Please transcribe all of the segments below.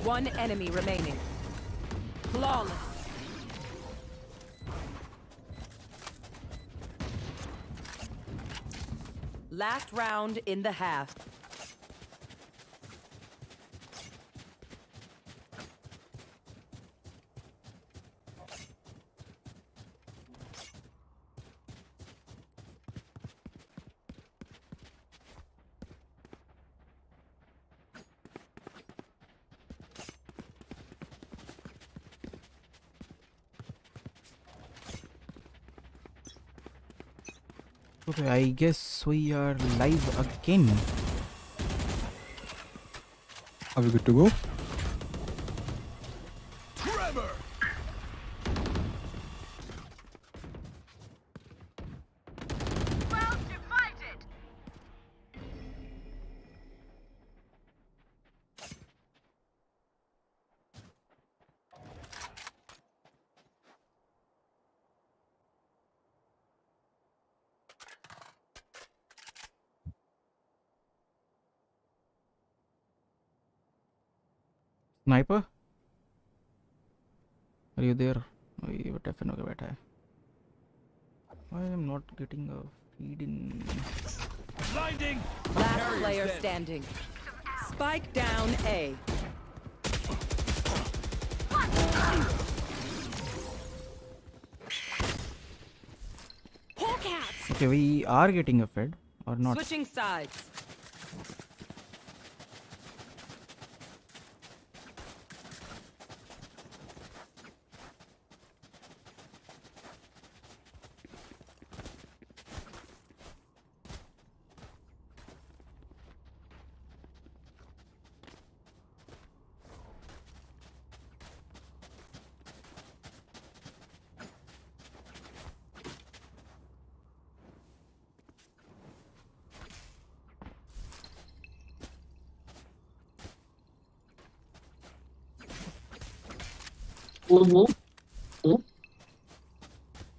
One enemy remaining. Flawless. Last round in the half. Okay, I guess we are live again. Are we good to go? Sniper? Are you there? Oh, ये FN होके बैठा है. Why I am not getting a feed in? Blinding. Last player standing. Spike down A. Okay, we are getting a fed or not? Switching sides.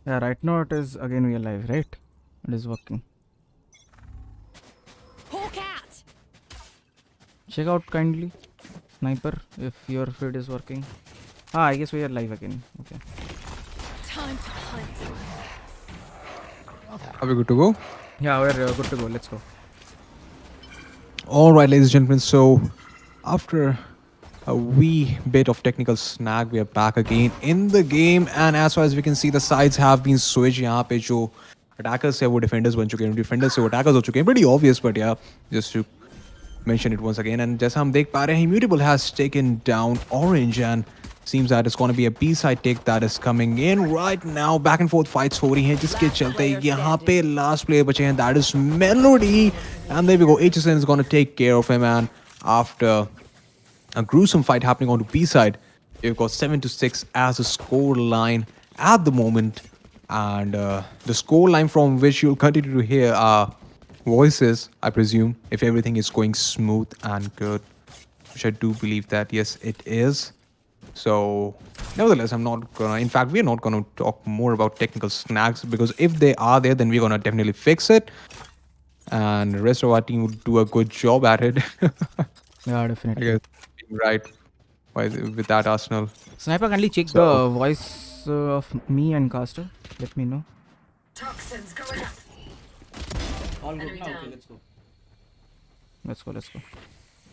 Yeah, right now it is again we are live, right? It is working. Check out kindly, Sniper, if your feed is working. Ah, I guess we are live again. Okay. Time to hunt. Are we good to go? Yeah, we're good to go. Let's go. Alright, ladies and gentlemen, so after a wee bit of technical snag, we are back again in the game, and as far as we can see, the sides have been switched. यहाँ पे जो attackers है वो defenders बन चुके हैं, defenders से वो attackers हो चुके हैं. Pretty obvious, but yeah, just to mention it once again. And जैसा हम देख पा रहे हैं, Immutable has taken down Orange, and seems that it's going to be a B-side take that is coming in right now. Back and forth fights हो रही हैं, जिसके चलते यहाँ पे last player बचे हैं, that is Melody, and there we go. HSN is going to take care of him, and after a gruesome fight happening on the B side, we've got 7-6 as a score line at the moment, and the score line from which you'll continue to hear are voices, I presume, if everything is going smooth and good, which I do believe that yes it is. So nevertheless, I'm not gonna, in fact we're not gonna talk more about technical snags, because if they are there, then we're gonna definitely fix it, and the rest of our team would do a good job at it. Yeah, definitely. I guess right with that Arsenal. Sniper, kindly check the voice of me and Caster. Let me know. Toxins going up. All good now. Okay, let's go. Let's go.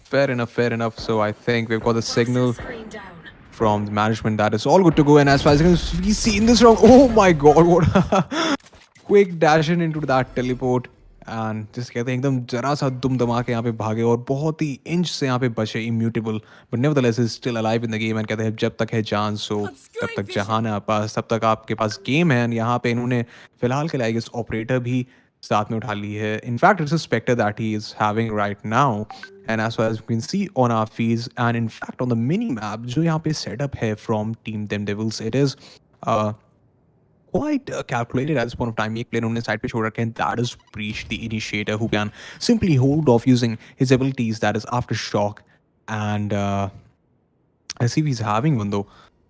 Fair enough. So I think we've got the signal from the management that is all good to go. And as far as we see in this round, oh my god, what a quick dash in into that teleport. And just कहते हैं एकदम जरा सा दुम दमा के यहाँ पे भागे और बहुत ही इंच से यहाँ पे बचे Immutable, but nevertheless is still alive in the game, and कहते हैं जब तक है जान सो तब तक जहान है आप पास, तब तक आपके पास गेम है. यहाँ पे इन्होंने फिलहाल के लिए आई गेस ऑपरेटर भी साथ में उठा ली है. In fact, it's a Spectre that he is having right now, and as far as we can see on our feeds, and in fact on the mini map जो यहाँ पे setup है from Team THEMDEVILS, it is quite calculated at this point of time. एक player उन्होंने side पे छोड़ रखे हैं, that is Breach, the initiator, who can simply hold off using his abilities, that is Aftershock, and I see he's having one though.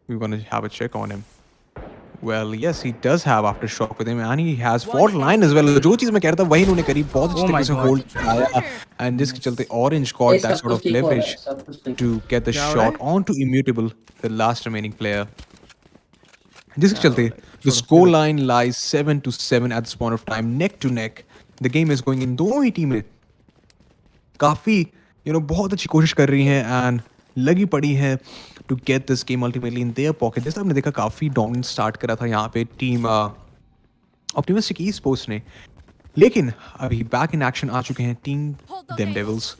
We're gonna have a check on him. Well, yes, he does have aftershock with him, and he has fault line as well. जो चीज मैं कह रहा था वही इन्होंने करी, बहुत अच्छी Oh my तरीके से God. होल्ड कराया, and जिसके चलते Orange got that सब sort कुछ of ठीक हो रहा है, leverage सब कुछ ठीक to get the क्या हो रहा shot onto Immutable, the last remaining player. जिसके क्या हो चलते रहा है? the छोड़ो, score line lies 7-7 at this point of time, neck to neck. The game is going in. दोनों ही टीमें काफी बहुत अच्छी कोशिश कर रही हैं एंड लगी पड़ी है to get this game ultimately in their pocket. जैसे आपने देखा काफी डोमिनेंट स्टार्ट करा था यहाँ पे टीम ऑप्टिमिस्टिक ई स्पोर्ट्स ने, लेकिन अभी बैक इन एक्शन आ चुके हैं team Them Devils.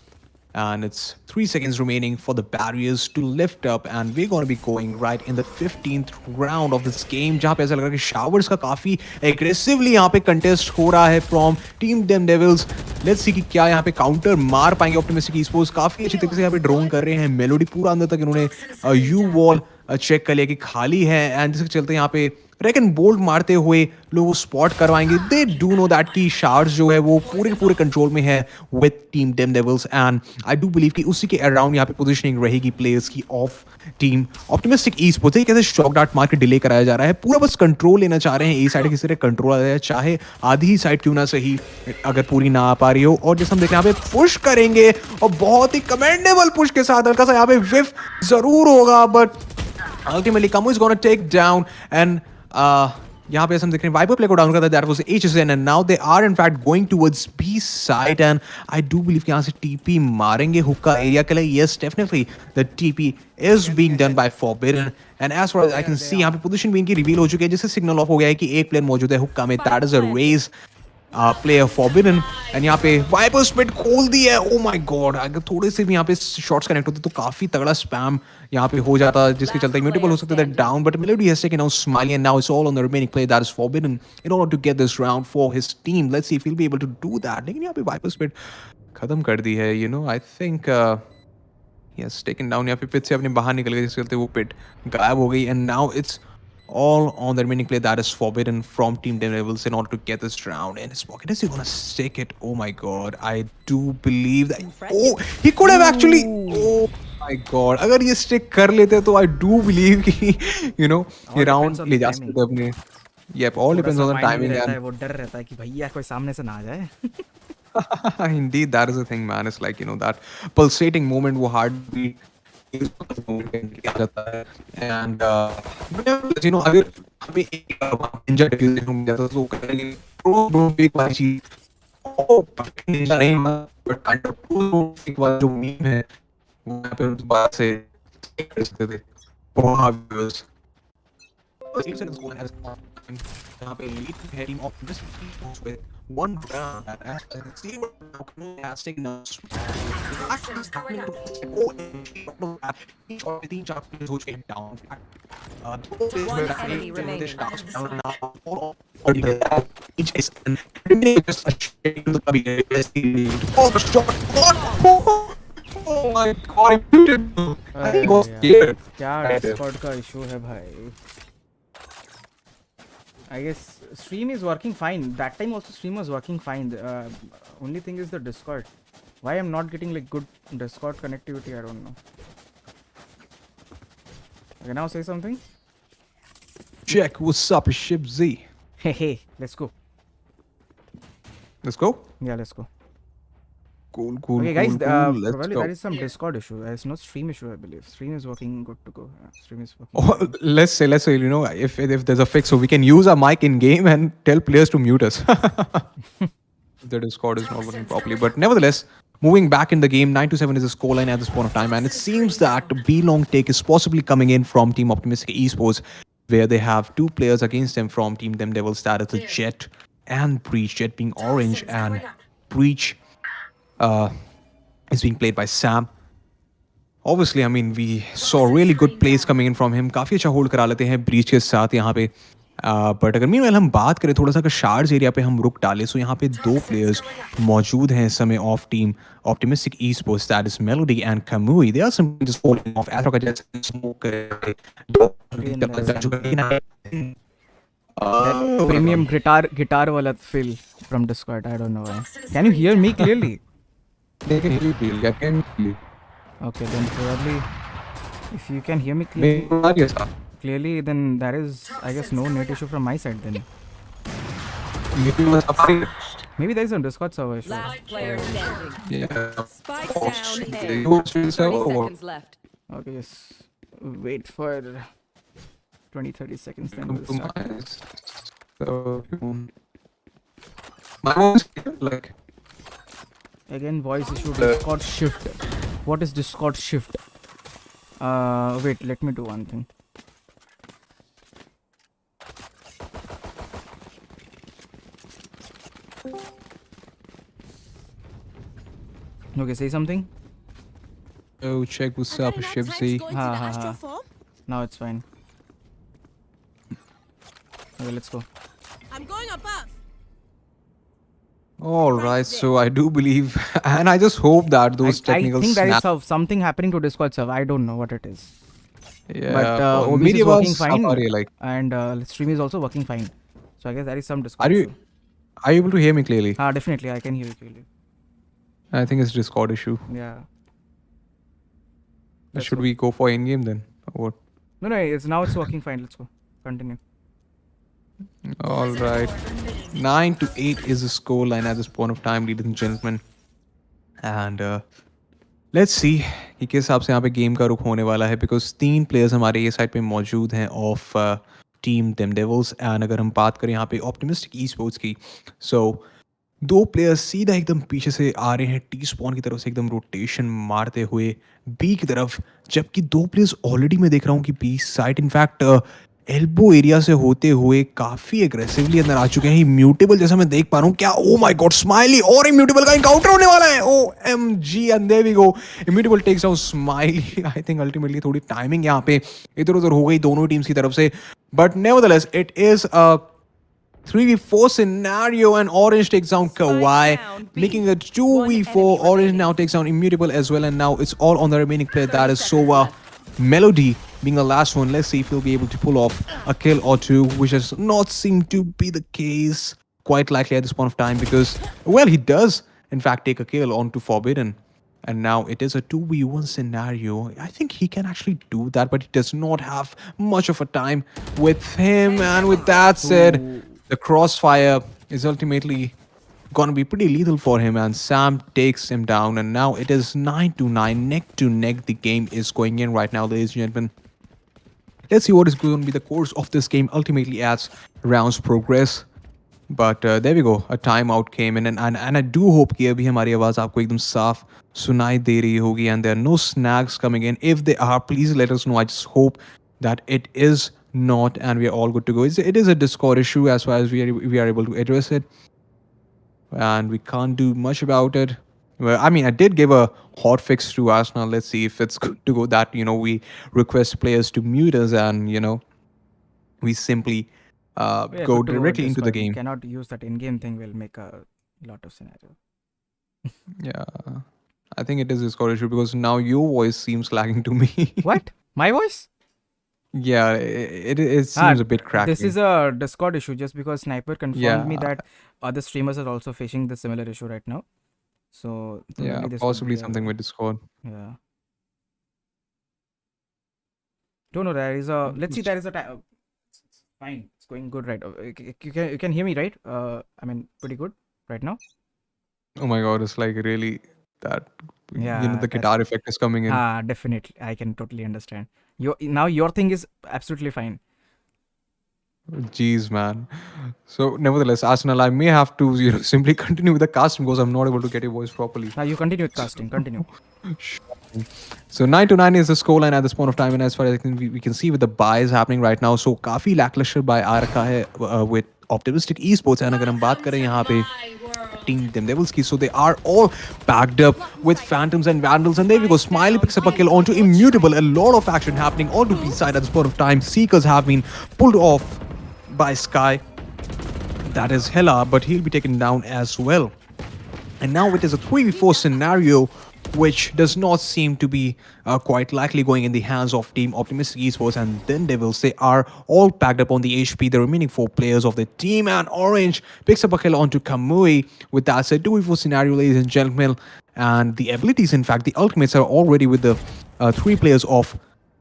And it's 3 seconds remaining for the barriers to lift up, and we're going to be going right in the 15th round of this game, जहाँ पे ऐसा लग रहा है कि शावर्स का काफी aggressively यहाँ पे contest हो रहा है from team them devils. Let's see कि क्या यहाँ पे काउंटर मार पाएंगे ऑप्टिमिस्टिक esports. काफी अच्छी तरीके से यहाँ पे ड्रोन कर रहे हैं, मेलोडी पूरा अंदर तक इन्होंने यू वॉल चेक कर लिया कि खाली है, एंड जिसके चलते यहाँ पे रेक एंड बोल्ट मारते हुए लोग स्पॉट करवाएंगे. दे डू नो दैट कि शार्ड्स जो है वो पूरे के पूरे कंट्रोल में है with team Them Devils, and I do believe कि उसी के अराउंड यहाँ पे पोजीशनिंग रहेगी प्लेयर्स की of team Optimistic e sports. कैसे शॉक डार्ट मार के डिले कराया जा रहा है, पूरा बस कंट्रोल लेना चाह रहे हैं. ए साइड किसी तरह कंट्रोल आ जाए, चाहे आधी ही साइड क्यों ना सही, अगर पूरी ना आ पा रही हो. और जैसे हम देखें यहाँ पे पुश करेंगे, और बहुत ही कमेंडेबल पुश के साथ हल्का सा यहाँ पे विफ जरूर होगा, but ultimately Kamu is going to take down, and यहाँ पे हम देख रहे हैं वाइपर प्ले को डाउन करता है. That was HSN, and now they are in fact going towards B side, and I do believe कि यहाँ से TP मारेंगे हुक्का एरिया के लिए. Yes, definitely the TP is being done by Forbidden, and as far as I can see यहाँ पे position भी इनकी रिवील हो चुकी है, जिससे सिग्नल ऑफ हो गया है कि एक प्लेयर मौजूद है हुक्का में. That is a Raze player Forbidden, and यहाँ पे वाइपर स्पिट खोल दी है. ओ माय गॉड, अगर थोड़े से भी यहाँ पे शॉट्स कनेक्ट होते तो काफी तगड़ा स्पैम यहाँ पे हो जाता, जिसके चलते म्यूटेबल हो सकते थे down, but Melody has taken out Smiley, and now it's all on the remaining player, that is Forbidden, in order to get this round for his team. Let's see if he'll be able to do that. लेकिन यहाँ पे wiper spit खत्म कर दी है. I think yes, taken down. यहाँ पे पिट से अपने बाहर निकल गए, जिसके चलते वो पिट गायब हो गई, and now it's all on the remaining player, that is Forbidden from Team Devils, in order to get this round in his pocket. Is he gonna stick it? Oh my god, I do believe that. Oh, he could have actually. Oh my god, अगर ये stick कर लेते तो I do believe कि ये round ले जा सकते अपने. Yep, all depends on the timing. है, वो डर रहता है कि भैया कोई सामने से ना आ जाए. Indeed, that is the thing, man. It's like that pulsating moment, वो heartbeat जाता है, एंड अगर हमें एक निंजा डिफ्यूजन मिल जाता तो करेंगे प्रो फेक वाली चीज. ओ परफेक्ट निंजा नहीं, but kind of pro fake वाला जो मीम है वो यहाँ पे उस बात से कर सकते थे. व्यूअर्स यहाँ पे लीड है team of this with one round, and as you can see, Kamu has taken us. Each of the team champions who came down. One enemy remaining. Each is just a shake to the best. Oh, the shot! Oh my god, I muted him. I think he was scared. क्या Discord का issue है भाई? I guess stream is working fine. That time also stream was working fine. Only thing is the Discord. Why I'm not getting like good Discord connectivity, I don't know. Okay, now say something. Check, what's up, Ship Z? Hey, let's go. Let's go. Yeah, let's go. Cool. Okay, guys, Let's probably go. there is some Discord issue. It's not stream issue, I believe. Stream is working good to go. Yeah, stream is working. Oh, let's say, if there's a fix, so we can use our mic in game and tell players to mute us. The Discord is not working properly, but nevertheless, moving back in the game, 9-7 is the scoreline at this point of time, and it seems that B long take is possibly coming in from Team Optimistic Esports, where they have two players against them from Team Them Devils, that is the Jet and Breach. Jet being orange, and Breach is being played by Sam. Obviously, I mean, we saw really good plays coming in from him. काफी अच्छा hold करा लेते हैं breach के साथ यहाँ पे. But अगर मीनवाइल हम बात करें थोड़ा सा अगर शार्ड्स एरिया पे हम रुक डालें, सो यहाँ पे दो प्लेयर्स मौजूद हैं इस समय of team Optimistic Esports, that is Melody and Kamui. They are simply just holding off एथरो का जैसे smoke Premium guitar wala feel from Discord. I don't know why. Can you hear me clearly? They can hear you. They can hear you. Okay, then probably if you can hear me clearly. clearly then there is, I guess, no net issue from my side then. Maybe it was Safari. Maybe there is a Discord server issue. Last player standing. Yeah. Spike Oh, down shit. A. You want to 30 server or- seconds left. Okay, just wait for 20-30 seconds then we'll start. Compromise. So, my voice like Again, voice issue, Discord shift. What is Discord shift? Wait, let me do one thing. Okay, say something. oh check what's up, Shibzi. Now it's fine. Okay, let's go. I'm going above. All right, so I do believe, and I just hope that those I technical think there is snap. something happening to Discord server. I don't know what it is. Yeah, but for OBS media is working was fine, Safari, like, and stream is also working fine. So I guess there is some Discord are issue. you able to hear me clearly? Definitely, I can hear you clearly. I think it's Discord issue. Yeah. Let's Should go. we go for in-game then? Or what? No, it's working fine. Let's go. Continue. All right. 9-8 is the scoreline at this point of time, ladies and gentlemen. And let's see कि किस हिसाब से यहाँ पे game का रुख होने वाला है because 3 प्लेयर्स हमारे ये साइड पे मौजूद हैं ऑफ टीम THEMDEVILS एंड अगर हम बात करें यहाँ पे ऑप्टिमिस्टिक esports की सो 2 प्लेयर्स सीधा एकदम पीछे से आ रहे हैं टी स्पॉन की तरफ से एकदम रोटेशन मारते हुए बी की तरफ जबकि 2 प्लेयर्स ऑलरेडी मैं देख रहा हूँ कि B side in fact elbow area से होते हुए काफी एग्रेसिवली अंदर आ चुके हैं इम्यूटेबल जैसा मैं देख पा रहा हूँ क्या ओ माय गॉड स्माइली और इम्यूटेबल का एनकाउंटर होने वाला है OMG and there we go Immutable takes down Smiley I think ultimately थोड़ी टाइमिंग यहाँ पे इधर उधर हो गई दोनों टीम्स की तरफ से but nevertheless it is a 3v4 scenario and Orange takes down Kawhi, making a 2v4. Orange now takes down Immutable as well, and now it's all on the remaining player. That is Sova. Melody being the last one. Let's see if he'll be able to pull off a kill or two, which does not seem to be the case quite likely at this point of time because, well, he does in fact take a kill onto Forbidden. And now it is a 2v1 scenario. I think he can actually do that, but he does not have much of a time with him. And with that said, the crossfire is ultimately going to be pretty lethal for him. And Sam takes him down. And now it is 9-9, neck to neck. The game is going in right now, ladies and gentlemen. Let's see what is going to be the course of this game ultimately as rounds progress. But there we go. A timeout came in, and I do hope कि अभी हमारी आवाज़ आपको एकदम साफ सुनाई दे रही होगी, and there are no snags coming in. If they are, please let us know. I just hope that it is not, and we are all good to go. It is a Discord issue as far as we are able to address it, and we can't do much about it. Well, I mean, I did give a hot fix to Arsenal. Let's see if it's good to go. That we request players to mute us, and we simply. Yeah, go good to directly into the Discord. game. You cannot use that in-game thing. Will make a lot of scenario. Yeah, I think it is a Discord issue because now your voice seems lagging to me. What? My voice? Yeah, it seems a bit crackly. This is a Discord issue just because Sniper confirmed me that other streamers are also facing the similar issue right now. So yeah, maybe this possibly could be something with Discord. Yeah. Don't know. There is a. Let's see. There is a time. Fine. It's going good, right? You can hear me, right? I mean, pretty good right now. Oh my god, it's like really that. Yeah, the guitar effect is coming in. Definitely. I can totally understand. Your thing is absolutely fine. Jeez, man. So, nevertheless, Arsenal, I may have to simply continue with the casting because I'm not able to get your voice properly. Now you continue with casting. Continue. So 9-9 is the scoreline at this point of time, and as far as we can see with the buys happening right now, so काफी lackluster buy आ रखा है with optimistic esports. And अगर हम बात करें यहाँ पे team THEMDEVILS की, so they are all backed up with phantoms and vandals, and there we go. Smiley picks up a kill onto Immutable. A lot of action happening onto B side at this point of time. Seekers have been pulled off by Sky. That is Hella, but he'll be taken down as well. And now it is a 3v4 scenario, which does not seem to be quite likely going in the hands of Team Optimistic Esports and THEMDEVILS. They are all packed up on the HP, the remaining 4 players of the team, and Orange picks up a kill onto Kamui. With that said, 2v4 scenario, ladies and gentlemen, and the abilities, in fact, the ultimates are already with the 3 players of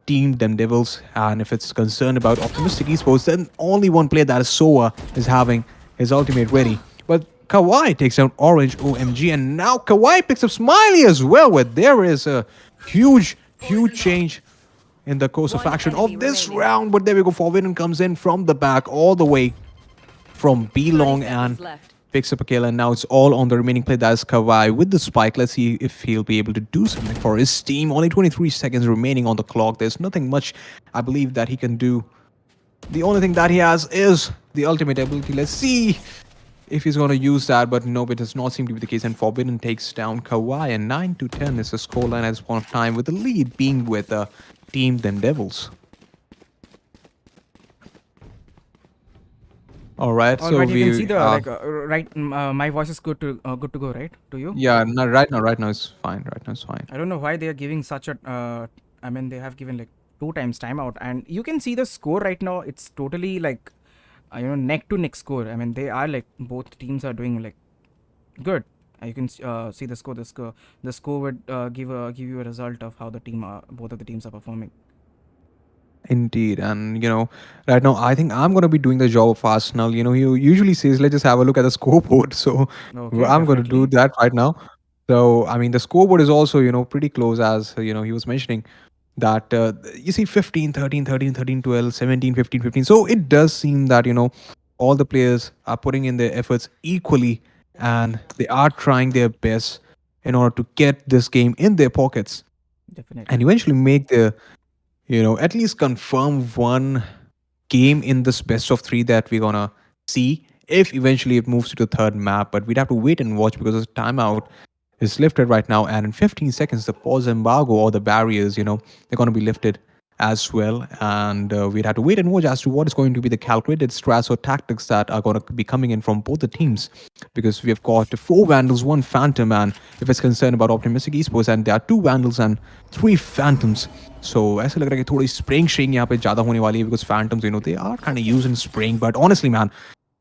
Team THEMDEVILS. And if it's concerned about Optimistic Esports, then only one player, that is Soa, is having his ultimate ready. But Kawhi takes down Orange, OMG, and now Kawhi picks up Smiley as well, where there is a huge change in the course of action of this round. But there we go, Forbidden comes in from the back all the way from B long and picks up a kill, and now it's all on the remaining play. That is Kawhi with the spike. Let's see if he'll be able to do something for his team. Only 23 seconds remaining on the clock. There's nothing much, I believe, that he can do. The only thing that he has is the ultimate ability. Let's see if he's going to use that, but no, it does not seem to be the case. And Forbidden takes down Kawhi, and 9-10 is the scoreline at this point of time, with the lead being with Team THEMDEVILS. All right, so Alright, you we can see the my voice is good to go, right? To you? yeah, no, right now it's fine. Right now it's fine. I don't know why they are giving such a. I mean, they have given like 2 times timeout, and you can see the score right now. It's totally like, neck to neck score. I mean, they are like, both teams are doing like good. You can see the score. The score would give you a result of how the team both of the teams are performing. Indeed, and right now I think I'm gonna be doing the job of Arsenal. He usually says, "Let's just have a look at the scoreboard." So Okay, I'm gonna do definitely. that right now. So I mean, the scoreboard is also pretty close, as he was mentioning that you see 15, 13, 13, 13, 12, 17, 15, 15. So it does seem that all the players are putting in their efforts equally, and they are trying their best in order to get this game in their pockets Definitely. and eventually make the at least confirm one game in this best of 3 that we're gonna see if eventually it moves to the third map. But we'd have to wait and watch, because the timeout is lifted right now, and in 15 seconds the pause embargo or the barriers, they're going to be lifted as well, and we'd have to wait and watch as to what is going to be the calculated strats or tactics that are going to be coming in from both the teams, because we have got 4 Vandals, 1 Phantom, and if it's concerned about Optimistic Esports, and there are 2 Vandals and 3 Phantoms. So ऐसा लग रहा है कि थोड़ी spraying यहाँ पे ज़्यादा होने वाली है, because Phantoms, they are kind of used in spraying. But honestly, man,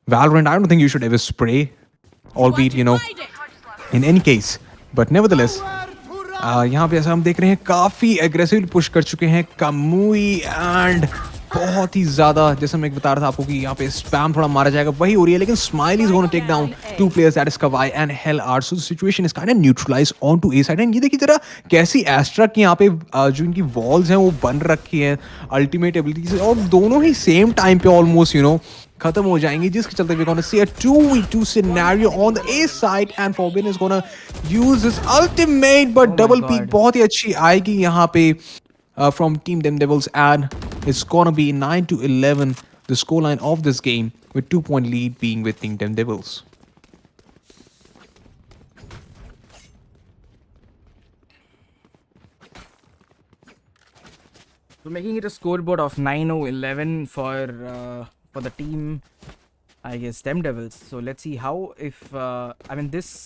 Valorant, I don't think you should ever spray, albeit, in any case. But nevertheless, यहाँ पे ऐसा हम देख रहे हैं, काफी एग्रेसिवली पुश कर चुके हैं कमुई, एंड बहुत ही ज्यादा, जैसे मैं बता रहा था आपको कि यहाँ पे स्पैम थोड़ा मारा जाएगा, वही हो रही है. लेकिन Smiley is gonna take down 2 players, that is Kawai and Helar. So the situation is kind of neutralize on to A side. And ये देखिए जरा कैसी एस्ट्रा की यहाँ पे जो इनकी वॉल्स हैं वो बन रखी हैं अल्टीमेट एबिलिटी से, और दोनों ही सेम टाइम पे ऑलमोस्ट खत्म हो जाएंगी, जिसके चलते we're gonna see a 2v2 scenario on the A side, and Forbidden is gonna use his ultimate, but double peak बहुत ही अच्छी आएगी यहाँ पे from Team THEMDEVILS, and it's gonna be 9-11 the scoreline of this game, with 2-point lead being with Team THEMDEVILS. So making it a scoreboard of 9-11 for the team, I guess, THEMDEVILS. So let's see how, if I mean this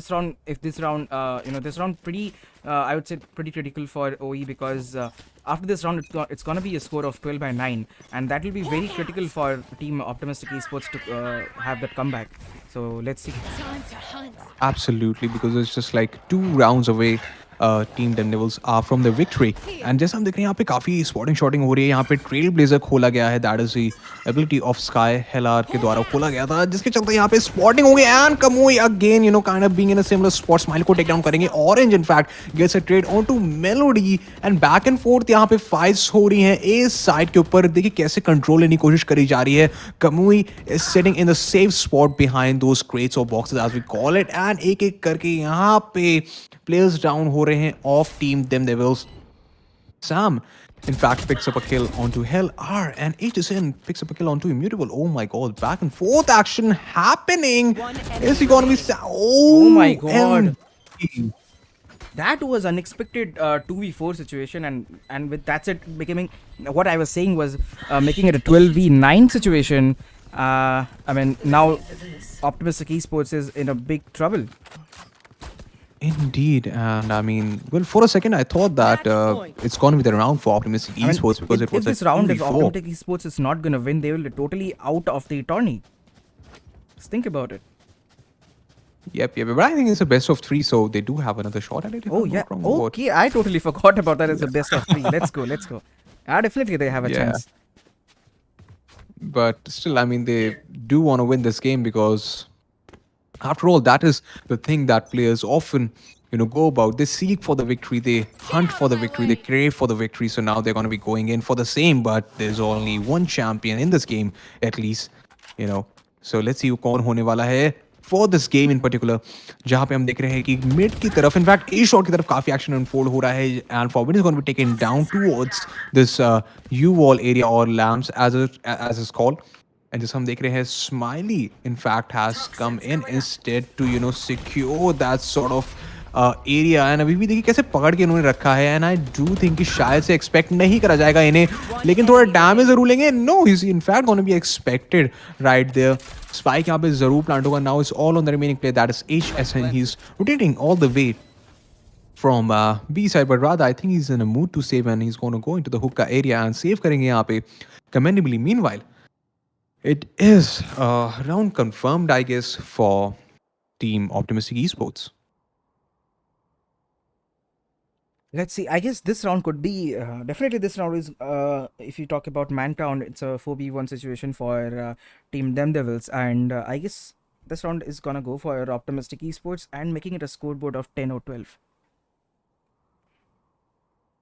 round, this round pretty I would say pretty critical for OE, because after this round it's gonna be a score of 12-9, and that will be very critical for Team Optimistic Esports to have that comeback. So let's see. Absolutely, because it's just like 2 rounds away. Team THEMDEVILS are from the victory, and जैसा हम देख रहे हैं यहाँ पे काफी spotting shooting हो रही है. यहाँ पे ट्रेल ब्लेजर खोला गया है, that is the ability of Sky हेलार के द्वारा खोला गया था, जिसके चलते यहाँ पे स्पॉटिंग हो गई. And Kamui again kind of being in a similar spot, Smile को टेक डाउन करेंगे. Orange in fact gets a trade on to Melody, and back and forth यहाँ पे फाइट्स हो रही हैं ए साइड के ऊपर. देखिए कैसे कंट्रोल लेने की कोशिश करी जा रही है. Kamui is sitting in the safe spot behind those crates और boxes as we call it, and एक एक करके यहाँ पे players down हो रहे हैं of Team THEMDEVILS. Sam, in fact, picks up a kill onto Hell R, and HSN picks up a kill onto Immutable. Oh my god, back and forth action happening. Is he gonna be Oh my god. That was unexpected 2v4 situation, and with that's it becoming, what I was saying was making it a 12v9 situation. I mean, now Optimistic Esports is in a big trouble. Indeed, and I mean, well, for a second I thought that it's going to be the round for Optimistic Esports, because it was if this round, if 2v4. Optimistic Esports is not going to win, they will be totally out of the tourney. Just think about it. Yep. But I think it's a best of 3, so they do have another shot at it. If Oh I'm yeah. not wrong. What? Okay, I totally forgot about that. It's a best of 3. Let's go. Let's go. Definitely they have a Yeah. chance. But still, I mean, they do want to win this game because, after all, that is the thing that players often, go about. They seek for the victory, they hunt for the victory, they crave for the victory. So now they're going to be going in for the same. But there's only one champion in this game, at least. So let's see who कौन होने वाला है for this game in particular, जहाँ पे हम देख रहे हैं कि mid की तरफ, in fact, A shot की तरफ काफी action unfold हो रहा है, and Forbidden is going to be taken down towards this U-wall area or lamps as it's called. And जैसे हम देख रहे हैं, Smiley in fact has come in instead to secure that sort of area. And अभी भी देखिए कैसे पकड़ के इन्होंने रखा है, and I do think कि शायद से expect नहीं करा जाएगा इन्हें, लेकिन थोड़ा डैमेज जरूर लेंगे. No, he's in fact going to be expected right there. Spike यहाँ पे जरूर प्लांट होगा. Now it's all on the remaining player, that is HSN. He's rotating all the way from B side, but rather I think he's in a mood to save, and he's going to go into the hookah area and save करेंगे यहाँ पे commendably. Meanwhile, it is round confirmed, I guess, for Team Optimistic Esports. Let's see. I guess this round could be definitely this round is if you talk about Mantown, it's a 4v1 situation for Team THEMDEVILS, and I guess this round is gonna go for Optimistic Esports and making it a scoreboard of 10 or 12.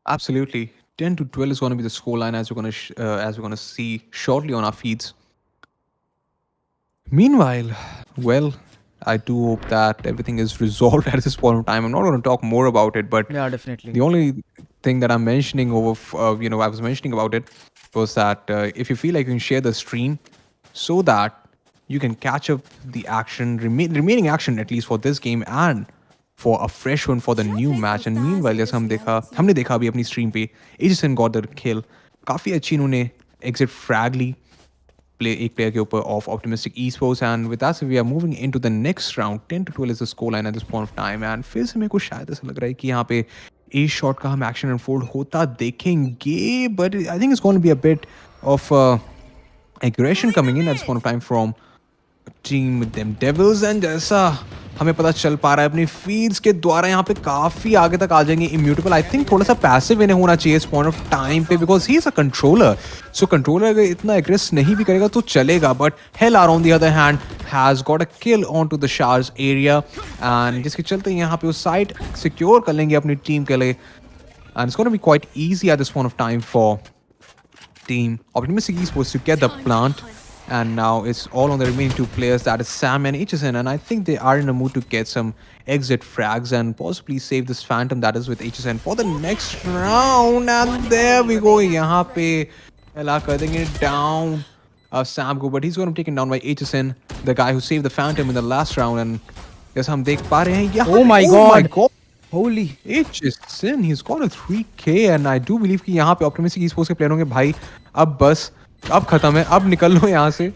Absolutely, 10 to 12 is going to be the scoreline as we're gonna see shortly on our feeds. Meanwhile, well, I do hope that everything is resolved at this point in time. I'm not going to talk more about it, but Yeah, definitely. the only thing that I'm mentioning I was mentioning about it was that if you feel like you can share the stream so that you can catch up the action, remaining action at least for this game and for a fresh one for the new match. And meanwhile, जैसा हमने देखा अभी अपनी stream पे, HSN got the kill. काफी अच्छी इन्होंने exit frag ली एक player के ऊपर of Optimistic Esports, and with that we are moving into the next round. 10 to 12 is the scoreline at this point of time, and फिर से मेरे को शायद ऐसा लग रहा है कि यहाँ पे A shot का हम action unfold होता देखेंगे, but I think it's going to be a bit of aggression coming in at this point of time from Team THEMDEVILS. And जैसा हमें पता चल पा रहा है अपनी फीड्स के द्वारा यहाँ पे काफी आगे तक आ जाएंगे इम्यूटेबल. आई थिंक थोड़ा सा पैसिव इन्हें होना चाहिए इस पॉइंट ऑफ टाइम पे, because he is a controller. So controller अगर इतना एग्रेस नहीं भी करेगा तो चलेगा, बट हेलआर on the other hand has got a kill on to the शार्ज एरिया, एंड जिसके चलते यहाँ पे उस साइड सिक्योर कर लेंगे अपनी टीम के लिए. And it's gonna B quite easy at this point of time for Team Optimistic Esports to get the plant. And now it's all on the remaining two players, that is Sam and HSN, and I think they are in a mood to get some exit frags and possibly save this Phantom that is with HSN for the next round. And there we go. यहाँ पे Ella कर देंगे down Sam को, but he's going to be taken down by HSN, the guy who saved the Phantom in the last round. And जैसा हम देख पा रहे हैं यहाँ, Oh my God. Holy. HSN, he's got a 3k, and I do believe कि यहाँ पे Optimistic Esports के प्लेयर होंगे भाई. अब बस, अब खत्म है, अब निकल लो यहाँ से.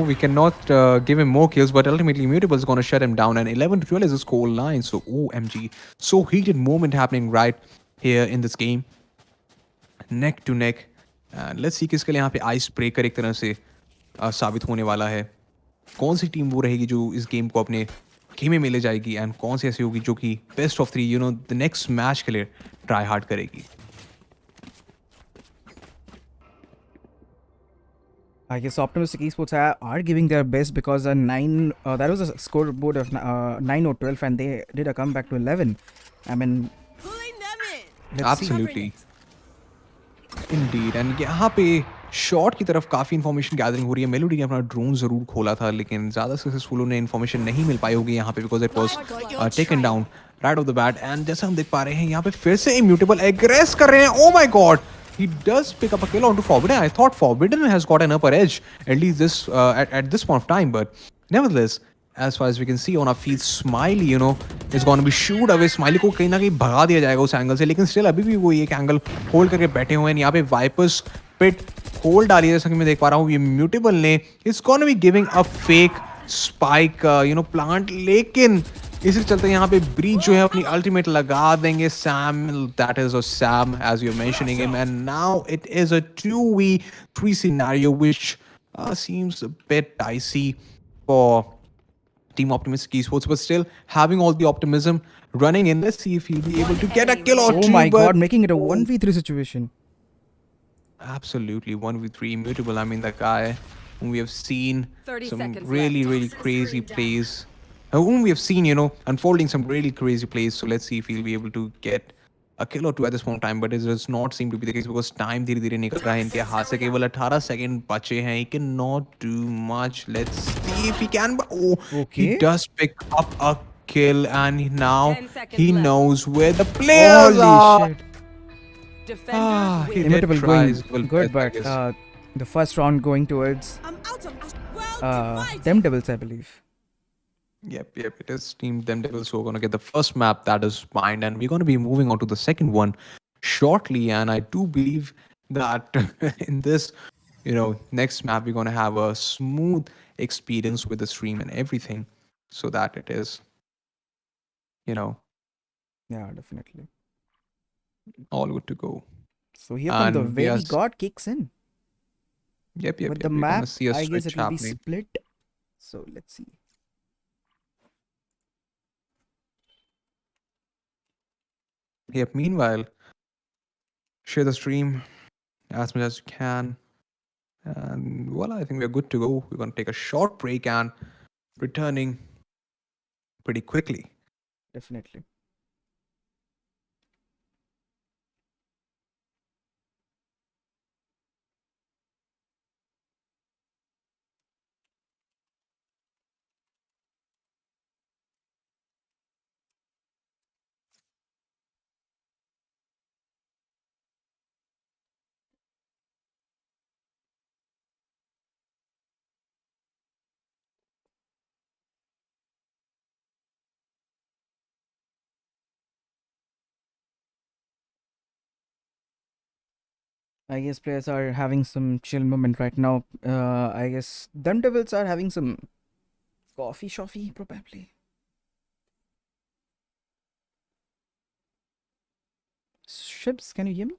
We cannot give him more kills, but ultimately Mutable is going to shut him down, and 11 to 12 is the score line. So OMG, so heated moment happening right here in this game, neck to neck. And let's see किसके लिए यहाँ पे ice breaker एक तरह से साबित होने वाला है. कौन सी टीम वो रहेगी जो इस गेम को अपने खेमे में ले जाएगी, एंड कौन सी ऐसी होगी जो कि best of 3 the next match के लिए ट्राई हार्ड करेगी. I guess Optimistic Esports are giving their best because that was a scoreboard of 9 or 12, and they did a comeback to 11. I mean, Absolutely. Indeed. And यहाँ पे shot की तरफ काफ़ी information gathering हो रही है. Melody ने अपना ड्रोन ज़रूर खोला था, लेकिन ज़्यादा सक्सेसफुल उन्हें इन्फॉर्मेशन नहीं मिल पाई होगी यहाँ पे, because it was taken down right off the bat. And जैसा हम देख पा रहे हैं यहाँ पे फिर से इम्यूटेबल एग्रेस कर रहे हैं. Oh my God, he does pick up a kill onto Forbidden. I thought Forbidden has got an upper edge at least at this point of time, but nevertheless, as far as we can see on our feed, Smiley is going to be shooed away. Smiley को कहीं ना कहीं भगा दिया जाएगा उस angle से, लेकिन स्टिल अभी भी वो एक एंगल होल्ड करके बैठे हुए हैं. यहाँ पे वाइपर्स पिट होल्ड डाली है, जैसा कि मैं देख पा रहा हूँ. ये म्यूटेबल ने it's gonna be giving a fake spike plant, लेकिन इसके चलते यहाँ पे ब्रीच जो है अपनी अल्टीमेट लगा देंगे. Sam, that is a Sam as you're mentioning him, and now it is a 2v3 scenario which seems a bit dicey for Team Optimistic Esports, but still having all the optimism running in. Let's see if he'll be able to get a kill or Oh two. my but god, making it a 1v3 situation. Absolutely, 1v3 immutable. I mean, the guy whom we have seen 30 some seconds really, left. really Toxin crazy screen down. plays. Whom we have seen, unfolding some really crazy plays. So let's see if he'll be able to get a kill or two at this point in time. But it does not seem to be the case because time धीरे धीरे निकल रहा है इनके हाथ से. केवल 18 second बचे हैं. He cannot do much. Let's see if he can. But oh, he Okay. does pick up a kill, and now 10 seconds he left. knows where the players Holy are. shit. Defenders He win. did Immutable try going his level good, best, I but guess. the first round going towards I'm out of well THEMDEVILS, I believe. Yep. It is Team THEMDEVILS who are going to get the first map that is mined, and we're going to be moving on to the second one shortly. And I do believe that in this, next map, we're going to have a smooth experience with the stream and everything, so that it is, Yeah, definitely. all good to go. So here come the And very god kicks in. Yep. But the We're going map, to see a I guess switch it will be happening. split. So let's see. Yep. Meanwhile, share the stream as much as you can. And well, I think we're good to go. We're going to take a short break and returning pretty quickly. Definitely. I guess players are having some chill moment right now. I guess THEMDEVILS are having some coffee shoffy probably. Ships, can you hear me?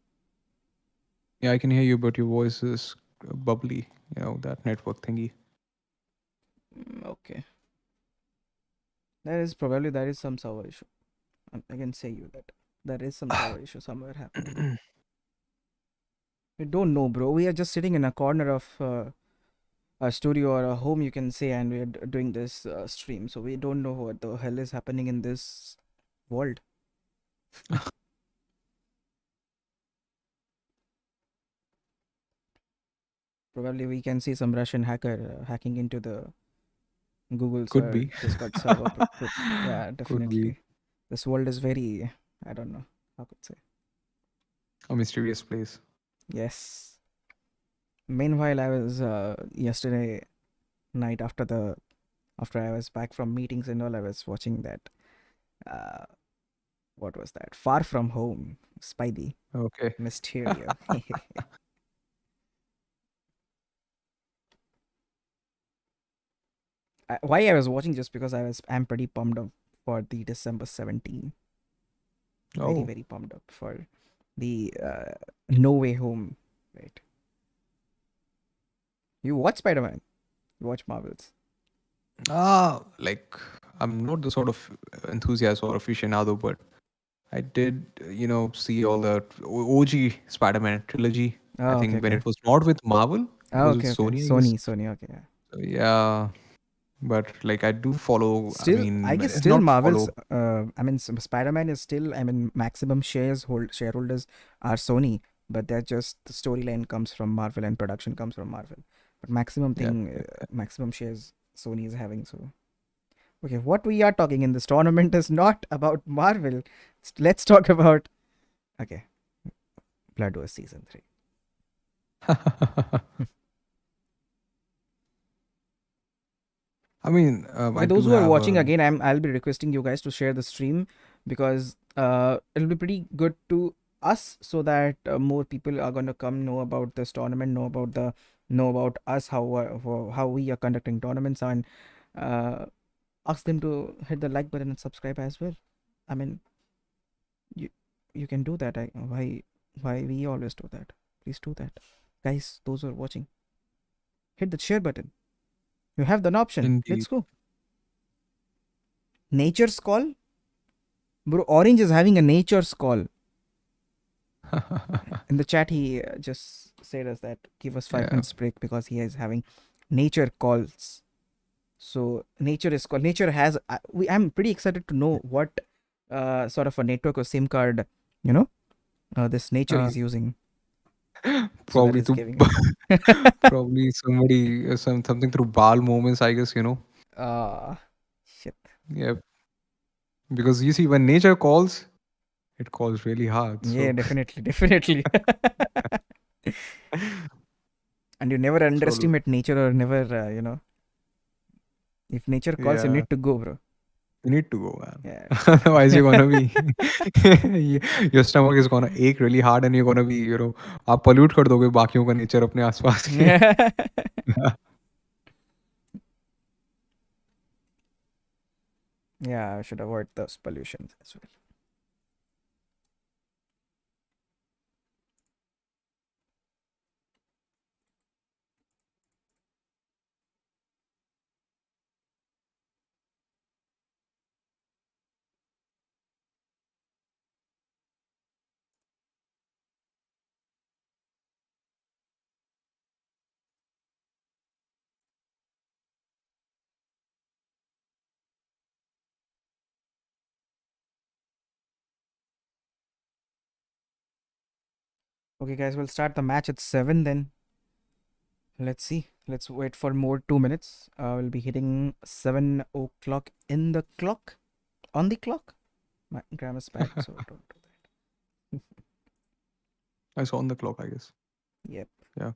Yeah, I can hear you, but your voice is bubbly, that network thingy. Okay. There is some server issue. I can say you that. There is some server issue somewhere happening. We don't know, bro. We are just sitting in a corner of a studio or a home, you can say, and we are doing this stream. So we don't know what the hell is happening in this world. Probably we can see some Russian hacker hacking into the Google Could be. Discord server. Yeah, Could definitely. be This world is very, I don't know how could say. a mysterious place. Yes. Meanwhile, I was yesterday night after I was back from meetings and all, I was watching that. What was that? Far From Home, Spidey, Okay. Mysterio. Why I was watching just because I'm pretty pumped up for the December 17. Very Oh, very pumped up for the No Way Home. Right? You watch Spider-Man? You watch Marvels? like I'm not the sort of enthusiast or aficionado, but I did, see all the OG Spider-Man trilogy. I Oh, okay, think when okay. it was not with Marvel, it Oh, was with okay, okay. Sony, I guess. Sony. Okay, yeah. So, yeah, but like I do follow. Still, I guess still not Marvel's. follow. I mean, Spider-Man is still. I mean, maximum shareholders are Sony, but they're just the storyline comes from Marvel and production comes from Marvel. But maximum Yeah. thing, maximum shares Sony is having. So, okay, what we are talking in this tournament is not about Marvel. Let's talk about. Okay, Blood Wars Season 3. I mean, Okay, I those do who are have watching a. again, I'll be requesting you guys to share the stream because it'll be pretty good to us so that more people are gonna come know about this tournament, know about us how we are conducting tournaments and ask them to hit the like button and subscribe as well. I mean, you can do that. Why we always do that? Please do that, guys. Those who are watching, hit the share button. You have an option. Indeed. Let's go. Nature's call? Bro, Orange is having a nature's call. In the chat, he just said us that give us 5 minutes break because he is having nature calls. So nature is called. Nature has. I'm pretty excited to know what sort of a network or SIM card, this nature is using. So that Probably is to giving. probably somebody something through ball moments, I guess, Shit. Yeah, because you see when nature calls, it calls really hard. Yeah, So definitely. And you never underestimate nature or never, if nature calls, you yeah, need to go, bro. you need to go, man. Yeah. Otherwise, you're gonna be your stomach is gonna ache really hard, and you're gonna be, आप pollute कर दोगे बाकियों का nature अपने आसपास के. Yeah, I should avoid those pollutions as well. Okay, guys, we'll start the match at 7 then. Let's see. Let's wait for more 2 minutes. We'll be hitting 7 o'clock in the clock. On the clock? My grammar's bad, so don't do that. I saw on the clock, I guess. Yep. Yeah.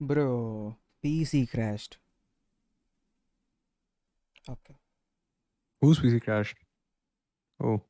Bro, PC crashed. Okay. Whose PC crashed? Oh.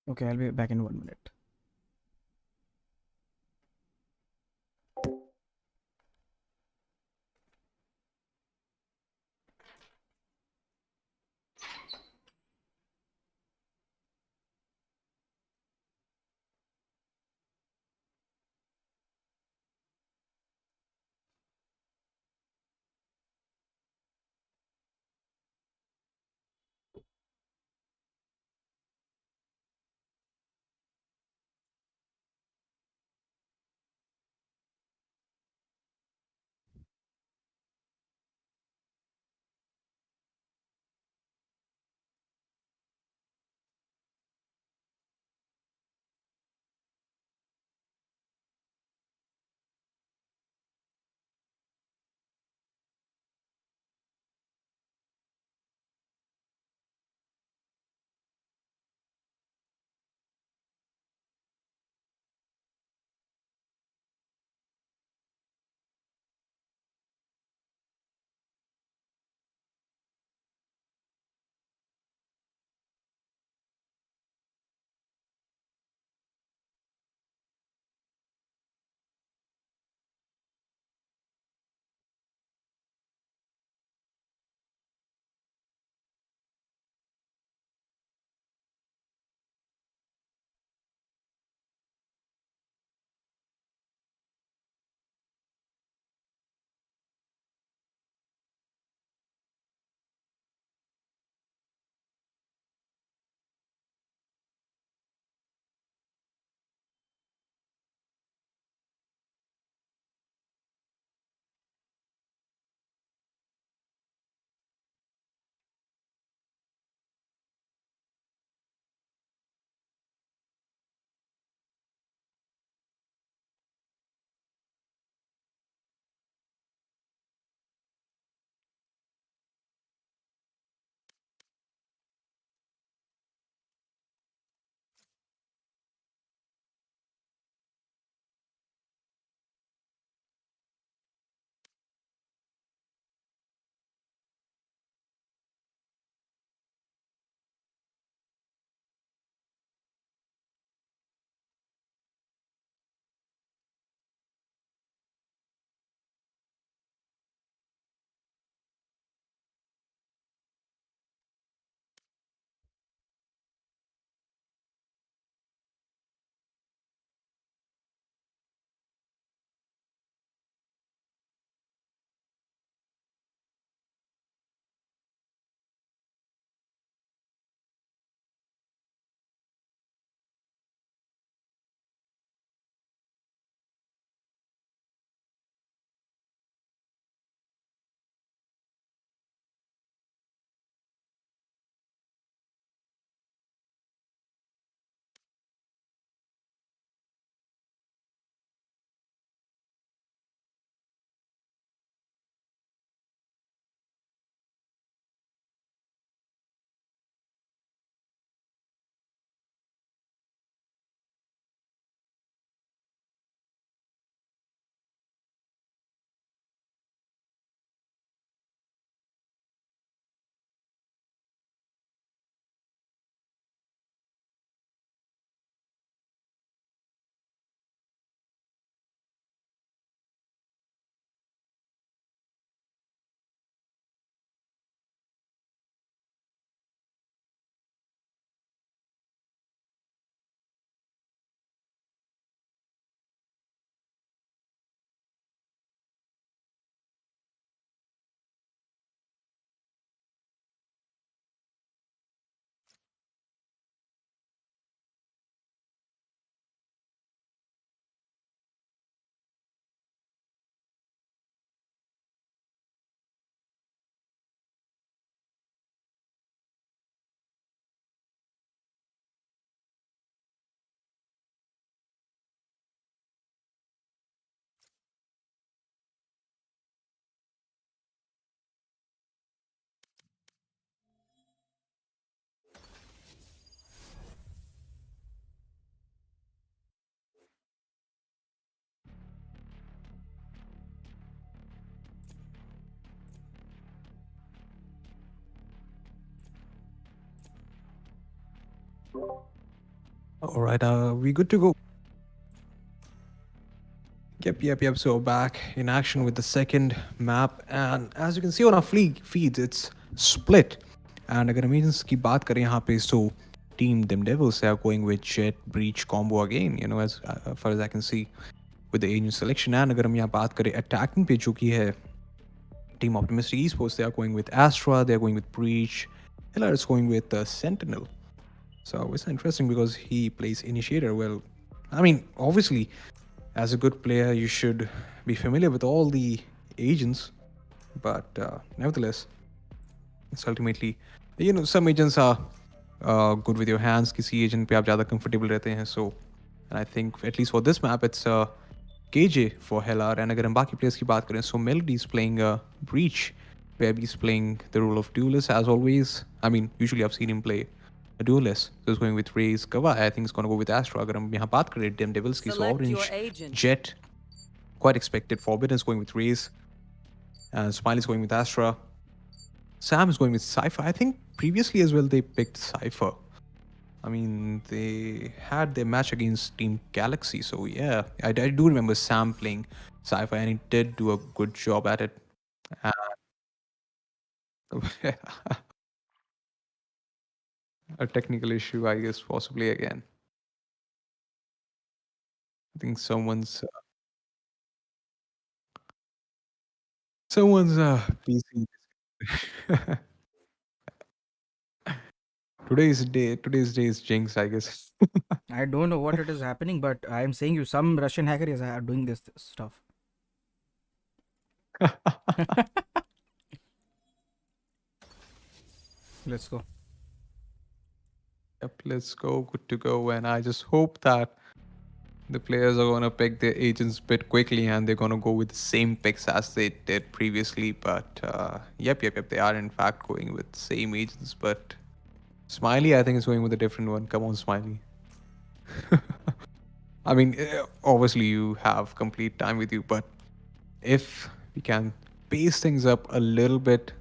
Okay, I'll be back in 1 minute. All right, we good to go. Yep. So back in action with the second map, and as you can see on our feeds, it's split. And अगर हम agents की बात करें यहाँ पे, so team THEMDEVILS they are going with Jet Breach combo again. You know, as far as I can see with the agent selection. And अगर हम यहाँ बात करें attacking पे जो की है Team Optimistic Esports, they are going with Astra, they are going with Breach. Hiller is going with Sentinel. So it's interesting because he plays Initiator. Well, I mean, obviously, as a good player, you should be familiar with all the agents, but nevertheless, it's ultimately, you know, some agents are good with your hands. Kisi agent pe aap zyada comfortable rehte hain. So, and I think at least for this map, it's KJ for Hellar. And agar hum baki players ki baat kare, so Melody is playing Breach, where he's playing the role of Duelist as always. I mean, usually I've seen him play a Duelist. So he's going with Raze. Kava, I think he's going to go with Astra. Agar hum yahan baat kare THEMDEVILS ki, so Select your Orange, agent. Jet, quite expected. Forbidden is going with Raze. And Smiley is going with Astra. Sam is going with Cypher. I think previously as well they picked Cypher. I mean, they had their match against Team Galaxy. So yeah, I do remember Sam playing Cypher, and he did do a good job at it. A technical issue, I guess, possibly again. I think someone's PC. Today's day is Jinx, I guess. I don't know what it is happening, but I am saying you some Russian hacker is doing this stuff. Let's go. Yep, let's go. Good to go. And I just hope that the players are going to pick their agents a bit quickly and they're going to go with the same picks as they did previously. But yep. They are in fact going with same agents. But Smiley, I think, is going with a different one. Come on, Smiley. I mean, obviously you have complete time with you, but if we can pace things up a little bit,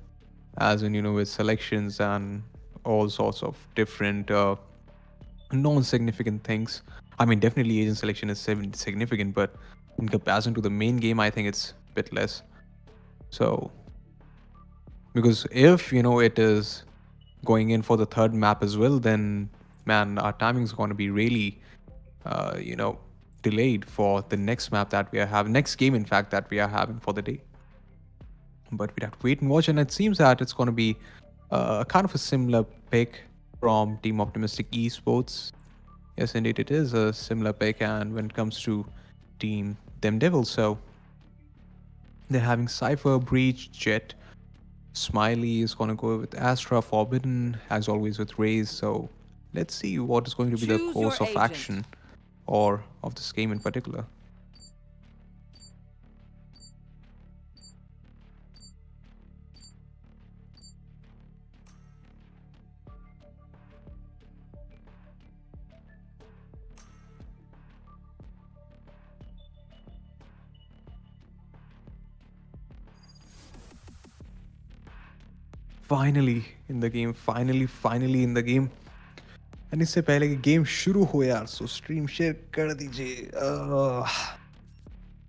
as in, you know, with selections and all sorts of different non-significant things. I mean, definitely agent selection is significant, but in comparison to the main game, I think it's a bit less. So, because if, you know, it is going in for the third map as well, then, man, our timing is going to be really, you know, delayed for the next map that we are having, next game, in fact, that we are having for the day. But we'd have to wait and watch, and it seems that it's going to be kind of a similar pick from Team Optimistic Esports. Yes, indeed, it is a similar pick. And when it comes to Team THEMDEVILS, so they're having Cypher, Breach, Jet. Smiley is going to go with Astra, Forbidden, as always with Raze. So let's see what is going to be the Choose course your of agent. action or of this game in particular. Finally in the game, finally in the game. And इससे पहले कि game शुरू हो यार, so stream share कर दीजिए,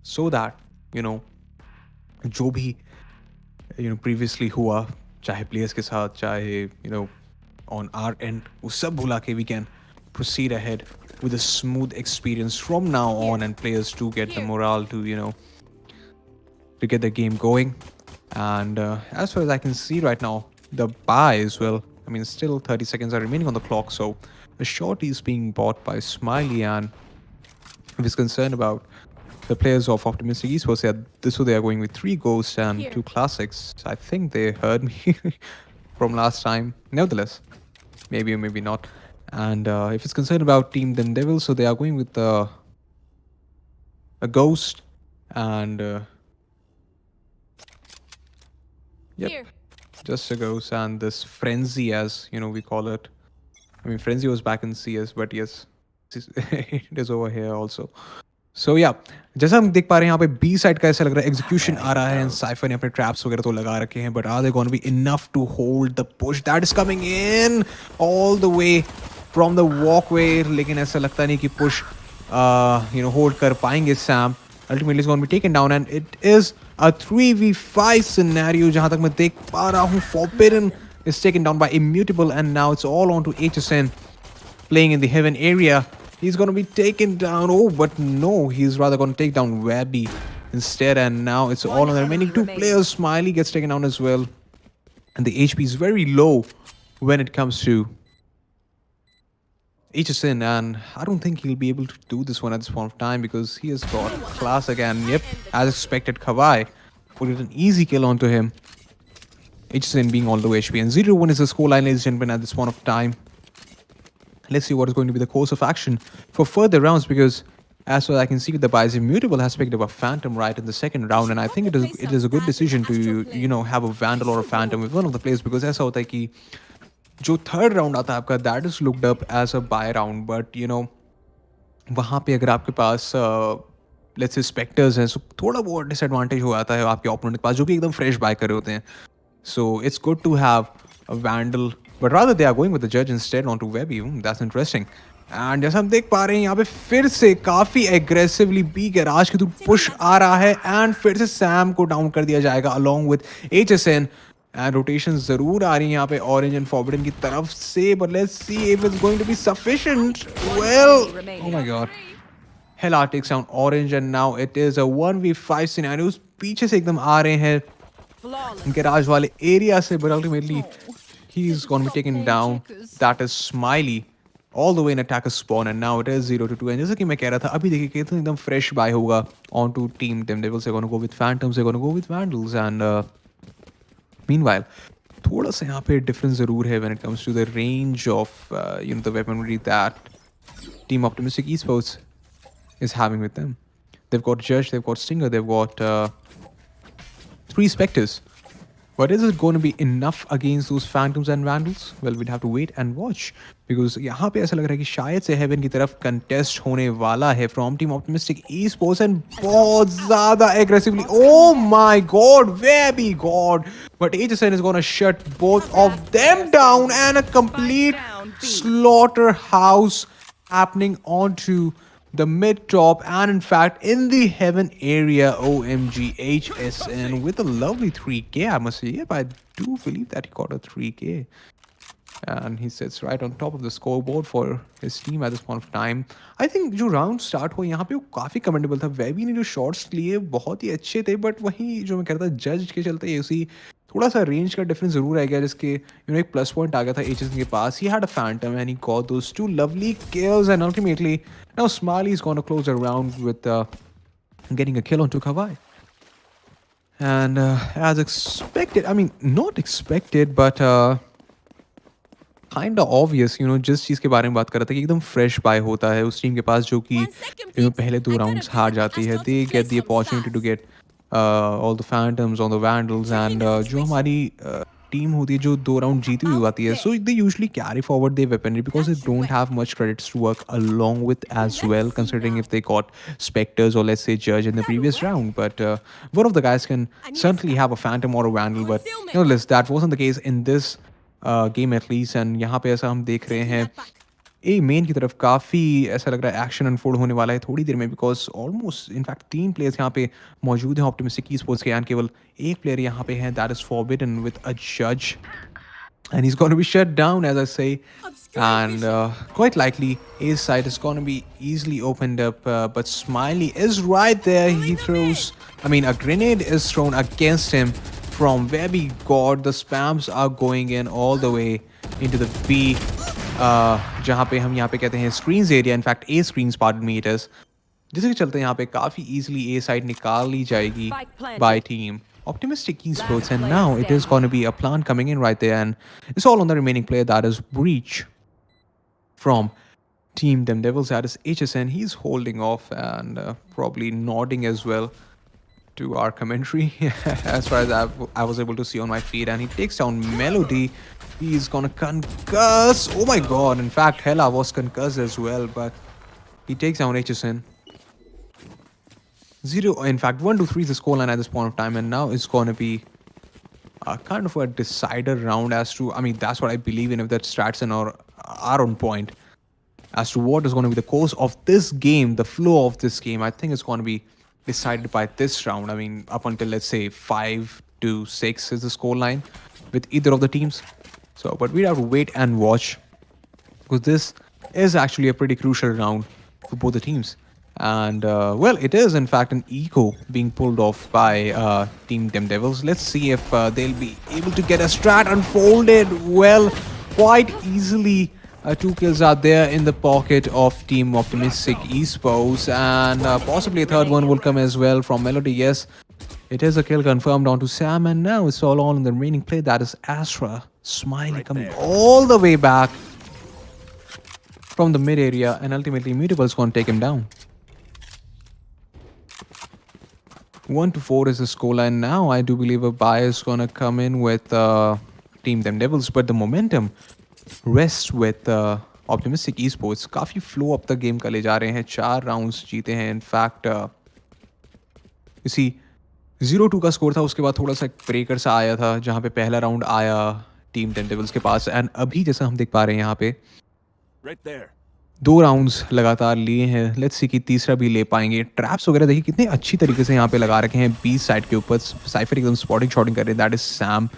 so that, you know, जो भी, you know, previously हुआ, चाहे players के साथ, चाहे, you know, on our end, वो सब भुला के we can proceed ahead with a smooth experience from now on, and players to get the morale to, you know, to get the game going. And as far as I can see right now, the buy as well, I mean, still 30 seconds are remaining on the clock, so a short is being bought by Smiley. And if he's concerned about the players of Optimistic Esports, they are going with 3 ghosts and 2 classics. I think they heard me from last time. Nevertheless, maybe or maybe not. And if it's concerned about Team THEMDEVILS, so they are going with a ghost and yep. Here. Just a ghost and this frenzy, as you know, we call it. I mean, frenzy was back in CS, but yes, it is over here also. So yeah, जैसा हम देख पा रहे हैं यहाँ पे B side का ऐसा लग रहा है execution आ रहा है, and Cypher ने अपने traps वगैरह तो लगा रखे हैं, but are they going to be enough to hold the push that is coming in all the way from the walkway. लेकिन ऐसा लगता नहीं कि push hold कर पाएंगे Sam. Ultimately is going to be taken down and it is a 3v5 scenario जहाँ तक मैं देख पा रहा हूँ. Forbidden is taken down by Immutable and now it's all on to HSN playing in the heaven area. He's going to be taken down. Oh, but no, he's rather going to take down Webby instead, and now it's all on the remaining two players. Smiley gets taken down as well, and the HP is very low when it comes to HSN, and I don't think he'll be able to do this one at this point of time because he has got class again. Yep, as expected, Kawai put an easy kill onto him. HSN being all low HP, and 0-1 is the scoreline, ladies and gentlemen, at this point of time. Let's see what is going to be the course of action for further rounds, because as well I can see with the buys, Immutable has picked up a Phantom right in the second round, and I think it is a good decision to have a Vandal or a Phantom with one of the players, because ऐसा होता है कि जो third round आता है आपका, that is looked up as a buy round, but वहाँ पे अगर आपके पास let's say Spectres हैं, so थोड़ा बहुत disadvantage हो जाता है आपके opponent के पास जो कि एकदम fresh buy कर रहे होते हैं. So it's good to have a Vandal, but rather they are going with the Judge instead onto Webby. That's interesting. And जैसा हम देख पा रहे हैं यहाँ पे फिर से काफी aggressively B garage के थ्रू push आ रहा है, and फिर से Sam को down कर दिया जाएगा along with HSN. And rotations जरूर आ रही हैं यहाँ पे Orange and Forbidden की तरफ से, but let's see if it's going to be sufficient. Well, oh my god. Hella takes down Orange, and now it is a 1v5 scenario. पीछे से एकदम आ रहे हैं garage वाले area से, but ultimately he's going to be taken down. That is Smiley all the way in attacker spawn, and now it is 0-2. And जैसा कि मैं कह रहा था, अभी देखिए कितना एकदम fresh buy होगा onto team THEMDEVILS. They're going to go with Phantoms, they're going to go with Vandals, and meanwhile थोड़ा सा यहाँ पे difference ज़रूर है when it comes to the range of the weaponry that Team Optimistic Esports is having with them. They've got Judge, they've got Stinger, they've got 3 Spectres. But is it going to be enough against those Phantoms and Vandals? Well, we'd have to wait and watch. Because यहाँ पे ऐसा लग रहा है कि शायद से Heaven की तरफ contest होने वाला है from Team Optimistic Esports, and बहुत ज़्यादा aggressively. Oh my god, Webby god. But HSN is going to shut both of them down, and a complete slaughterhouse happening onto the mid top, and in fact in the heaven area. OMG, HSN with a lovely 3k, I must say. Yep, I do believe that he got a 3k, and he sits right on top of the scoreboard for his team at this point of time. I think जो round start हुआ यहाँ पे वो काफ़ी commendable था. Webby ने जो shots लिए बहुत ही अच्छे थे, but वहीं जो मैं कह रहा था जज के चलते उसी थोड़ा सा रेंज का डिफरेंस जरूर आ गया, जिसके एक प्लस पॉइंट आ गया था HSN के पास. He had a Phantom and he got those 2 lovely kills, and ultimately now Smiley is going to close the round with getting a kill onto Kawai. And as expected, I mean not expected, but kind of obvious, जिस चीज़ के बारे में बात कर रहा था कि एकदम fresh buy होता है उस टीम के पास जो कि पहले 2 rounds हार जाती है. They get the opportunity to get all the Phantoms, all the Vandals, and जो हमारी टीम होती है जो 2 round जीती हुई आती है, so they usually carry forward their weaponry because they don't have much credits to work along with as well, considering if they got Spectres or let's say Judge in the previous round. But one of the guys can certainly have a Phantom or a Vandal, but nonetheless that wasn't the case in this game at least. And यहाँ पे ऐसा हम देख रहे हैं ए main की तरफ काफ़ी ऐसा लग रहा है एक्शन अनफोल्ड होने वाला है थोड़ी देर में, बिकॉज ऑलमोस्ट इनफैक्ट 3 प्लेयर्स यहाँ पे मौजूद हैं ऑप्टिमिस्टिक ईस्पोर्ट्स के, एंड केवल एक प्लेयर यहाँ पे है, that is forbidden with a जज, and he's going to be shut down, as I say. And quite likely his side is going to be easily opened up, but Smiley is right there. He throws, I mean a grenade is thrown against him from Webby. God, the spams are going in all the way into the B, जहाँ पे हम यहाँ पे कहते हैं screens area, in fact A screens, pardon me, it is, जिसके के चलते यहाँ पे काफ़ी easily A side निकाल ली जाएगी by team Optimistic Esports. And now it is going to be a plant coming in right there, and it's all on the remaining player, that is Breach from Team THEMDEVILS, that is HSN. He's holding off and probably nodding as well to our commentary as far as I was able to see on my feed, and he takes down Melody. He's gonna concuss. Oh my god, in fact Hella was concussed as well, but he takes down HSN. 1-3 is the scoreline at this point of time, and now it's gonna be kind of a decider round as to, I mean that's what I believe in, if that stats are on point. as to what is going to be the course of this game, the flow of this game. I think it's going to be decided by this round. I mean, up until let's say 5-6 is the scoreline with either of the teams. So, but we have to wait and watch, because this is actually a pretty crucial round for both the teams. And well, it is in fact an eco being pulled off by Team THEMDEVILS. Let's see if they'll be able to get a strat unfolded well, quite easily. 2 kills are there in the pocket of Team Optimistic Esports, and possibly a third one will come as well from Melody. Yes, it is a kill confirmed onto Sam, and now it's all on in the remaining play. That is Astra Smiley coming all the way back from the mid area, and ultimately Immutable is going to take him down. 1-4 is the scoreline now. I do believe a buy is going to come in with Team THEMDEVILS, but the momentum rests with Optimistic Esports. काफी flow up the game का ले जा रहे हैं. 4 rounds जीते हैं. In fact, you see, 0-2 का score था. उसके बाद थोड़ा सा ब्रेकर सा आया था, जहाँ पे पहला राउंड आया टीम THEMDEVILS के पास. एंड अभी जैसा हम देख पा रहे हैं यहाँ पे 2 राउंड्स लगातार लिए हैं. लेट्स सी कि तीसरा भी ले पाएंगे. ट्रैप्स वगैरह देखिए कितने अच्छी तरीके से यहाँ पे लगा रखे हैं बी साइड के ऊपर. साइफर एकदम स्पॉटिंग शॉटिंग कर रहे हैं. That is Sam.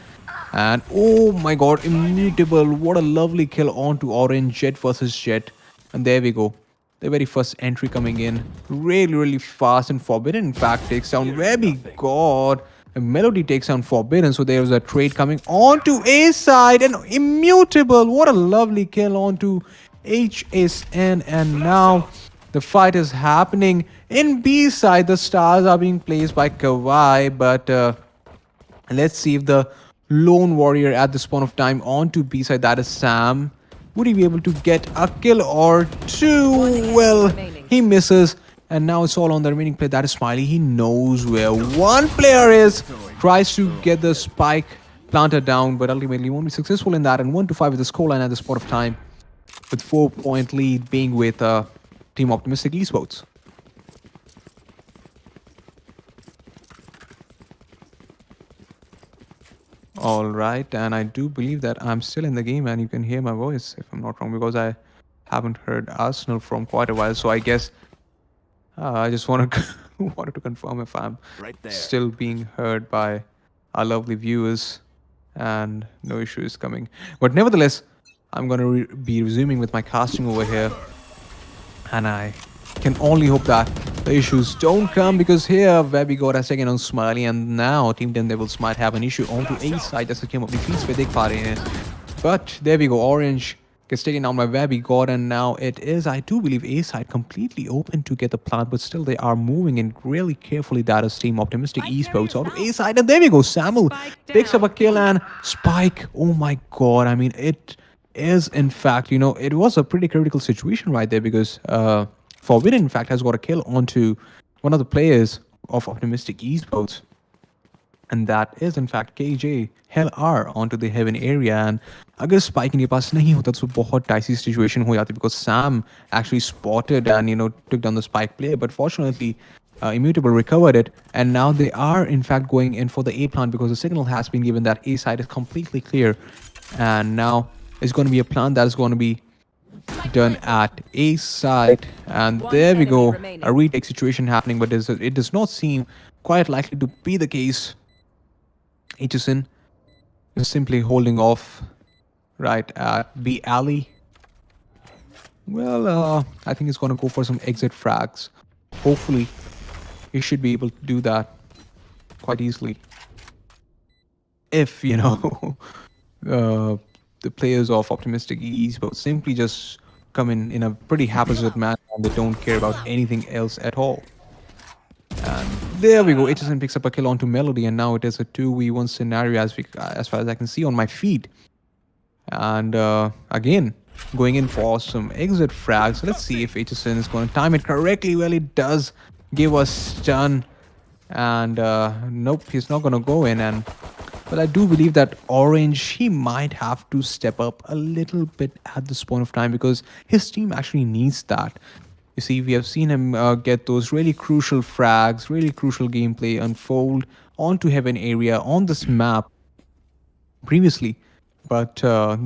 And oh my god, Immutable, what a lovely kill onto Orange. Jet versus Jet. And there we go. The very first entry coming in. Really fast, and Forbidden in fact takes down Webby. God. And Melody takes down Forbidden. So there's a trade coming onto A side. And Immutable, what a lovely kill onto HSN. And now the fight is happening in B side. The stars are being placed by Kawhi. But let's see if the lone warrior at the spawn of time onto B side, that is Sam, would he be able to get a kill or two? Well, he misses, and now it's all on the remaining play. That is Smiley. He knows where one player is, tries to get the spike planted down, but ultimately won't be successful in that. And 1-5 with the scoreline at the spot of time, with 4-point lead being with Team Optimistic Esports. All right, and I do believe that I'm still in the game and you can hear my voice, if I'm not wrong, because I haven't heard Arsenal from quite a while. So I guess I just wanted to confirm if I'm still being heard by our lovely viewers, and no issues coming. But nevertheless, I'm going to be resuming with my casting over here, and I can only hope that the issues don't come, because here Webby got a second on Smiley, and now Team THEMDEVILS might have an issue onto A side. That's the game of the feeds where they pare hain. But there we go. Orange gets taken down by Webby God, and now it is, I do believe, A side completely open to get the plant, but still they are moving in really carefully. That is Team Optimistic Esports onto A side, and there we go. Samuel picks up a kill, and Spike. Oh my god. I mean, it is in fact, you know, it was a pretty critical situation right there, because Forbidden, in fact, has got a kill onto one of the players of Optimistic Esports. And that is, in fact, KJ Hell R onto the heaven area. And अगर Spike इनके पास नहीं होता तो बहुत dicey situation हो जाती, because Sam actually spotted and, you know, took down the Spike player. But fortunately, Immutable recovered it. And now they are, in fact, going in for the A plant, because the signal has been given that A side is completely clear. And now it's going to be a plant that is going to be done at A side, and there we go. A retake situation happening, but it does not seem quite likely to be the case. HSN is simply holding off right at B alley. Well, I think he's going to go for some exit frags. Hopefully, he should be able to do that quite easily. If, you know, the players of Optimistic Esports simply just come in a pretty haphazard manner, and they don't care about anything else at all. And there we go. HSN picks up a kill onto Melody, and now it is a 2v1 scenario as far as I can see on my feed. And again, going in for some exit frags. Let's see if HSN is going to time it correctly. Well, it does give us stun, and nope, he's not going to go in. And but I do believe that Orange, he might have to step up a little bit at this point of time, because his team actually needs that. You see, we have seen him get those really crucial frags, really crucial gameplay unfold onto heaven area on this map previously. But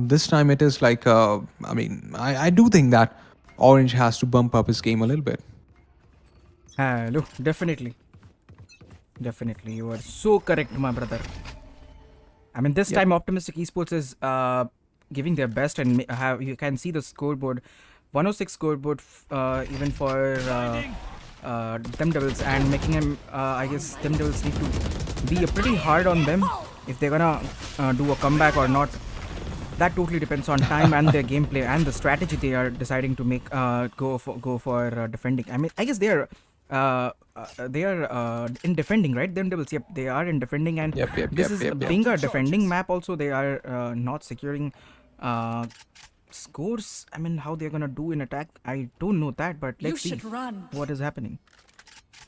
this time it is like, I mean, I do think that Orange has to bump up his game a little bit. Hello, definitely. Definitely, you are so correct, my brother. I mean, this time Optimistic Esports is giving their best, and have you can see the scoreboard, 106 scoreboard, even for THEMDEVILS, and making him. I guess THEMDEVILS need to be pretty hard on them if they're gonna do a comeback or not. That totally depends on time and their gameplay and the strategy they are deciding to make. Go for defending. I mean, I guess they are in defending, right? THEMDEVILS, yep, they are in defending, and this is being a defending map. Also, they are not securing scores. I mean, how they're gonna do in attack, I don't know that, but let's see what is happening.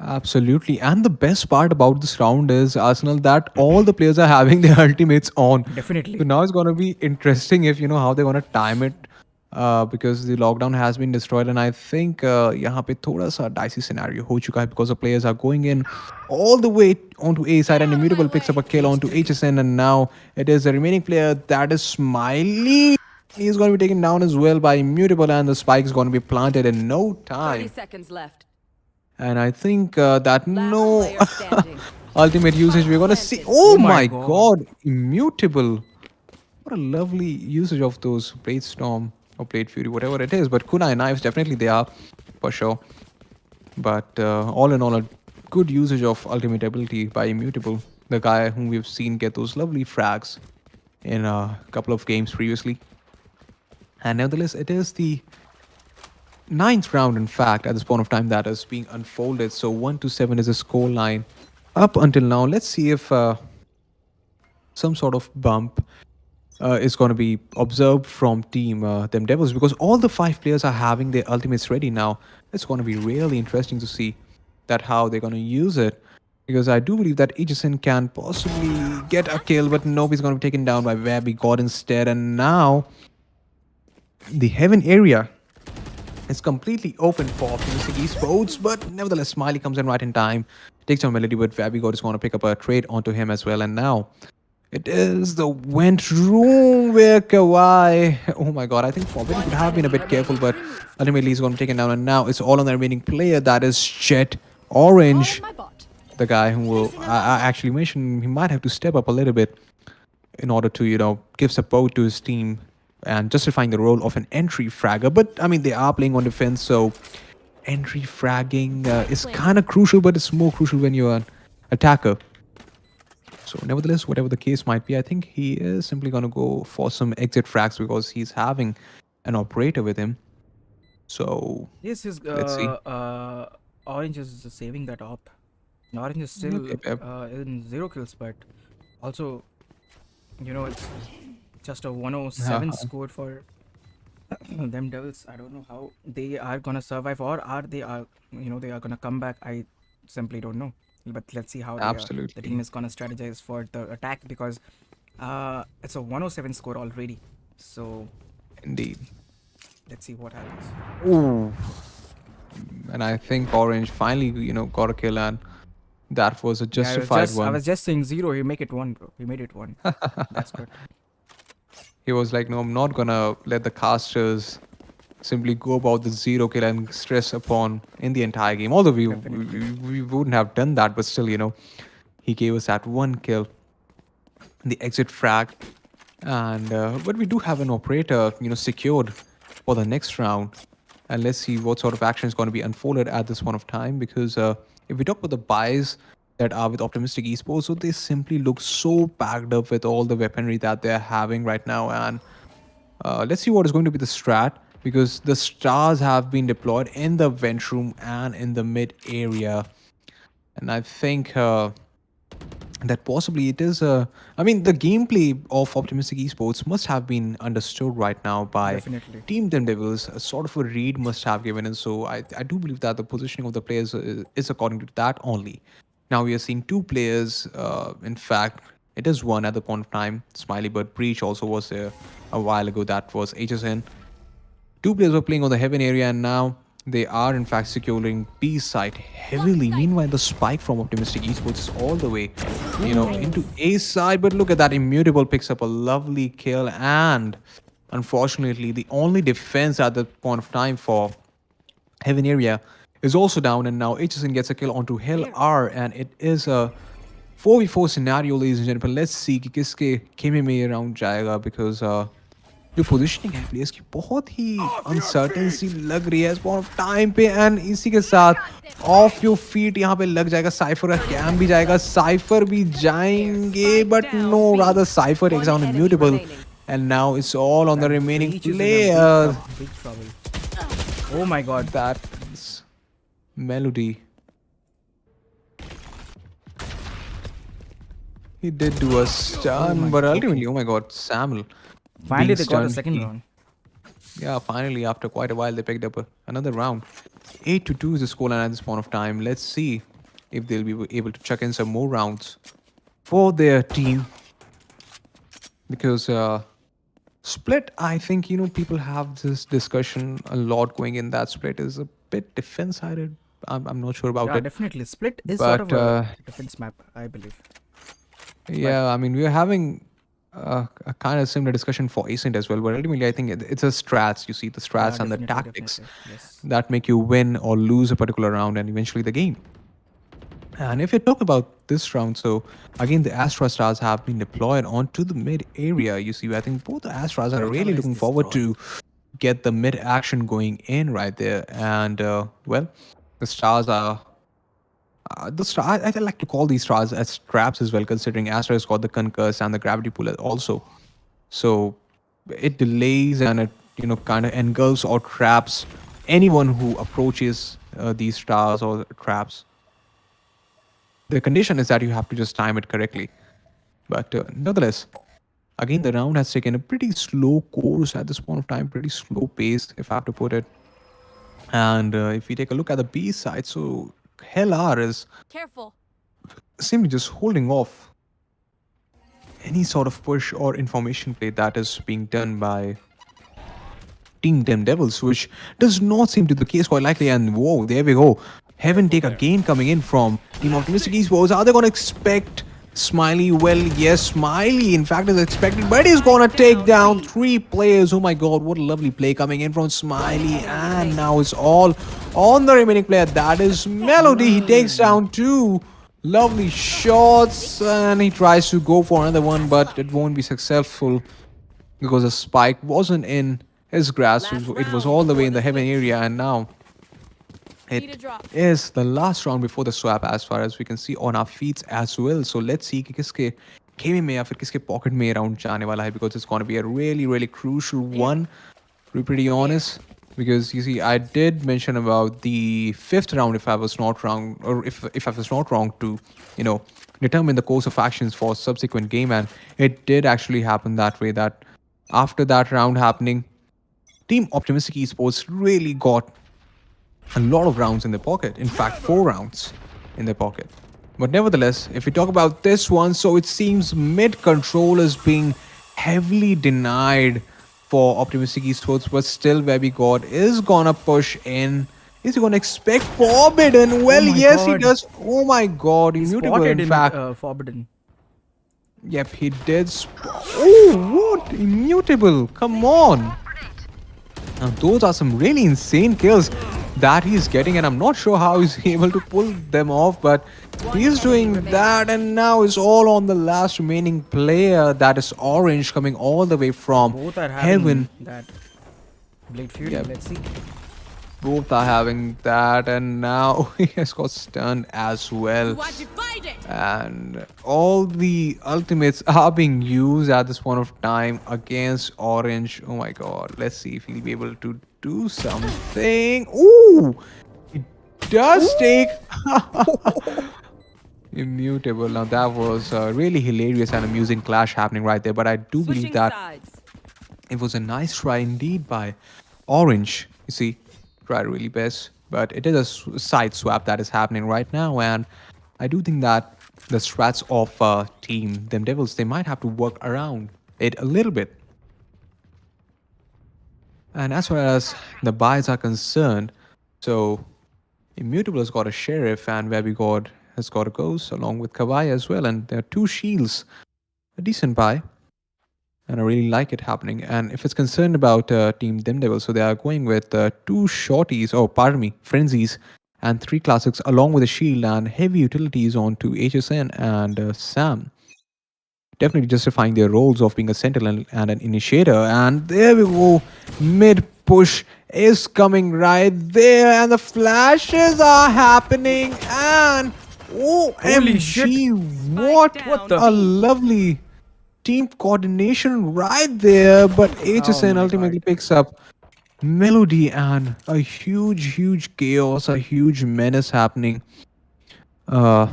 Absolutely. And the best part about this round is, Arsenal, that all the players are having their ultimates on. Definitely. So now it's going to be interesting if, how they're going to time it. Because the lockdown has been destroyed, and I think यहाँ पे थोड़ा सा dicey scenario हो चुका है because the players are going in all the way onto A side, and Immutable picks up a kill onto HSN, and now it is the remaining player, that is Smiley. He's going to be taken down as well by Immutable, and the spike is going to be planted in no 30 time. seconds left. And I think that no player standing. ultimate usage we're going to see. Oh my god, Immutable. What a lovely usage of those Blade Storm or Blade Fury, whatever it is. But kunai knives, definitely they are, for sure. But all in all, a good usage of ultimate ability by Immutable, the guy whom we've seen get those lovely frags in a couple of games previously. And nevertheless, it is the 9th round, in fact, at this point of time, that is being unfolded. So 1-7 is the score line up until now. Let's see if some sort of bump is going to be observed from team THEMDEVILS, because all the 5 players are having their ultimates ready now. It's going to be really interesting to see that how they're going to use it, because I do believe that HSN can possibly get a kill, but nobody's going to be taken down by Webby God instead. And now the heaven area is completely open for Optimistic Esports, but nevertheless Smiley comes in right in time, takes down Melody, but Webby God is going to pick up a trade onto him as well. And now it is the vent room where Kawhi... Oh my god, I think Forbidden could have been a bit careful, but ultimately he's going to take it down. And now it's all on the remaining player, that is Jet Orange. The guy who will... I actually mentioned he might have to step up a little bit in order to, give support to his team and justifying the role of an entry fragger. But, I mean, they are playing on defense, so entry fragging is kind of crucial, but it's more crucial when you're an attacker. So nevertheless, whatever the case might be, I think he is simply going to go for some exit frags because he's having an operator with him. So Yes, his let's see. Orange is saving that op. Orange is still in 0 kills, but also, it's just a 107 score for THEMDEVILS. I don't know how they are gonna survive, or they are gonna come back. I simply don't know. But let's see how the team is gonna strategize for the attack, because it's a 107 score already. So Indeed. Let's see what happens. Ooh. And I think Orange finally, got a kill, and that was a justified one. I was just saying 0. He make it 1, bro. He made it 1. That's good. He was like, no, I'm not gonna let the casters simply go about the 0 kill and stress upon in the entire game. Although we wouldn't have done that, but still, he gave us that 1 kill, the exit frag, and but we do have an operator, secured for the next round. And let's see what sort of action is going to be unfolded at this point of time, because if we talk about the buys that are with Optimistic Esports, so they simply look so packed up with all the weaponry that they're having right now. And let's see what is going to be the strat, because the stars have been deployed in the vent room and in the mid area. And I think that possibly it is I mean, the gameplay of Optimistic Esports must have been understood right now by Team THEMDEVILS. A sort of a read must have given, and so I do believe that the positioning of the players is according to that only. Now we are seeing 2 players. In fact, it is 1 at the point of time. Smiley, but Breach also was there a while ago. That was HSN. 2 players were playing on the heaven area, and now they are in fact securing B side heavily. Meanwhile, the spike from Optimistic Esports is all the way, into A side. But look at that, Immutable picks up a lovely kill, and unfortunately, the only defense at the point of time for Heaven area is also down, and now HSN gets a kill onto Hell R, and it is a 4v4 scenario, ladies and gentlemen. Let's see कि किसके खेमे में ये round जाएगा, because जो positioning है players की बहुत ही अनसर्टेन सी लग रही है स्पॉन ऑफ टाइम पे, एंड इसी के साथ ऑफ योर फीट यहाँ पे लग जाएगा। साइफर का कैम भी जाएगा, साइफर भी जाएंगे, but no, rather Cypher takes down Immutable, and now it's all on the remaining Breach is in a player. big trouble. Oh my god. That's Melody. He did do a stun, but ultimately, oh my god, Samuel. Finally being they got a stunned, second he- round. Yeah, finally, after quite a while, they picked up another round. 8-2 is the scoreline at this point of time. Let's see if they'll be able to chuck in some more rounds for their team. Because split, I think, people have this discussion a lot going in that split is a bit defense-sided. I'm not sure about Yeah, it. definitely. Split is sort of But, a defense map, I believe. Yeah, I mean, we're having a kind of similar discussion for Ascent as well, but ultimately, I think it's a strats. You see the strats Yeah, and the definitely, tactics definitely. Yes. that make you win or lose a particular round and eventually the game. And if you talk about this round, so again, the Astra Stars have been deployed onto the mid area. You see, I think both the Astras are really looking forward to get the mid action going in right there. And well, the Stars are. I like to call these stars as traps as well, considering Astra has got the concuss and the gravity pull also. So it delays and it kind of engulfs or traps anyone who approaches these stars or traps. The condition is that you have to just time it correctly. But nevertheless, again, the round has taken a pretty slow course at this point of time, pretty slow pace, if I have to put it. And if we take a look at the B side, so Hell R is Careful. simply just holding off any sort of push or information play that is being done by Team THEMDEVILS, which does not seem to be the case quite likely. And whoa, there we go. Heaven take again coming in from Team Optimistic Esports. Are they going to expect Smiley? Well, yes, Smiley in fact is expected, but he's going to take down 3 players. Oh my god, what a lovely play coming in from Smiley. And now it's all on the remaining player. That is Melody. He takes down 2 lovely shots and he tries to go for another one, but it won't be successful because the spike wasn't in his grasp. It was all the way in the Heaven area, and now it is the last round before the swap as far as we can see on our feeds as well. So let's see कि किसके खेमे में या फिर किसके pocket में round जाने वाला है, because it's going to be a really crucial one, to be pretty honest. Because you see, I did mention about the 5th round, if I was not wrong, or if I was not wrong, to determine the course of actions for subsequent game, and it did actually happen that way. That after that round happening, Team Optimistic Esports really got a lot of rounds in their pocket. In fact, 4 rounds in their pocket. But nevertheless, if we talk about this one, so it seems mid control is being heavily denied for Optimistic Esports, but still Baby God is gonna push in. Is he gonna expect Forbidden? Well, my yes, he God. does. Oh my god, immutable Spotted in fact. Forbidden. Yep, he did. Oh, what? Immutable. Come on. Now, those are some really insane kills that he's getting, and I'm not sure how he's able to pull them off, but he's doing that, and now it's all on the last remaining player, that is Orange, coming all the way from Both are having Heaven. that Blade Fury. Yep. Let's see. Both are having that, and now he has got stunned as well. You are divided. And all the ultimates are being used at this point of time against Orange. Oh my god. Let's see if he'll be able to do something. Ooh! He does take immutable. Now that was really hilarious and amusing clash happening right there. But I do believe Switching that sides. it was a nice try indeed by Orange. You see, tried really best. But it is a side swap that is happening right now. And I do think that the strats of Team THEMDEVILS, they might have to work around it a little bit. And as far as the buys are concerned, so Immutable has got a Sheriff and Webby God has got a Ghost along with Kawaii as well. And there are 2 shields. A decent buy. And I really like it happening. And if it's concerned about Team TheMDevils, so they are going with two shorties, oh, pardon me, frenzies, and three classics, along with a shield and heavy utilities onto HSN and Sam. Definitely justifying their roles of being a sentinel and an initiator. And there we go. Mid push is coming right there, and the flashes are happening. And Holy shit. OMG, what What the- a lovely team coordination right there. But HSN my ultimately God. picks up Melody and a huge chaos, a huge menace happening uh,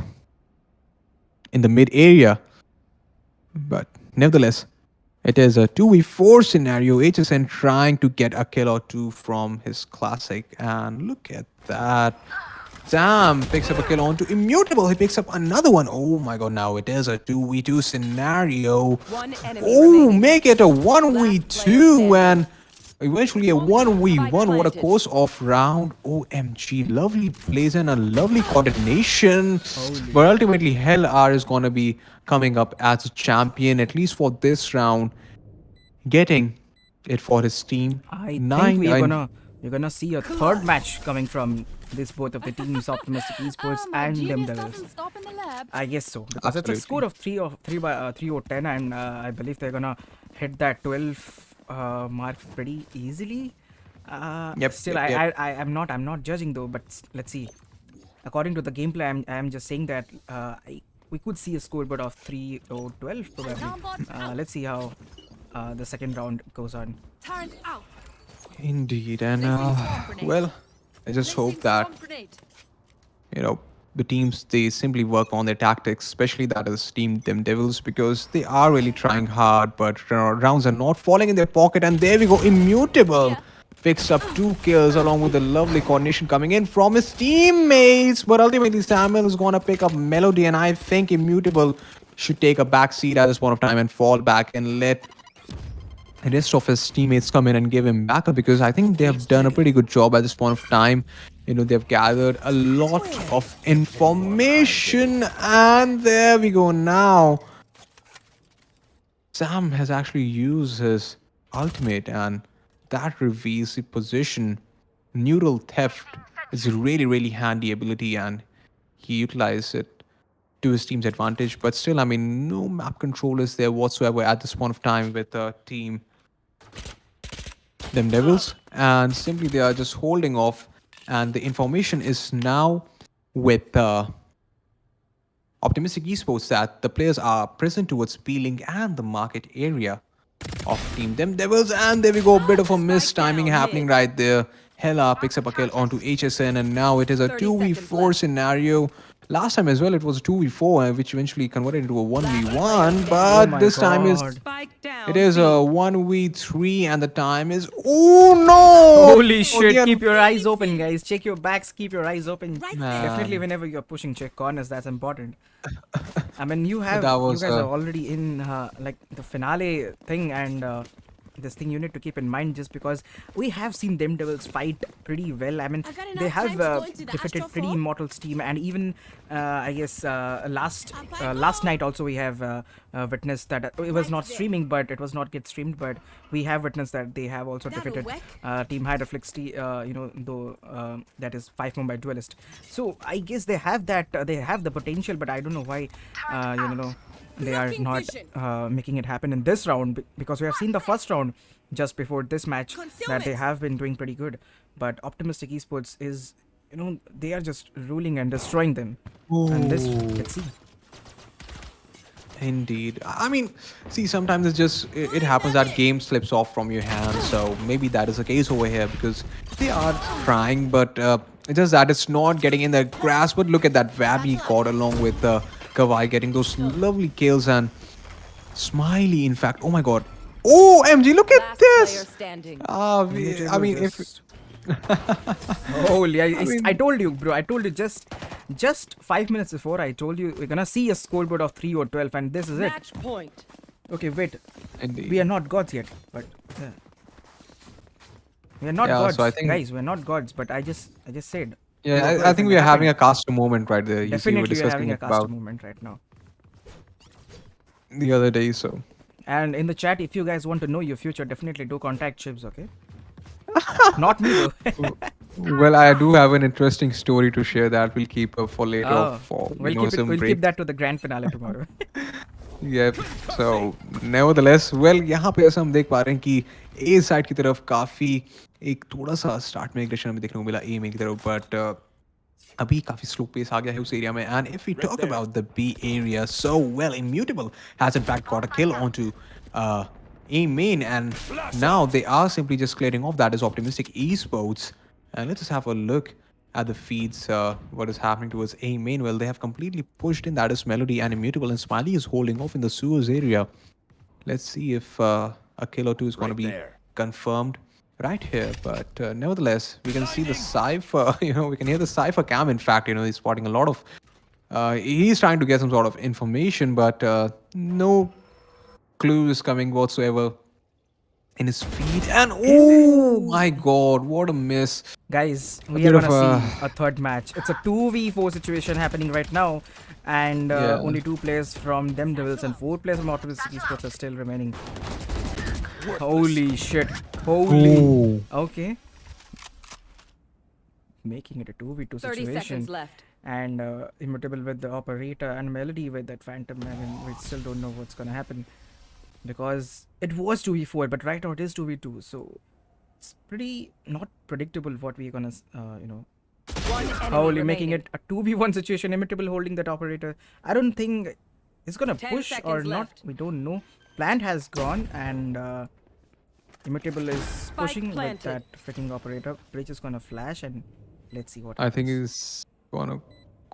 in the mid area. But nevertheless, it is a 2v4 scenario. HSN trying to get a kill or two from his classic. And look at that. Sam picks up a kill onto Immutable. He picks up another one. Oh my god, now it is a 2v2 scenario. One enemy Oh, remaining. make it a Last player 1v2 and eventually a Spike 1v1. What a planted. course of round. OMG, lovely plays and a lovely coordination. But ultimately, Hell R is going to be coming up as a champion, at least for this round, getting it for his team. I think we're gonna see a third match coming from this both of the teams, Optimistic Esports and THEMDEVILS. I guess so, because it's a score of 3 or 10, and I believe they're gonna hit that 12 mark pretty easily. Yep, Still, yep. I'm not judging though, but let's see. According to the gameplay, I'm just saying that we could see a scoreboard of 3 or 12 probably. Let's see how the second round goes on. Turret out. Indeed, and Placing swamp grenade. well, I just hope Placing that swamp grenade. the teams, they simply work on their tactics, especially that is Team TheMDevils, because they are really trying hard, but rounds are not falling in their pocket. And there we go, Immutable picks up 2 kills along with the lovely coordination coming in from his teammates. But ultimately, Samuel is going to pick up Melody, and I think Immutable should take a back seat at this point of time and fall back and let the rest of his teammates come in and give him backup, because I think they have done a pretty good job at this point of time. They've gathered a lot of information, and there we go now. Sam has actually used his ultimate, and that reveals the position. Neural theft is a really handy ability, and he utilized it to his team's advantage. But still, I mean, no map control is there whatsoever at this point of time with team TheMDevils, and simply they are just holding off, and the information is now with Optimistic Esports that the players are present towards Peeling and the market area of Team TheMDevils. And there we go, a bit of a missed timing happening right there. Hella picks up a kill onto HSN, and now it is a 30 seconds 2v4 left. scenario. Last time as well, it was a 2v4, which eventually converted into a 1v1, but my this time God. Spike down. it is a 1v3, and the time is, oh no! Holy shit, yeah. keep your eyes open, guys. Check your backs, keep your eyes open. Right Man. Definitely whenever you're pushing check corners, that's important. I mean, you That was, guys are already in like the finale thing, and this thing you need to keep in mind, just because we have seen TheMDevils fight pretty well. I mean, I've got they enough time have to go into the defeated Astro pretty Fall. Immortals team, and even I guess last night also we have witnessed that it was not streaming, but it was not get streamed, but we have witnessed that they have also That'll defeated work. Team High Reflex, though that is 5 Mumbai Duelist. So I guess they have that, they have the potential, but I don't know why, they are Blocking not vision. making it happen in this round, because we have seen the first round just before this match that they Concealment. have been doing pretty good. But Optimistic Esports is, they are just ruling and destroying them. And this, let's see. Indeed. I mean, see, sometimes it's just, it happens that game slips off from your hands. So maybe that is the case over here, because they are trying, but it's just that it's not getting in their grasp. But look at that Vabby caught along with Kawhi getting those lovely kills, and Smiley, in fact. Oh my god. Oh, MG, look at Last player this. standing. I mean, if Holy, I mean- told you, bro. I told you just 5 minutes before. I told you we're gonna see a scoreboard of 3 or 12, and this is it. Match point. Okay, wait. Indeed. We are not gods yet, but we are not Yeah, gods, so I think- guys. We're not gods, but I just said. Yeah, What I think we are having a happened. cast moment right there. You see, we were Definitely, we are having discussing a it custom about moment right now. the other day. So And in the chat, if you guys want to know your future, definitely do contact Chibs, okay? Not me though. Well, I do have an interesting story to share that we'll keep for later Oh, for some we'll break. keep that to the grand finale tomorrow. Yep. So, nevertheless, well, यहाँ पे ऐसा हम देख पा रहे हैं कि A side की तरफ काफी एक थोड़ा सा स्टार्ट में एग्रेशन हमें देखने को मिला A में की तरफ, बट अभी काफी स्लो पेस आ गया है उस एरिया में. And if we talk about the B area, so well, Immutable has in fact got a kill onto A main, and now they are simply just clearing off. That is Optimistic Esports. And let's just have a look at the feeds, what is happening towards A main. Well, they have completely pushed in. That is Melody and Immutable, and Smiley is holding off in the sewers area. Let's see if a kill or two is going to be confirmed right here. But nevertheless, we can see the Cypher, we can hear the Cypher cam. In fact, he's spotting a lot of, he's trying to get some sort of information, but no clue is coming whatsoever in his feed. And oh my god, what a miss. Guys, we bit are of gonna see a third match. It's a 2v4 situation happening right now, and Yeah. only 2 players from THEMDEVILS and 4 players from Optimistic Esports are still remaining. Holy shit. Holy. Oh. Okay. Making it a 2v2 30 situation. seconds left. And Immutable with the operator and Melody with that Phantom. I mean, we still don't know what's gonna happen, because it was 2v4, but right now it is 2v2, so it's pretty not predictable what we're gonna One enemy Holy, making remaining. it a 2v1 situation. Immutable holding that operator. I don't think it's gonna 10 push or seconds not, left. we don't know. Plant has gone, and Immutable is Spike pushing with planted. that freaking operator. Breach is gonna flash, and let's see what I think happens. he's gonna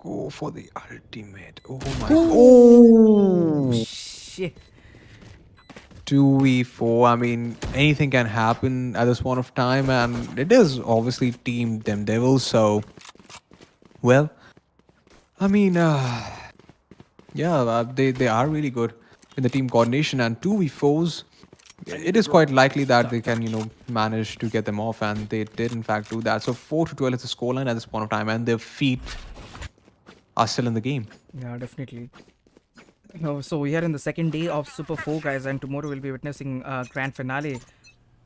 go for the ultimate. Oh my god. Oh! Shit. 2v4. I mean, anything can happen at this point of time, and it is obviously Team THEMDEVILS, so. Well, I mean, yeah, they are really good in the team coordination, and 2v4s. It is quite likely that they can, manage to get them off, and they did in fact do that. So 4-12 is the scoreline at this point of time, and their feet are still in the game. Yeah, definitely. No, so we are in the second day of Super 4, guys, and tomorrow we'll be witnessing grand finale.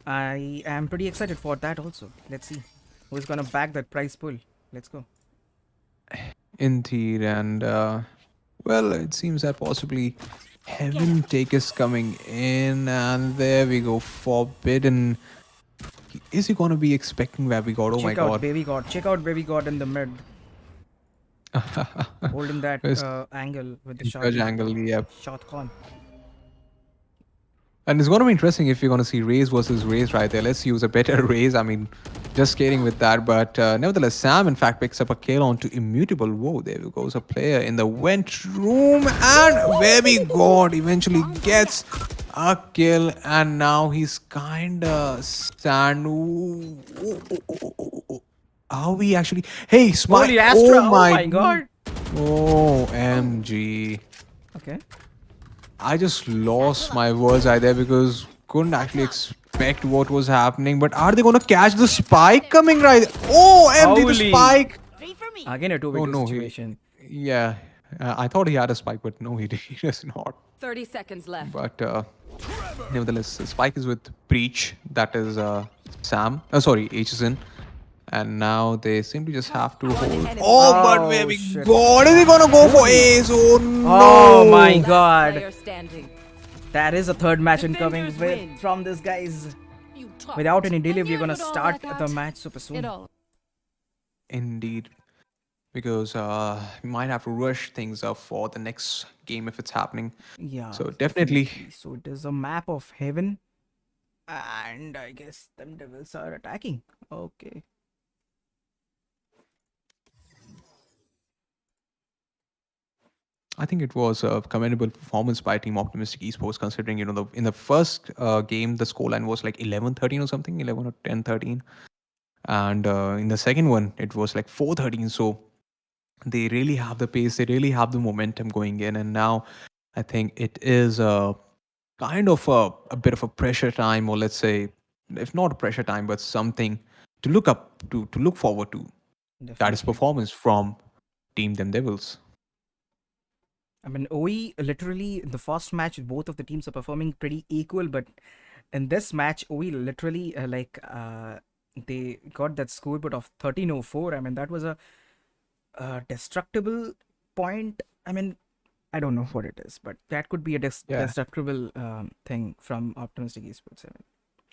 I am pretty excited for that also. Let's see who's gonna back that prize pool. Let's go. Indeed, and well, it seems that possibly Heaven Take is coming in, and there we go. Forbidden. Is he gonna be expecting Baby God? Oh my Check out god. Baby God. Check out Baby God in the mid, holding that Yes. angle with the Judge angle, yeah. shot con. And it's gonna be interesting if you're gonna see Raze versus Raze right there. Let's use a better Raze. I mean, just skating with that. But nevertheless, Sam in fact picks up a kill onto Immutable. Whoa, there goes a player in the vent room, and Baby God eventually gets a kill, and now he's kinda stand. Are we actually? Hey, Smile! Holy Astra! Oh my god! Oh, MG. Okay. I just lost my words right there because couldn't actually expect what was happening. But are they going to catch the spike coming right? Oh, empty the Holy. spike. Again a 2v2 Oh no, situation. yeah. I thought he had a spike, but no, he does not. 30 seconds left. But nevertheless, the spike is with Breach. That is Sam. Sorry, HSN. And now they simply just have to hold. enemy. Oh, but Oh, baby shit. God, is he gonna go for Ace? Oh no! Oh my Last god! player standing. That is a third match incoming Defenders win. from this, guys. You talk. Without any delay, And we're you gonna put all start that the out, match super soon. it all- Indeed. Because we might have to rush things up for the next game if it's happening. Yeah. So definitely. So it is a map of heaven, and I guess them devils are attacking. Okay. I think it was a commendable performance by Team Optimistic Esports, considering in the first game the scoreline was like 11-13 or something, 11 or 10-13, and in the second one it was like 4-13. So they really have the pace, they really have the momentum going in, and now I think it is a kind of a bit of a pressure time, or let's say, if not a pressure time, but something to look up to look forward to. That is Definitely. performance from Team THEMDEVILS. I mean, OE literally the first match, both of the teams are performing pretty equal, but in this match, OE literally they got that scoreboard of 1304. I mean, that was a destructible point. I mean, I don't know what it is, but that could be a Yeah, destructible thing from Optimistic Esports. I mean,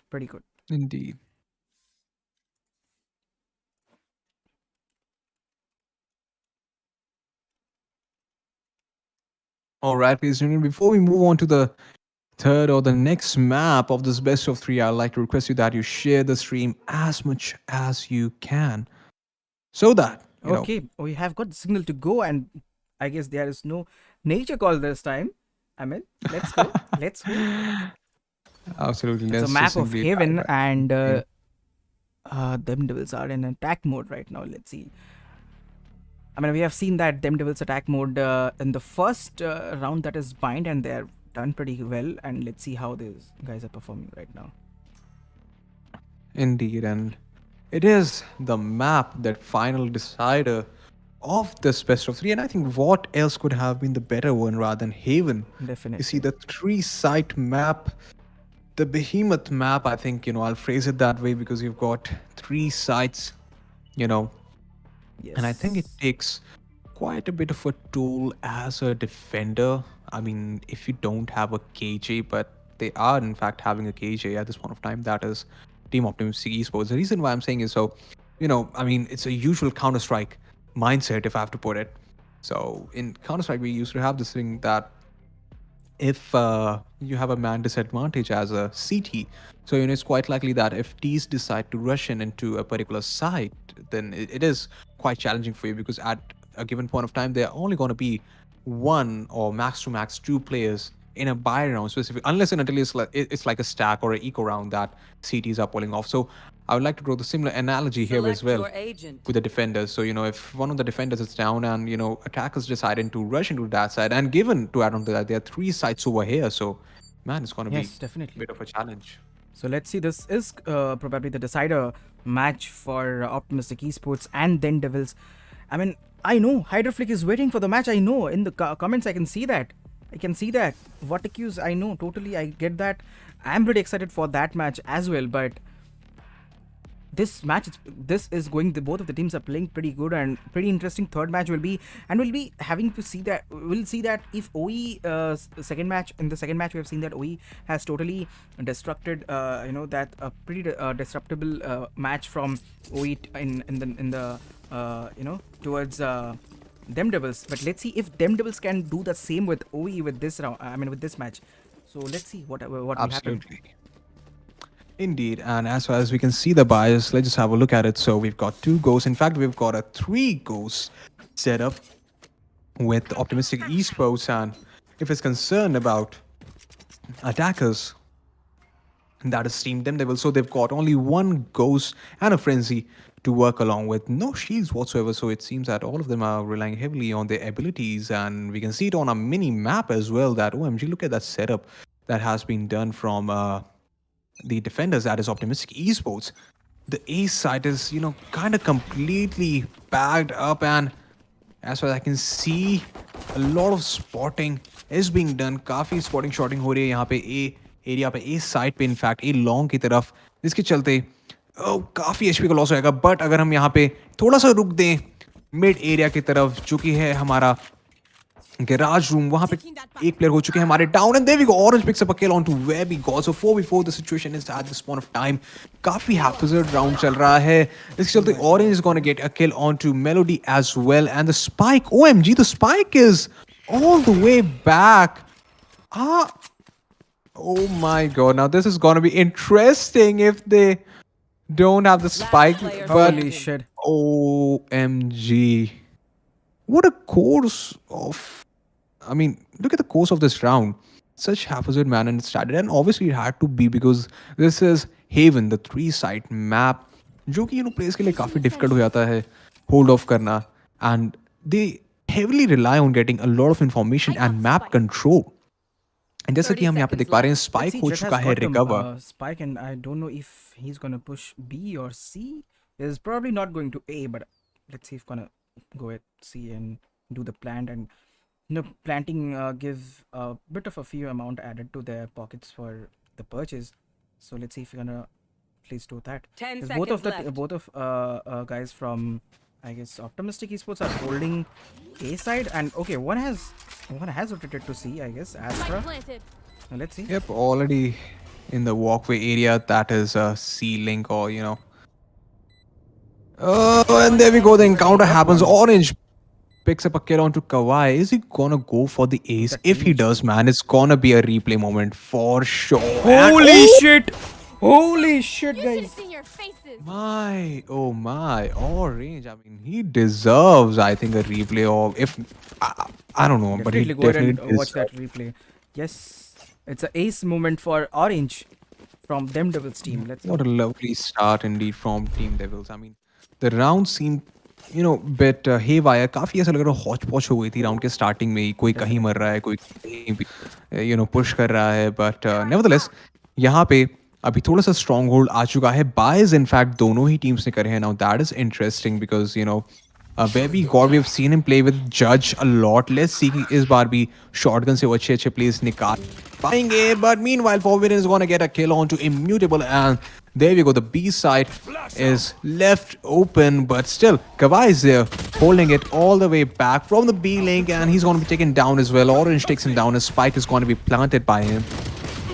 pretty good. indeed. All right, ladies and gentlemen, before we move on to the third or the next map of this best of three, I'd like to request you that you share the stream as much as you can so that, Okay, we have got the signal to go, and I guess there is no nature call this time. I mean, let's go. Let's go. absolutely, It's a let's map just of simply dive heaven, right and in. them devils are in attack mode right now. Let's see. I mean, we have seen that them devils attack mode in the first round, that is bind, and they're done pretty well. And let's see how these guys are performing right now. Indeed, and it is the map that final decider of this best of three. And I think what else could have been the better one rather than Haven? You see Definitely. the three-site map, the behemoth map. I think I'll phrase it that way because you've got three sites, you know, and I think it Yes. takes quite a bit of a toll as a defender. I mean, if you don't have a KJ, but they are in fact having a KJ at this point of time, that is Team Optimistic Esports. The reason why I'm saying is so, I mean, it's a usual Counter Strike mindset, if I have to put it. So in Counter Strike, we used to have this thing that if you have a man disadvantage as a CT, so it's quite likely that if Ts decide to rush in into a particular site, then it is quite challenging for you because at a given point of time, there are only going to be one or max to max two players in a buy round specific, unless and until it's like a stack or an eco round that CTs are pulling off. So I would like to draw the similar analogy here as Select well your agent. with the defenders. So, if one of the defenders is down and, attackers deciding to rush into that side, and given to add on to that, there are three sites over here. So, man, it's going to be Yes, a definitely. bit of a challenge. So let's see. This is probably the decider match for Optimistic Esports and then Devils. I mean, I know Hydroflick is waiting for the match. I know in the comments I can see that. I can see that. Verticuse, I know totally. I get that. I'm pretty excited for that match as well. But this match, this is going. Both of the teams are playing pretty good and pretty interesting. Third match will be, and we'll be having to see that. We'll see that if OE second match, in the second match we have seen that OE has totally destructed. That pretty disruptible match from OE in the towards them devils. But let's see if them devils can do the same with OE with this round. I mean with this match. So let's see what will happen. Absolutely. Indeed. And as far as we can see the bias, let's just have a look at it. So, we've got two ghosts. In fact, we've got a three ghosts setup with Optimistic Esports. And if it's concerned about attackers, that is Team THEMDEVILS. So they've got only one Ghost and a Frenzy to work along with, no shields whatsoever. So it seems that all of them are relying heavily on their abilities, and we can see it on a mini map as well. That OMG, look at that setup that has been done from the defenders. That is Optimistic Esports. The A side is, kind of completely bagged up, and as far as I can see, a lot of spotting is being done. काफी spotting shotting हो रही है यहाँ पे A area पे, A side पे, in fact A long की तरफ, जिसके चलते काफी HP का लॉस होएगा. बट अगर हम यहाँ पे थोड़ा सा रुक दें मिड एरिया की तरफ, जो कि है हमारा garage room, वहां पे एक player हो चुके हैं हमारे down, and there we go. Orange picks up a kill onto where we got. So 4v4 the situation is at this point of time. काफी haphazard round चल रहा है. इसके चलते Orange is going to get a kill onto Melody as well, and the spike, OMG, the spike is all the way back. Oh my god, now this is going to be interesting if they don't have the spike, player but Holy shit. OMG. What a course of, I mean, look at the course of this round. Such haphazard manner it started, and obviously it had to be because this is Haven, the three-site map, जो कि players के लिए काफी difficult हो जाता है hold off करना, and they heavily rely on getting a lot of information and map control. And जैसा कि 30 हम यहाँ पे देख seconds पा रहे हैं, left. Let's spike see, हो Jet चुका has है got the recover. spike, and I don't know if he's gonna push B or C. He's probably not going to A, but let's see if gonna go at C and do the planned and planting give a bit of a few amount added to their pockets for the purchase. So let's see if we're gonna please do that. 10 'Cause seconds left. both of guys from I guess Optimistic Esports are holding A side, and okay, one has rotated to C, I guess. Astra. Now let's see. Yep, already in the walkway area. That is a C link, or you know. Oh, and there we go. The encounter happens. Orange picks up a kill onto Kawhi. Is he gonna go for the ace? The If he team does, man, it's gonna be a replay moment for sure. Holy shit! Holy shit, guys! Oh my, Orange. I mean, he deserves, I think, a replay. Or if I don't know, but he Definitely go ahead definitely and watch deserves. that replay. Yes, it's an ace moment for Orange from THEMDEVILS team. Let's go. What a lovely start indeed from Team Devils. I mean, the round seemed, you know, bit haywire. काफी ऐसा लग रहा हौच पौच हो गई थी round के starting में ही. कोई कहीं मर रहा है, कोई कहीं भी, you know, push कर रहा है. But nevertheless, यहाँ पे अभी थोड़ा सा stronghold आ चुका है. Buys in fact दोनों ही teams ने करे हैं. Now that is interesting because you know. Where we got, we've seen him play with Judge a lot. Let's see कि इस बार भी shotgun से वो अच्छे plays निकाल पाएंगे. But meanwhile, Forbidden is gonna get a kill onto Immutable, and there we go. The B side is left open, but still, Kawhi is there, holding it all the way back from the B link, and he's gonna be taken down as well. Orange takes him down. A spike is gonna be planted by him.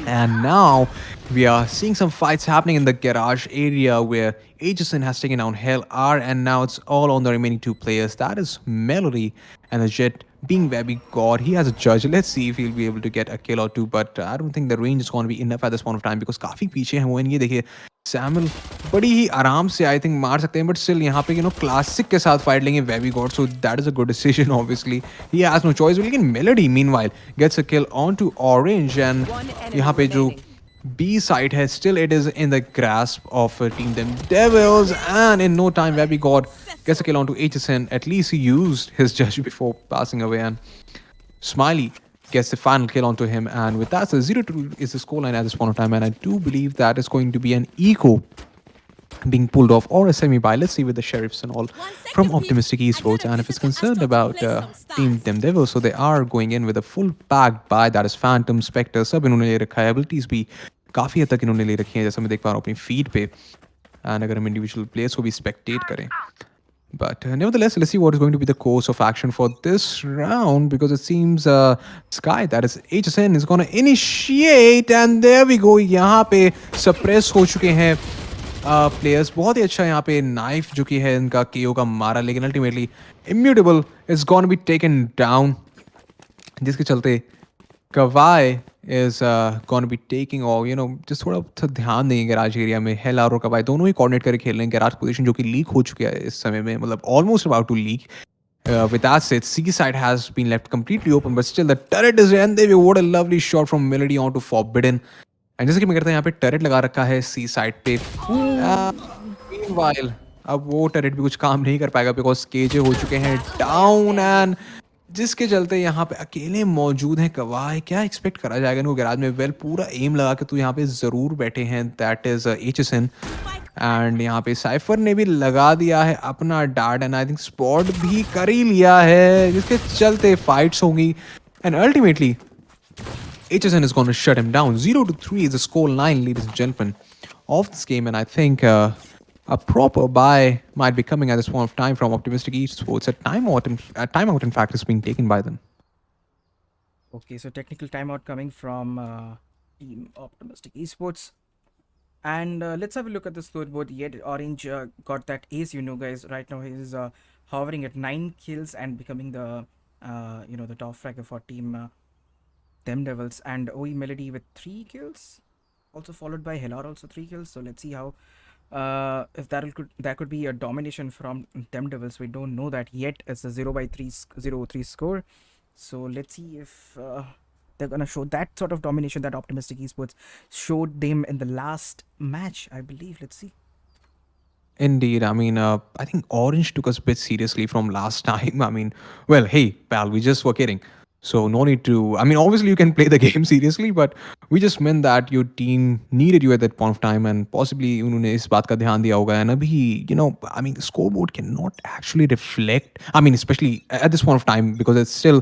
And now we are seeing some fights happening in the garage area where Aegison has taken down Hell R, and now it's all on the remaining two players. That is Melody and the Jet being very god. He has a judge. Let's see if he'll be able to get a kill or two, but I don't think the range is going to be enough at this point of time because काफी पीछे हैं वो. ये देखिए Samuel बड़ी ही आराम से I think मार सकते हैं, but still यहाँ पे you know classic के साथ fight लेंगे very god, so that is a good decision. Obviously he has no choice. लेकिन Melody meanwhile gets a kill onto Orange, and यहाँ पे जो B side has still it is in the grasp of Team THEMDEVILS, and in no time Webby God gets a kill onto HSN. At least he used his judge before passing away, and Smiley gets the final kill onto him, and with that, so 0-2 is the scoreline at this point of time, and I do believe that is going to be an eco being pulled off or a semi-buy. Let's see with the Sheriffs and all from Optimistic Esports. And if it's concerned about Team THEMDEVILS, so they are going in with a full pack buy. That is Phantom, Spectre, सब इन्होंने ले रखा है. Abilities भी काफ़ी हद तक इन्होंने ले रखी हैं, जैसा मैं देख पा रहा हूँ अपनी feed पे. And अगर हम individual players को भी spectate करें. But nevertheless, let's see what is going to be the course of action for this round, because it seems Sky, that is HSN, is going to initiate, and there we go. यहाँ पे suppress हो चुके हैं players. बहुत ही अच्छा यहाँ पे knife जो कि है इनका केओ का मारा, लेकिन ultimately immutable is gonna be taken down, जिसके चलते कवाई इज गोना बी टेकिंग और यू नो जस्ट थोड़ा सा ध्यान देंगे गैराज एरिया में. हेल और कवाई दोनों ही कोऑर्डिनेट करके खेल रहे हैं. गैराज पोजीशन जो कि लीक हो चुका है इस समय में, मतलब almost about to leak. With that said, C side has been left completely open, but still the turret is there, and there we go. What a lovely shot from Melody onto Forbidden. And जैसे कि मैं करता हूँ यहाँ पे turret लगा रखा है सी साइड पे. मीनवाइल अब वो टरेट भी कुछ काम नहीं कर पाएगा बिकॉज केजे हो चुके हैं डाउन, एंड जिसके चलते यहाँ पे अकेले मौजूद हैं कवाई. क्या एक्सपेक्ट करा जाएगा इनको गैराज में. वेल पूरा एम लगा के तो यहाँ पे ज़रूर बैठे हैं. दैट इज HSN, एंड यहाँ पे साइफर ने भी लगा दिया है अपना dart, and I think spot भी कर ही लिया है, जिसके चलते फाइट्स होंगी. And ultimately HSN is going to shut him down. 0-3 is the score line, ladies and gentlemen, of this game. And I think a proper buy might be coming at this point of time from Optimistic Esports. A timeout, in fact, is being taken by them. Okay, so technical timeout coming from Team Optimistic Esports. And let's have a look at the scoreboard. Yet Orange got that ace, you know, guys. Right now he's hovering at 9 kills and becoming the, the top fragger for Team THEMDEVILS, and OE Melody with 3 kills, also followed by Helar also 3 kills. So let's see how if that could be a domination from THEMDEVILS. We don't know that yet. It's a 0-3 score. So let's see if they're gonna show that sort of domination that Optimistic Esports showed them in the last match, I believe. Let's see. Indeed. I mean, I think Orange took us a bit seriously from last time. I mean, well, hey, pal, we just were kidding. So no need to, I mean, obviously you can play the game seriously, but we just meant that your team needed you at that point of time, and possibly उन्होंने इस बात का ध्यान दिया होगा. And अभी, you know, I mean, the scoreboard cannot actually reflect, I mean, especially at this point of time, because it's still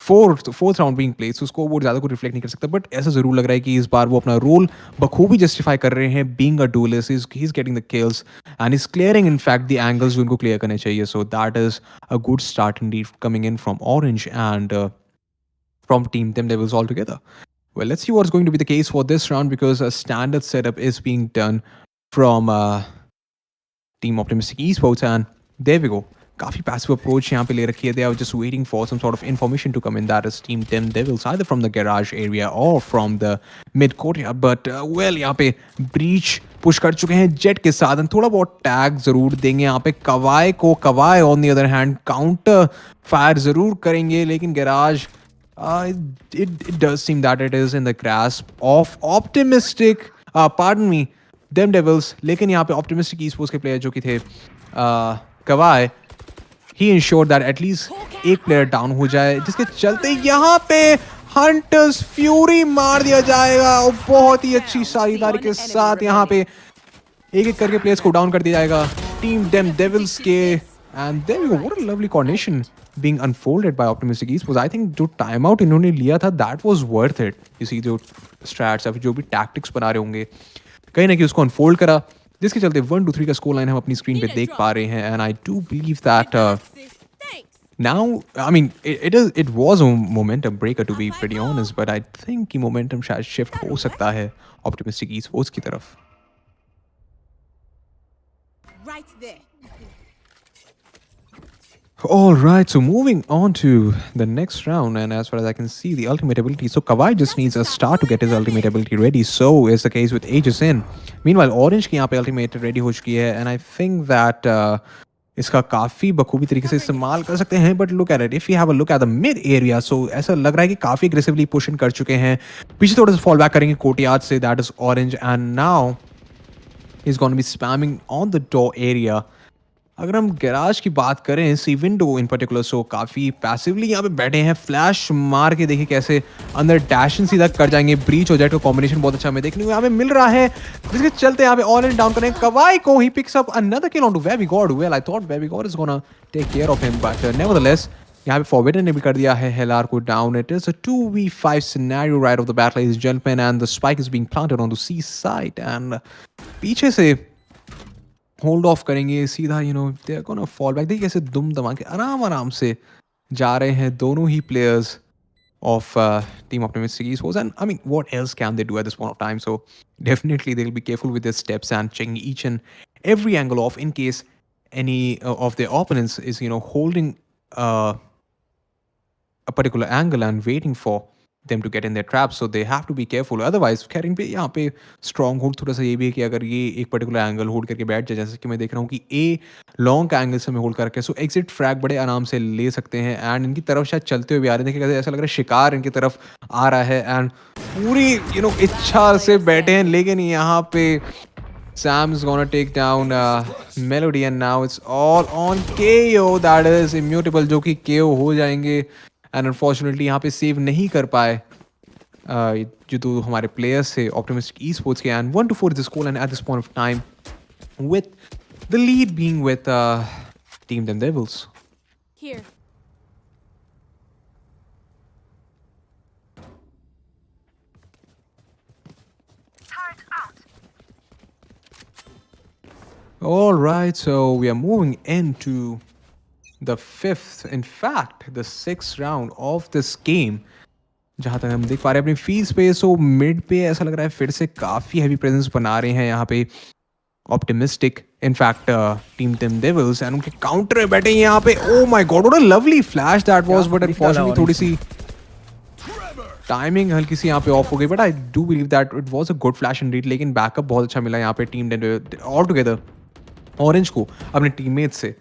fourth round being played, so उसको वो ज़्यादा को रिफ्लेक्ट नहीं कर सकता, बट ऐसा ज़रूर लग रहा है कि इस बार वो अपना रोल बखूबी जस्टिफाई कर रहे हैं. Being a duellist, he is getting the kills and is clearing in fact the angles जो उनको क्लियर करने चाहिए. सो that is a good start Indeed coming in from orange and from Team THEMDEVILS altogether. Well, let's see what's going to be the case for this round, because a standard setup is being done from Team Optimistic Esports, and there we go. काफी passive approach यहाँ पे ले रखी है. They are just waiting for some sort of information to come in. That is Team THEMDEVILS, either from the garage area or from the mid court. But well, यहाँ पे breach push कर चुके हैं जेट के साथ, and थोड़ा बहुत tag जरूर देंगे यहाँ पे कवाई को. कवाई on the other hand counter fire जरूर करेंगे, लेकिन garage it does seem that it is in the grasp of optimistic pardon me THEMDEVILS. लेकिन यहाँ पे optimistic esports के प्लेयर जो कि थे कवाई, he ensured that at least एक प्लेयर डाउन हो जाए, जिसके चलते यहाँ पे हंटर्स फ्यूरी मार दिया जाएगा. और बहुत ही अच्छी साझेदारी के साथ यहाँ पे एक एक करके प्लेयर्स को डाउन कर दिया जाएगा टीम THEMDEVILS के. And there we go. What a lovely coordination being unfolded by Optimistic Esports. I think जो टाइम आउट इन्होंने लिया था, that was worth it. इसी जो स्ट्रैट्स या फिर जो भी टैक्टिक्स बना रहे होंगे, कहीं ना कहीं उसको अनफोल्ड करा, जिसके चलते 1-2-3 का स्कोर लाइन हम अपनी स्क्रीन पे देख पा रहे हैं. And I do believe that now, I mean, it was a momentum breaker to be pretty honest, but I think कि momentum शायद shift हो सकता है Optimistic Esports की तरफ. Right there. All right, so moving on to the next round, and as far as I can see, the ultimate ability. So Kawhi just needs a star to get his ultimate ability ready. So is the case with Aegis in. Meanwhile, Orange की यहाँ पे ultimate ready हो चुकी है, and I think that इसका काफी बखूबी तरीके से इस्तेमाल कर सकते हैं. But look at it, if you have a look at the mid area, so ऐसा लग रहा है कि काफी aggressively push in कर चुके हैं. पीछे थोड़ा सा fall back करेंगे कोर्टयार्ड से, that is Orange, and now he's going to be spamming on the door area. अगर हम गैराज की बात करें, सी विंडो इन पर्टिकुलर, सो काफ़ी पैसिवली यहाँ पे बैठे हैं. फ्लैश मार के देखिए कैसे अंदर डैशन सीधा कर जाएंगे. ब्रीच और जेट का कॉम्बिनेशन बहुत अच्छा हमें देखने को यहाँ पे मिल रहा है, जिसके चलते यहाँ पे ऑरेंज डाउन करें कवाई को. He picks up another kill on to Webigod. Well, I thought Webigod is gonna take care of him, but nevertheless यहाँ पे फॉरबिडन ने भी कर दिया है हेलार को down. It is a 2v5 scenario right off the bat, ladies gentleman, and the spike is being planted on the C side. And पीछे से होल्ड ऑफ करेंगे सीधा, you know, they are gonna fall back. देखिए कैसे दुम दमा के आराम से जा रहे हैं दोनों ही players of team Optimistic Esports. And I mean, what else can they do at this point of time? So definitely they'll be careful with their steps and checking each and every angle off in case any of their opponents is, you know, holding a particular angle and waiting for them to get in their traps. So they have to be careful. Otherwise carrying पे यहाँ पे strong hold थोड़ा सा ये भी है कि अगर ये एक पर्टिकुलर एंगल होल्ड करके बैठ जाए, जैसे कि मैं देख रहा हूँ कि ए लॉन्ग का एंगल से हमें होल्ड करके, सो एग्जिट फ्रैग बड़े आराम से ले सकते हैं. एंड इनकी तरफ शायद चलते हुए भी आ रहे हैं, ऐसा लग रहा है शिकार इनकी तरफ आ रहा है. एंड पूरी, यू नो, इच्छा से बैठे हैं, लेकिन यहाँ पे Sam's gonna take down Melody, and now it's all on KO. That is immutable, जो कि KO हो जाएंगे. एंड अनफॉर्चुनेटली यहाँ पे सेव नहीं कर पाए जो तो हमारे प्लेयर्स थे Optimistic Esports के. And 1-4 is score, and eight this point of time with the lead being with team THEMDEVILS. Here. All right, so we are moving into the fifth, in fact, the sixth round of this game. जहाँ तक हम देख पा रहे हैं अपनी fees पे, so mid पे ऐसा लग रहा है फिर से काफ़ी हैवी प्रेजेंस बना रहे हैं यहाँ पे Optimistic, in fact, team THEMDEVILS, and उनके काउंटर में बैठे हैं यहाँ पे. Oh my God, what a lovely flash that was, but unfortunately थोड़ी सी टाइमिंग हल्की सी यहाँ पे ऑफ हो गई. But I do believe that it was a good flash Indeed, लेकिन बैकअप बहुत अच्छा मिला यहाँ पे टीम ऑल टुगेदर ऑरेंज को अपने टीममेट से.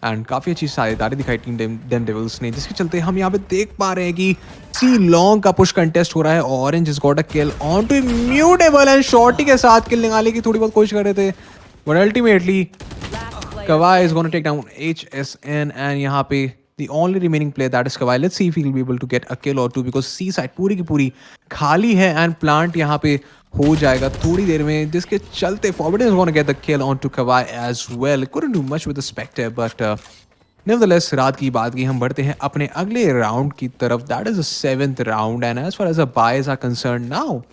एंड काफ़ी अच्छी साझेदारी दिखाई टीम THEMDEVILS ने, जिसके चलते हम यहाँ पे देख पा रहे हैं कि सी लॉन्ग का पुश कंटेस्ट हो रहा है. Orange is got a kill on to Immutable, and Shorty के साथ किल निकालने की थोड़ी बहुत कोशिश कर रहे थे, but ultimately Kawhi is going to take down HSN. And यहाँ पे the only remaining player, that is Kawhi. Let's see if he'll be able to get a kill or two, because C side पूरी की पूरी खाली है, and plant यहाँ पे हो जाएगा थोड़ी देर में, जिसके चलते Forbidden is going to get the kill onto Kawhi as well. Couldn't do much with the Spectre, but Nevertheless, रात की बात की हम बढ़ते हैं अपने अगले राउंड की तरफ. That is the 7th round, and as far as the buys are concerned now,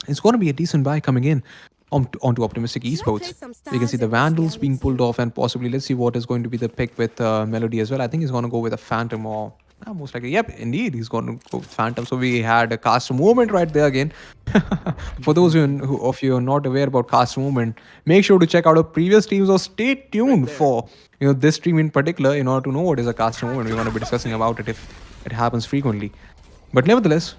it's going to be a decent buy coming in onto Optimistic Should I play Esports. some We can see stars the in this Vandals being reality? pulled off, and possibly let's see what is going to be the pick with Melody as well. I think he's going to go with a Phantom or most likely, yep, indeed, he's going to go with Phantom. So we had a cast movement right there again. For those of you who are not aware about cast movement, make sure to check out our previous streams or stay tuned for this stream in particular in order to know what is a cast movement. We're going to be discussing about it if it happens frequently. But nevertheless,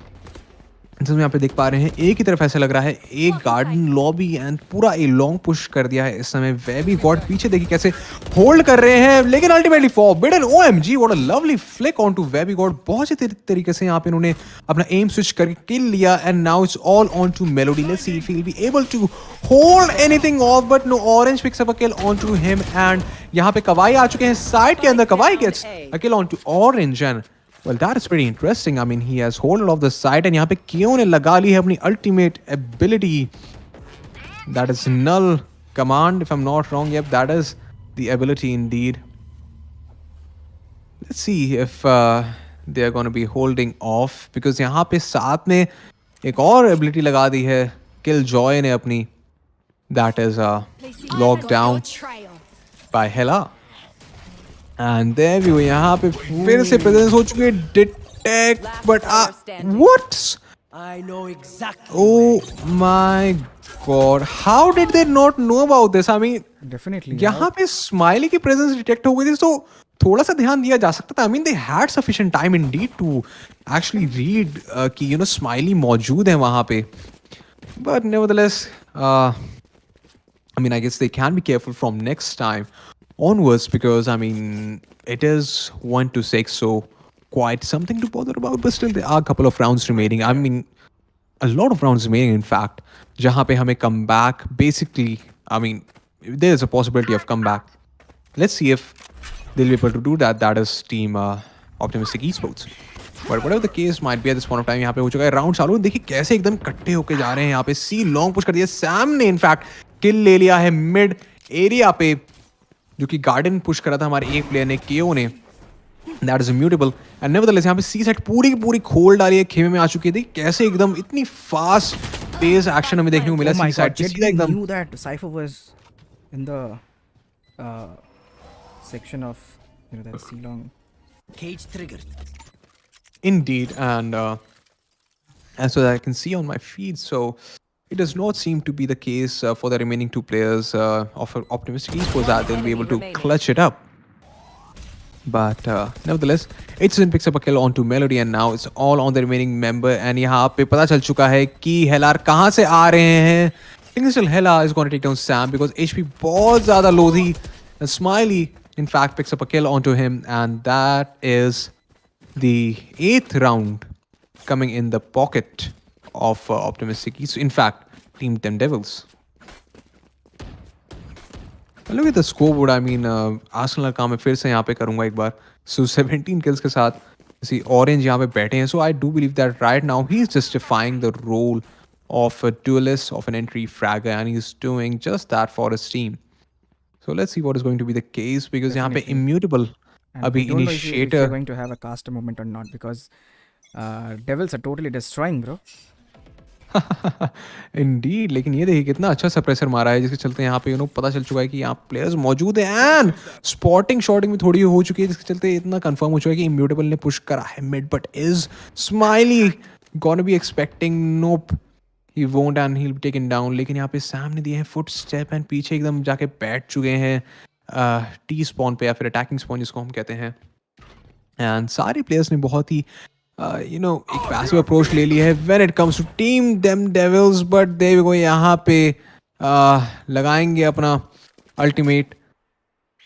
जैसे हम यहाँ पे देख पा रहे हैं एक ही तरफ ऐसा लग रहा है एक गार्डन लॉबी एंड पूरा ए लॉन्ग पुश कर दिया है इस समय. वेबी गॉड पीछे देखिए कैसे होल्ड कर रहे हैं, लेकिन ultimately Forbidden OMG what a lovely flick on to Webigod. बहुत ही तरीके से यहाँ पे इन्होंने अपना एम स्विच करके किल लिया and now it's all on to Melody. Let's see if he will be able to hold anything off, but no. Orange picks up a kill on to him and यहाँ पे कवाई आ चुके हैं side के अंदर. कवाई gets a kill on to Orange and well, that is pretty interesting. I mean, he has hold of the side, and यहाँ पे क्यों ने लगा ली है अपनी ultimate ability. That is null command, if I'm not wrong. Yep, that is the ability indeed. Let's see if they are going to be holding off, because यहाँ पे साथ में एक और ability लगा दी है Killjoy ने अपनी. That is locked down by Hela. And there we go. यहाँ पे फिर से प्रेजेंस हो चुकी है detect, but what? I know exactly. Oh my god, how did they not know about this? I mean, Definitely. यहाँ पे स्माइली की प्रेजेंस डिटेक्ट हो गई थी, तो थोड़ा सा ध्यान दिया जा सकता था. I mean, they had sufficient time indeed to actually read कि स्माइली मौजूद है वहाँ पे. But nevertheless, I mean, I guess they can be careful from next time onwards, because I mean it is 1-6, so quite something to bother about. But still, there are a couple of rounds remaining. I mean, a lot of rounds remaining, in fact, jahan pe hame come back. Basically, I mean, there is a possibility of comeback. Let's see if they'll be able to do that. That is team Optimistic Esports. But whatever the case might be at this point of time, यहाँ पे हो चुका है round चालू. देखिए कैसे एकदम इकट्ठे होके जा रहे हैं यहाँ पे. सी लॉन्ग पुश कर दिया सैम ने, इनफैक्ट किल ले लिया है मिड एरिया पे, जो कि गार्डन पुश करा था हमारे एक प्लेयर ने, केओ ने. That is immutable. And nevertheless यहाँ पे सी सेट पूरी की पूरी खोल डाली है, खेमे में आ चुकी है. देखिए कैसे एकदम इतनी फास्ट पेस एक्शन हमें देखने को मिला सी साइड पे. सीधा एकदम knew that Cypher was in the section of that C-long. Cage triggered. indeed. And as well as I can see on my feed, so it does not seem to be the case for the remaining two players of Optimistic Esports that they'll be able to clutch it up. But nevertheless, Itzen picks up a kill onto Melody, and now it's all on the remaining member. And यहाँ पे पता चल चुका है कि हेलार कहाँ से आ रहे हैं. I think still Hela is going to take down Sam because HP बहुत ज़्यादा low थी. And Smiley, in fact, picks up a kill onto him, and that is the 8th round coming in the pocket of Optimistic Esports. In fact, Team THEMDEVILS. Look at the scoreboard. I mean, Arsenal का मैं फिर से यहाँ पे करूँगा एक बार. So 17 kills के साथ see Orange यहाँ पे बैठे हैं. So I do believe that right now he's justifying the role of a duelist, of an entry fragger, and he's doing just that for his team. So let's see what is going to be the case, because यहाँ पे Definitely. immutable And अभी we don't know if initiator. you're going to have a caster moment or not, because Devils are totally destroying, bro. Indeed, लेकिन ये देखिए कितना अच्छा suppressor मारा है, जिसके चलते यहाँ पे पता चल चुका है कि यहाँ प्लेयर्स मौजूद हैं. एंड स्पॉटिंग शॉटिंग भी थोड़ी हो चुकी है, जिसके चलते इतना कंफर्म हो चुका है कि इम्यूटेबल ने पुश करा है mid. But is smiley gonna be expecting? Nope, he won't and he will be taken down. लेकिन यहाँ पे सैम ने दिए हैं फुट स्टेप एंड पीछे एकदम जाके बैठ चुके हैं टी स्पॉन पे, या फिर अटैकिंग स्पॉन जिसको हम कहते हैं. एंड सारे प्लेयर्स ने बहुत ही एक पैसिव अप्रोच ले ली है when it comes to team THEMDEVILS. But there we go, यहाँ पे लगाएंगे अपना अल्टीमेट,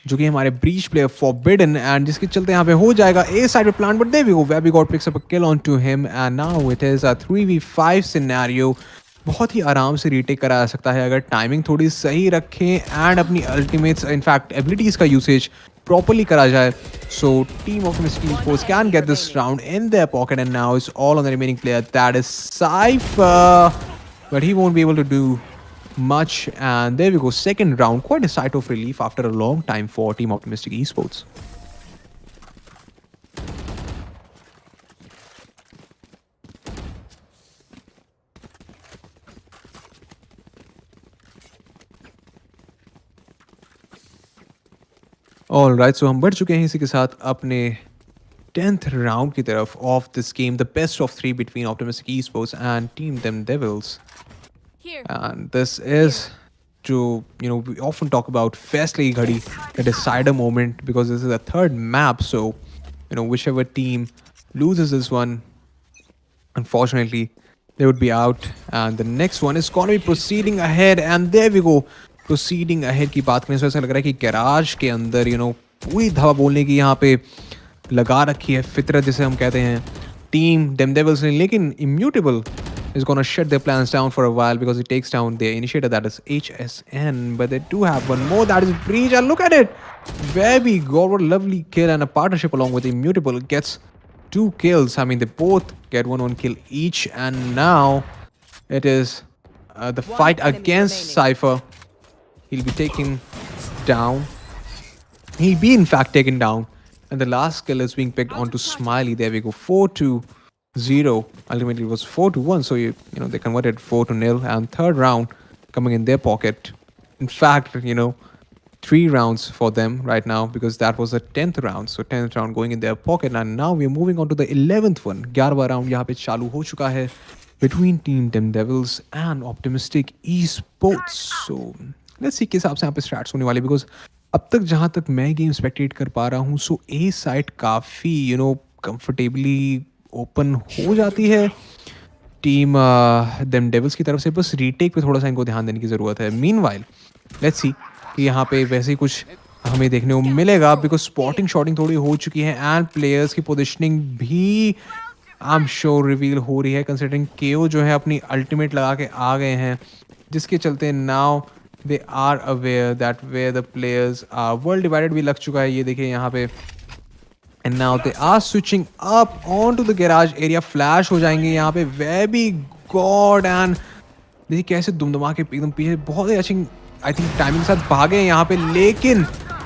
जो कि हमारे ब्रीच प्लेयर फॉरबिडन, एंड जिसके चलते यहाँ पे हो जाएगा ए साइड पे plan. But there we go, Webigod picks up a kill on to him, and now it is a 3v5 scenario. बहुत ही आराम से रीटेक करा जा सकता है अगर टाइमिंग थोड़ी सही रखें एंड अपनी अल्टीमेट्स, इनफैक्ट एबिलिटीज का यूसेज properly करा जाए. So team Optimistic Esports can get this round in their pocket, and now it's all on the remaining player, that is Cypher. But he won't be able to do much, and there we go, second round. Quite a sight of relief after a long time for team Optimistic Esports. Alright, so हम बढ़ चुके हैं इसी के साथ अपने 10th round की तरफ of this game, the best of 3 between Optimistic Esports and Team Them Devils. Here. And this is to, we often talk about Fastly Ghadi, the decider moment, because this is a third map. So, whichever team loses this one, unfortunately, they would be out. And the next one is going to be proceeding ahead. And there we go. Proceeding ahead की बात करें तो ऐसा लग रहा है कि garage के अंदर, पूरी धावा बोलने की यहाँ पे लगा रखी है फितरत जिसे हम कहते हैं टीम डेम डेविल्स ने. लेकिन immutable is going to shut their plans down for a while because it takes down their initiator, that is HSN. But they do have one more, that is Breach. And look at it! Very good, what a lovely kill, and a partnership along with Immutable gets 2 kills. I mean, they both get one kill each. And now it is the fight against Cypher. He'll be taken down. He'll be in fact taken down. And the last kill is being picked onto Smiley. There we go, 4-0. Ultimately it was 4-1, so they converted 4-0. And third round coming in their pocket. In fact, 3 rounds for them right now, because that was the 10th round. So 10th round going in their pocket. And now we're moving on to the 11th one. 11वां round यहाँ पे चालू हो चुका है between Team Them Devils and Optimistic Esports. So let's see किस हिसाब से यहाँ पे स्टार्ट्स होने वाले, बिकॉज अब तक जहाँ तक मैं गेम स्पेक्टेट कर पा रहा हूँ, सो ए साइड काफ़ी कंफर्टेबली ओपन हो जाती है टीम देम डेविल्स की तरफ से. बस रीटेक पे थोड़ा सा इनको ध्यान देने की ज़रूरत है. मीनवाइल लेट्स सी कि यहाँ पे वैसे ही कुछ हमें देखने को मिलेगा, बिकॉज स्पॉटिंग शॉटिंग थोड़ी हो चुकी है एंड प्लेयर्स की पोजिशनिंग भी आई एम श्योर रिवील हो रही है, कंसिडरिंग केओ जो है अपनी अल्टीमेट लगा के आ गए हैं, जिसके चलते now they are aware that where the players are. World divided भी लग चुका है, ये देखिए यहाँ पे. And now they are switching up on to the garage area. Flash हो जाएंगे यहाँ पे. Very God. एंड देखिए कैसे दुमदुमा के एकदम पीछे बहुत ही अच्छी आई थिंक टाइमिंग के साथ भागे हैं यहाँ पे. लेकिन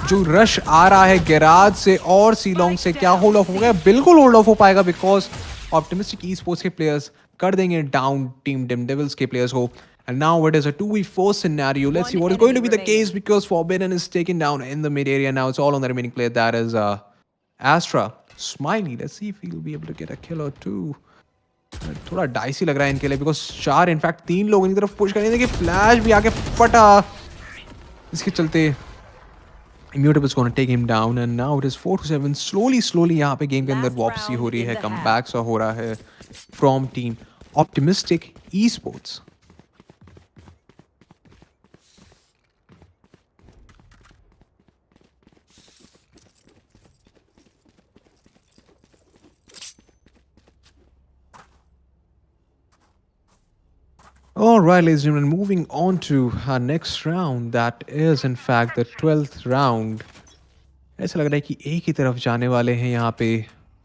जो रश आ रहा है गैराज से और सीलोंग से, क्या होल्ड ऑफ हो गया? बिल्कुल होल्ड ऑफ हो पाएगा, बिकॉज ऑप्टिमिस्टिक ई स्पोर्ट्स के प्लेयर्स कर देंगे डाउन टीम डेम डेविल्स के प्लेयर्स को. And now it is a 2v4 scenario. Let's see what is going to be the case, because Forbidden is taken down in the mid area. Now it's all on the remaining player, that is Astra. Smiley, let's see if he'll be able to get a kill or two. थोड़ा dicey लग रहा है इनके लिए, because 4 in fact 3 लोग इनकी तरफ push करेंगे. फ्लैश भी आके फटा, इसके चलते Immutable is going to take him down. And now it is 4-7. Slowly यहाँ पे गेम के अंदर वापसी हो रही है, कमबैक सा हो रहा है from team Optimistic e sports. Alright, ladies and gentlemen, moving on to our next round. That is in fact the 12th round. ऐसा लग रहा है कि एक ही तरफ जाने वाले हैं यहाँ पे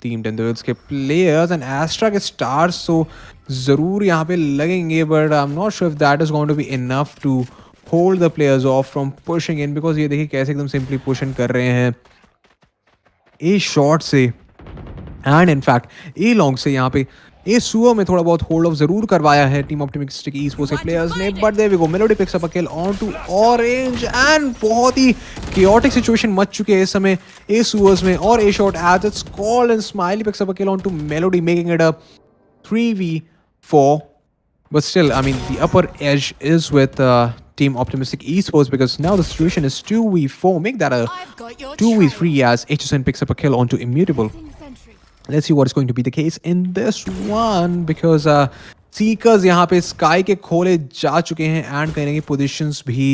टीम डेविल्स के प्लेयर्स. एंड एस्ट्रा के स्टार्स तो ज़रूर यहाँ पे लगेंगे, but I am not sure if that is going to be enough to hold the players off from pushing in, because ये देखिए कैसे एकदम सिंपली पुश इन कर रहे हैं ए शॉट से एंड इनफैक्ट ए लॉन्ग से. यहाँ पे ए सुअर में थोड़ा बहुत होल्ड ऑफ जरूर करवाया है टीम ऑप्टिमिस्टिक ई स्पोर्ट्स के प्लेयर्स ने, but there we go. Melody picks up a kill on to Orange and बहुत ही chaotic सिचुएशन मच चुके हैं इस समय ए सुअर्स में. और a shot as it's called and Smiley picks up a kill on to Melody, making it a 3v4. But still, I mean, the upper edge is with Team Optimistic Esports, because now the situation is 2v4. Make that a 2v3 as HSN picks up a kill onto Immutable. Let's see what is going to be the case in this one, because Seekers यहाँ पे sky के खोले जा चुके हैं and कहने की positions भी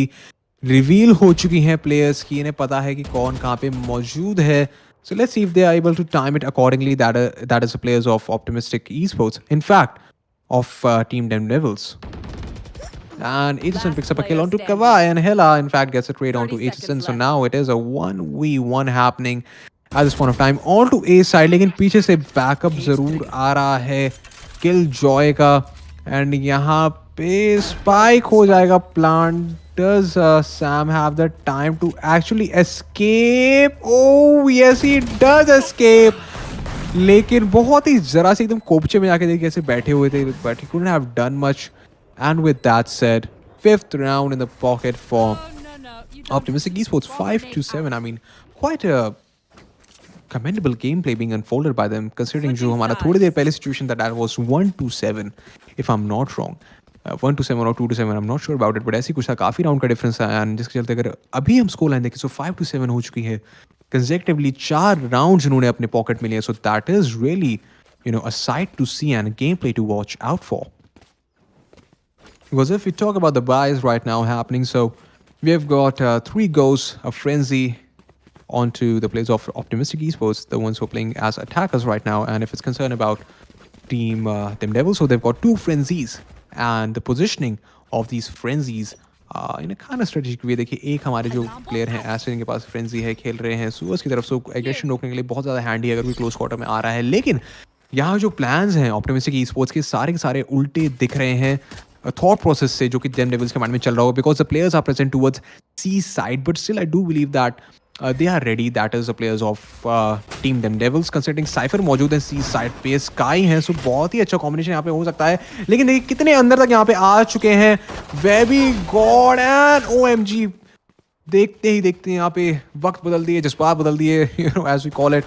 रिवील हो चुकी हैं प्लेयर्स की. इन्हें पता है कि कौन कहाँ पे मौजूद है. So let's see if they are able to time it accordingly. That is the players of Optimistic Esports. In fact, of Team Dem Devils. And HSN picks up a kill onto Kawai, and Hela in fact gets a trade onto HSN. So now it is a 1v1 happening at this point of time on to A side. लेकिन पीछे से backup जरूर आ रहा है किल Joy का, and यहाँ पे spike हो जाएगा plant. Does Sam have the time to actually escape? Oh yes, he does escape. लेकिन बहुत ही जरा से एकदम कोपचे में जाके देखिए कैसे बैठे हुए थे, but he couldn't have done much. And with that said, 5th round in the pocket for Optimistic Esports, 5-7. I mean, quite a commendable gameplay being unfolded by them, considering जो हमारा थोड़ी देर पहले situation that was 1-7, if I'm not wrong. 1-7 और 2-7, I'm not sure about it, but ऐसी कुछ था, काफी round का डिफरेंस था, एंड जिसके चलते अगर अभी हम स्कोर लाइन देखें so 5-7 हो चुकी है consecutively 4 राउंड्स इन्होंने अपने पॉकेट में लिए, so that is really a sight to see and a gameplay to watch out for. Because if we talk about the buys right now happening, so we have got 3 goes, a frenzy onto the players of Optimistic Esports, the ones who are playing as attackers right now. And if it's concerned about team THEMDEVILS, so they've got 2 frenzies, and the positioning of these frenzies in a kind of strategic way. देखिए एक हमारे जो player हैं एस्ट्रेन के पास frenzy है, खेल रहे हैं सुअर्स की तरफ से, एग्रेशन रोकने के लिए बहुत ज़्यादा हैंडी है अगर कोई क्लोज क्वार्टर में आ रहा है, लेकिन यहाँ जो प्लान्स हैं ऑप्टिमिस्टिक ई-स्पोर्ट्स के सारे उल्टे दिख रहे हैं थॉट प्रोसेस से जो कि THEMDEVILS के माइंड में चल रहा हो, because the players are present towards C side, but still I do believe that they are ready. That is the players of team THEMDEVILS, considering Cypher मौजूद है सी साइड पे, स्काई है, सो बहुत ही अच्छा कॉम्बिनेशन यहाँ पे हो सकता है, लेकिन देखिए कितने अंदर तक यहाँ पे आ चुके हैं वेबी गॉड एंड OMG. देखते ही यहाँ पे वक्त बदल दिए, जज्बात बदल दिए, as we call it,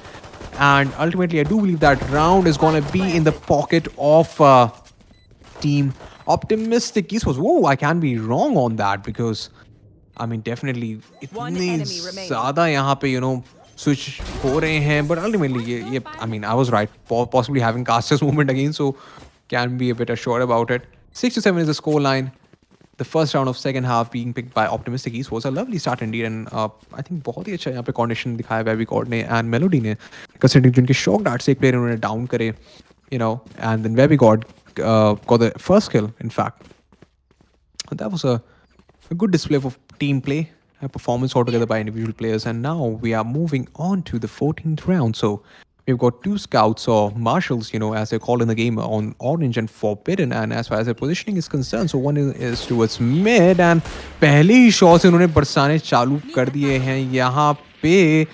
and ultimately I do believe that round is gonna be in the pocket of team Optimistic Esports. Whoa, I can be wrong on that, because I mean, definitely इतने ज़्यादा यहाँ पे switch हो रहे हैं, but ultimately ये I mean, I was right, possibly having casters movement again, so can be a bit assured about it. 6-7 is the score line. The first round of second half being picked by Optimistic Esports. A lovely start indeed, and I think बहुत ही अच्छा यहाँ पे coordination दिखाया Baby God ने and Melody ने, considering जिनके shock darts एक player उन्होंने down करे, and then Webigod got the first kill, in fact. And that was a good display of team play, a performance altogether by individual players. And now we are moving on to the 14th round. So we've got 2 scouts or marshals, as they're called in the game, on orange and forbidden. And as far as their positioning is concerned, so one is towards mid, and पहले ही shots इन्होंने बरसाने चालू कर दिए हैं यहाँ पे.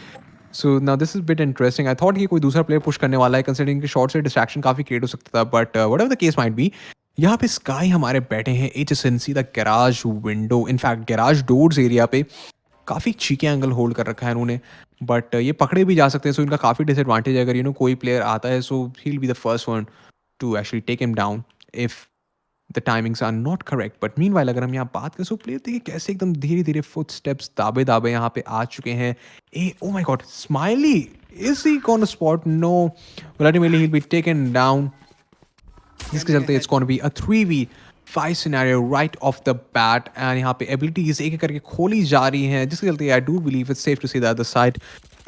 So now this is a bit interesting. I thought कि कोई दूसरा player push करने वाला है, considering कि short से distraction काफी create हो सकता था, but whatever the case might be, यहाँ पे स्काई हमारे बैठे हैं HSN सीधा garage window, in fact garage doors area पे काफ़ी चीके एंगल होल्ड कर रखा है इन्होंने, बट ये पकड़े भी जा सकते हैं, सो इनका काफ़ी डिसएडवांटेज है अगर कोई प्लेयर आता है, so he will be the first one to actually take him down if the timings are not correct. But meanwhile अगर हम यहाँ बात करें, सो प्लेयर देखिए कैसे एकदम धीरे धीरे फुट स्टेप्स दाबे दाबे यहाँ पे आ चुके हैं. Oh my god, Smiley is he on the spot? No, ultimately he will be taken down. जिसके चलते it's going to be a 3v5 scenario right off the bat, and यहाँ पे abilities एक एक करके खोली जा रही हैं, जिसके चलते I do believe it's safe to say that the side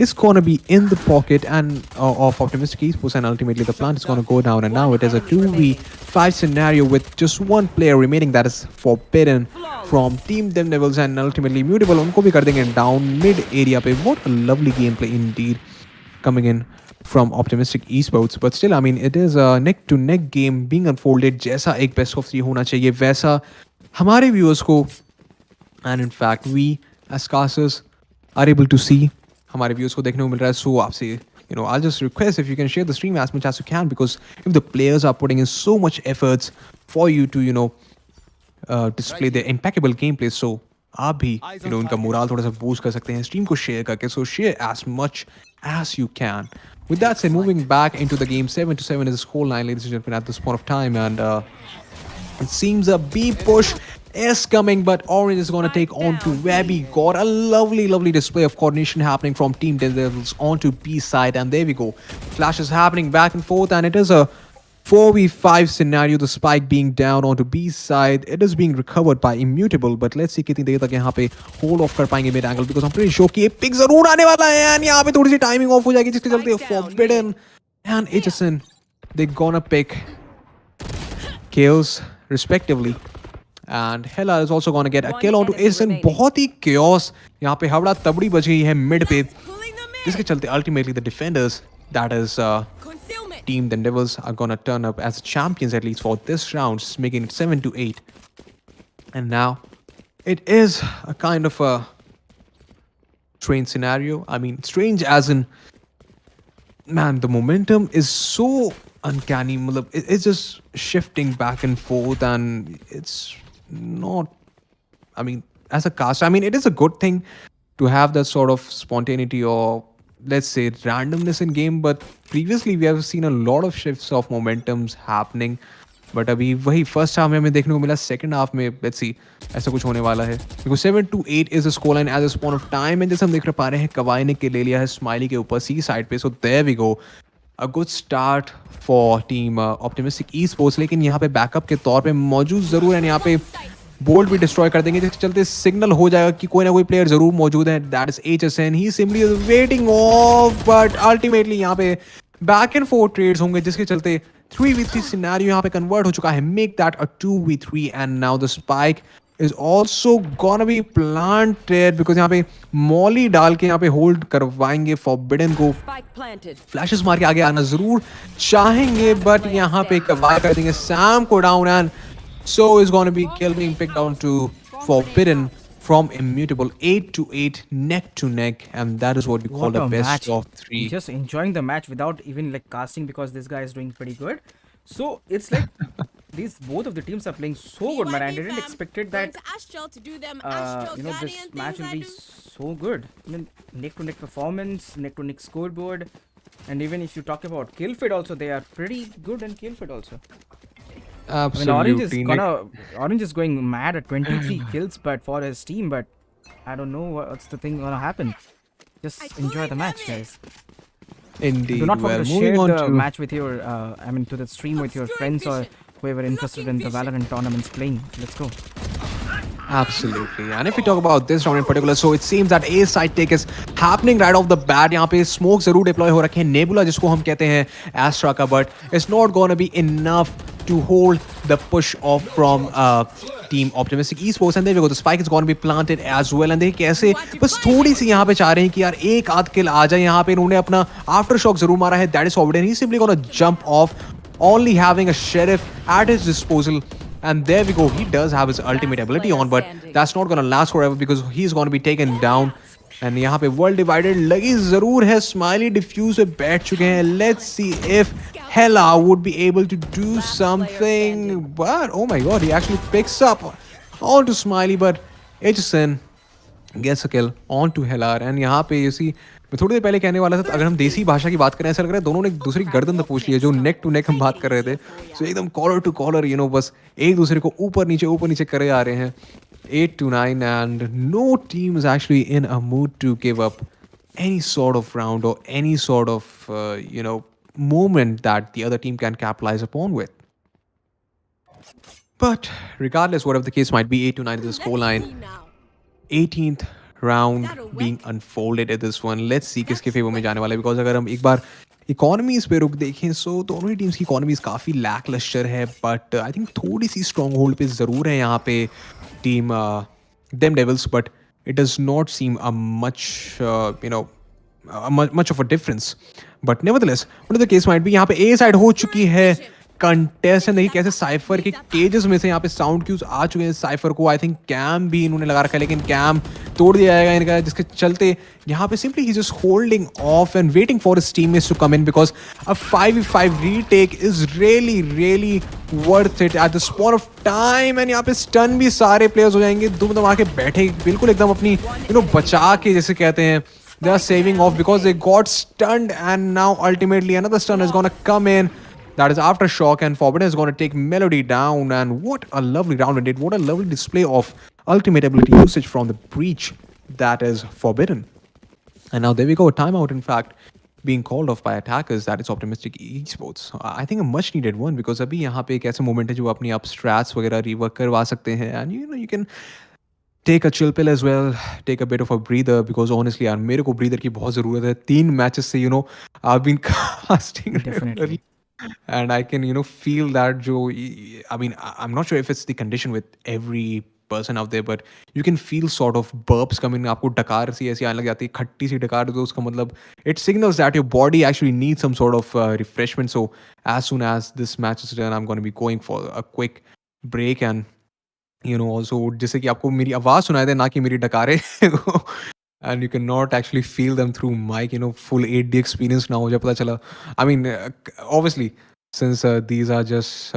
is going to be in the pocket and of Optimistic Esports, and ultimately the plant is going to go down, and now it is a 2v5 scenario with just one player remaining, that is forbidden from team THEMDEVILS, and ultimately Mutable उनको भी कर देंगे down mid area पे. What a lovely gameplay indeed coming in from Optimistic Esports, but still I mean it is a neck to neck game being unfolded. जैसा एक best of 3 होना चाहिए वैसा हमारे viewers को, and in fact we as casters are able to see, हमारे viewers को देखने को मिल रहा है. So आपसे I'll just request if you can share the stream as much as you can, because if the players are putting in so much efforts for you to display their impeccable gameplay, so आप भी उनका moral थोड़ा सा boost कर सकते हैं stream को share करके. So share as much as you can. With that said, moving back into the game, 7-7 is the scoreline, ladies and gentlemen, at this point of time, and it seems a B push is coming, but Orange is going to take on to Webby. Got a lovely display of coordination happening from Team THEMDEVILS onto B side, and there we go. Flashes happening back and forth, and it is a 4v5 scenario. The spike being down onto B side. It is being recovered by Immutable, but let's see कितनी देर तक यहाँ पे hold off कर पाएंगे mid angle, because I'm pretty sure कि एक pick जरूर आने वाला है, and यहाँ पे थोड़ी सी timing off हो जाएगी, जिसके चलते Forbidden and HSN they're gonna pick kills respectively, and Hella is also gonna get a kill onto HSN. बहुत ही chaos यहाँ पे हवड़ा तबड़ी बज गई है mid पे, जिसके चलते ultimately the defenders, that is Team THEMDEVILS, are gonna turn up as champions at least for this round, making it 7-8. And now it is a kind of a strange scenario. I mean, strange as in, man, the momentum is so uncanny. It's just shifting back and forth, and it's not, I mean, as a cast, I mean, it is a good thing to have that sort of spontaneity or let's say randomness in game. But previously we have seen a lot of shifts of momentums happening. But अभी वही first half में हमें देखने को मिला. Second half में let's see ऐसा कुछ होने वाला है. Because 7-8 is the score line as a span of time. And जैसे हम देख पा रहे हैं कवाई ने ले लिया है स्माइली के ऊपर सी साइड पे. So there we go, a good start for team Optimistic Esports. लेकिन यहाँ पे बैकअप के तौर पे मौजूद जरूर है. यहाँ पे बोल्ट भी डिस्ट्रॉय कर देंगे, जिसके चलते सिग्नल हो जाएगा कि कोई ना कोई प्लेयर जरूर मौजूद है. That is HSN. He simply is waiting of, but ultimately यहाँ पे बैक एंड फोर्थ ट्रेड्स होंगे, जिसके चलते 3v3 सिनेरियो यहाँ पे कन्वर्ट हो चुका है. Make that a 2v3 and now the spike is also gonna be planted because यहाँ पे मॉली डाल के यहाँ पे होल्ड करवाएंगे फॉरबिडन को. फ्लैशेस मार के आगे आना जरूर चाहेंगे, बट यहाँ पे कवर कर देंगे सैम को down. And so is going to be kill being picked down to forbidden from immutable. 8-8 neck to neck, and that is what we call What the a best match. of 3. Just enjoying the match without even like casting because this guy is doing pretty good. So it's like these both of the teams are playing so good, man. I didn't expect it that this match will be so good. I mean, neck to neck performance, neck to neck scoreboard, and even if you talk about kill feed also, they are pretty good in kill feed also. I mean, Orange is going mad at 23 kills, but for his team, but I don't know what's the thing gonna happen. Just enjoy the match, guys. Indeed. Do not forget to moving share on the to match with your, to the stream with your friends or whoever interested in the Valorant tournaments playing. Let's go. Absolutely. And if we talk about this round in particular, so it seems that A side take is happening right off the bat. यहाँ पे smoke जरूर deploy हो रखे हैं. Nebula जिसको हम कहते हैं Astra का, but it's not gonna be enough to hold the push off from team optimistic esports. And there we go, the spike is going to be planted as well. And देखिए कैसे बस थोड़ी सी यहाँ पे चाह रहे हैं कि यार एक आध किल आ जाए. यहाँ पे इन्होंने अपना आफ्टर शॉक जरूर मारा है. That is forbidden. He's simply gonna jump off, only having a sheriff at his disposal. And there we go, he does have his ultimate ability on, but that's not gonna last forever because he's gonna be taken down. And यहाँ पे world divided लगी जरूर है. Smiley diffuse पे बैठ चुके हैं. Let's see if Hella would be able to do something. But oh my god, he actually picks up onto Smiley, but HSN gets a kill onto Hella. And यहाँ पे you see, मैं थोड़ी देर पहले कहने वाला था, अगर हम देसी भाषा की बात करें ऐसा लग रहा है दोनों ने एक दूसरी गर्दन तो पूछ ली है. जो नेक टू नेक हम बात कर रहे थे, सो एकदम कॉलर टू कॉलर, बस एक दूसरे को ऊपर नीचे करे आ रहे हैं. 8-9 and no team is actually in a mood to give up any sort of round or any sort of moment that the other team can capitalize upon with. But regardless, whatever the case might be, 8-9 is the scoreline. 18th round being unfolded at this one. Let's see किसके favour में जाने वाला है. Because अगर हम एक बार economies पे रुक देखें, सो दोनों ही टीम्स की इकोनॉमीज काफ़ी लैक लस्टर है. बट आई थिंक थोड़ी सी स्ट्रॉन्ग होल्ड पे ज़रूर है यहाँ पे team Them Devils. But it does not seem a much of a difference. But nevertheless, whatever the case might be, यहाँ पे A साइड हो चुकी है कंटेस्टेंट. देखिए कैसे साइफर के केजेस में से यहाँ पे साउंड क्यूज आ चुके हैं. साइफर को आई थिंक कैम भी इन्होंने लगा रखा है, लेकिन कैम तोड़ दिया जाएगा इनका, जिसके चलते यहाँ पे सिंपली ही just holding off and waiting for his teammates to come in because a 5v5 retake is really worth it at the spot of time. And यहाँ पे स्टन भी सारे प्लेयर्स हो जाएंगे, दुम दमा के बैठे बिल्कुल एकदम अपनी बचा के, जैसे कहते हैं they are saving off because they got stunned. And now ultimately another stun is gonna come in. That is Aftershock, and Forbidden is going to take Melody down. And what a lovely round it did. What a lovely display of ultimate ability usage from the breach that is Forbidden. And now there we go. A timeout, in fact, being called off by attackers. That is Optimistic Esports. I think a much needed one because अभी यहाँ पे एक ऐसे moment है जो अपनी up strats वगैरह rework करवा सकते हैं. And you can take a chill pill as well, take a bit of a breather because honestly यार मेरे को breather की बहुत ज़रूरत है. 3 matches से I've been casting Definitely. and I can feel that जो I mean I'm not sure if it's the condition with every person out there, but you can feel sort of burps coming. आपको डकार सी ऐसी आने लग जाती है, खट्टी सी डकार. तो उसका मतलब it signals that your body actually needs some sort of refreshment. So as soon as this match is done, I'm going to be going for a quick break and also जैसे कि आपको मेरी आवाज़ सुनाई दे, ना कि मेरी डकारे. And you cannot actually feel them through mic, full 8D experience ना हो जाए पता चला. I mean, obviously, since these are just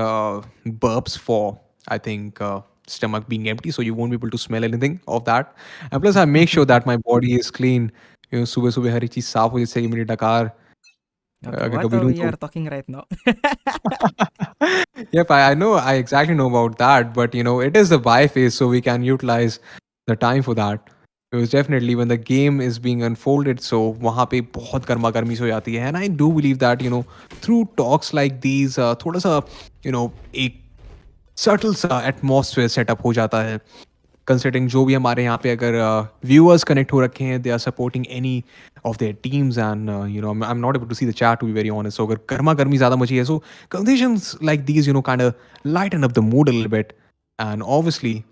burps for, I think, stomach being empty, so you won't be able to smell anything of that. And plus, I make sure that my body is clean. सुबह सुबह हर एक चीज साफ हो जिससे कि मेरी डकार Okay, अगर what कभी are लूं we तो are talking right now? Yep, I know, I exactly know about that, but it is the buy phase, so we can utilize the time for that. Because definitely when the game is being unfolded, so वहाँ पे बहुत गर्मा गर्मी से हो जाती है, and I do believe that through talks like these, थोड़ा सा एक subtle सा atmosphere setup हो जाता है. Considering जो भी हमारे यहाँ पे अगर viewers connect हो रखे हैं, they are supporting any of their teams, and I'm not able to see the chat, to be very honest. So अगर गर्मा गर्मी ज़्यादा मची है, so conditions like these kind of lighten up the mood a little bit, and obviously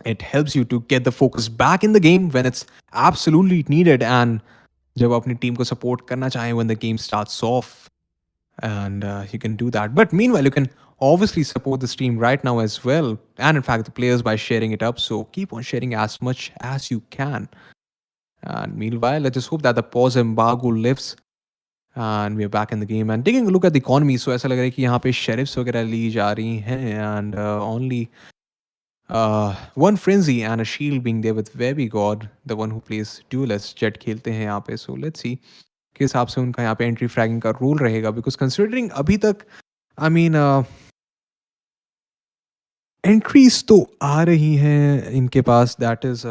it helps you to get the focus back in the game when it's absolutely needed, and जब अपनी team को support करना चाहें when the game starts off, and you can do that. But meanwhile, you can obviously support the stream right now as well, and in fact the players, by sharing it up. So keep on sharing as much as you can, and meanwhile let's just hope that the pause embargo lifts and we are back in the game. And taking a look at the economy, so ऐसा लग रहा है कि यहाँ पे sheriffs वगैरह ली जा रही हैं, and only one frenzy and a shield being there with Webby God, the one who plays Duelist. Jet खेलते हैं यहाँ पे, so let's see किस हिसाब से उनका यहाँ पे एंट्री फ्रैगिंग का रूल रहेगा, बिकॉज कंसिडरिंग अभी तक आई मीन एंट्रीज तो आ रही हैं इनके पास, that is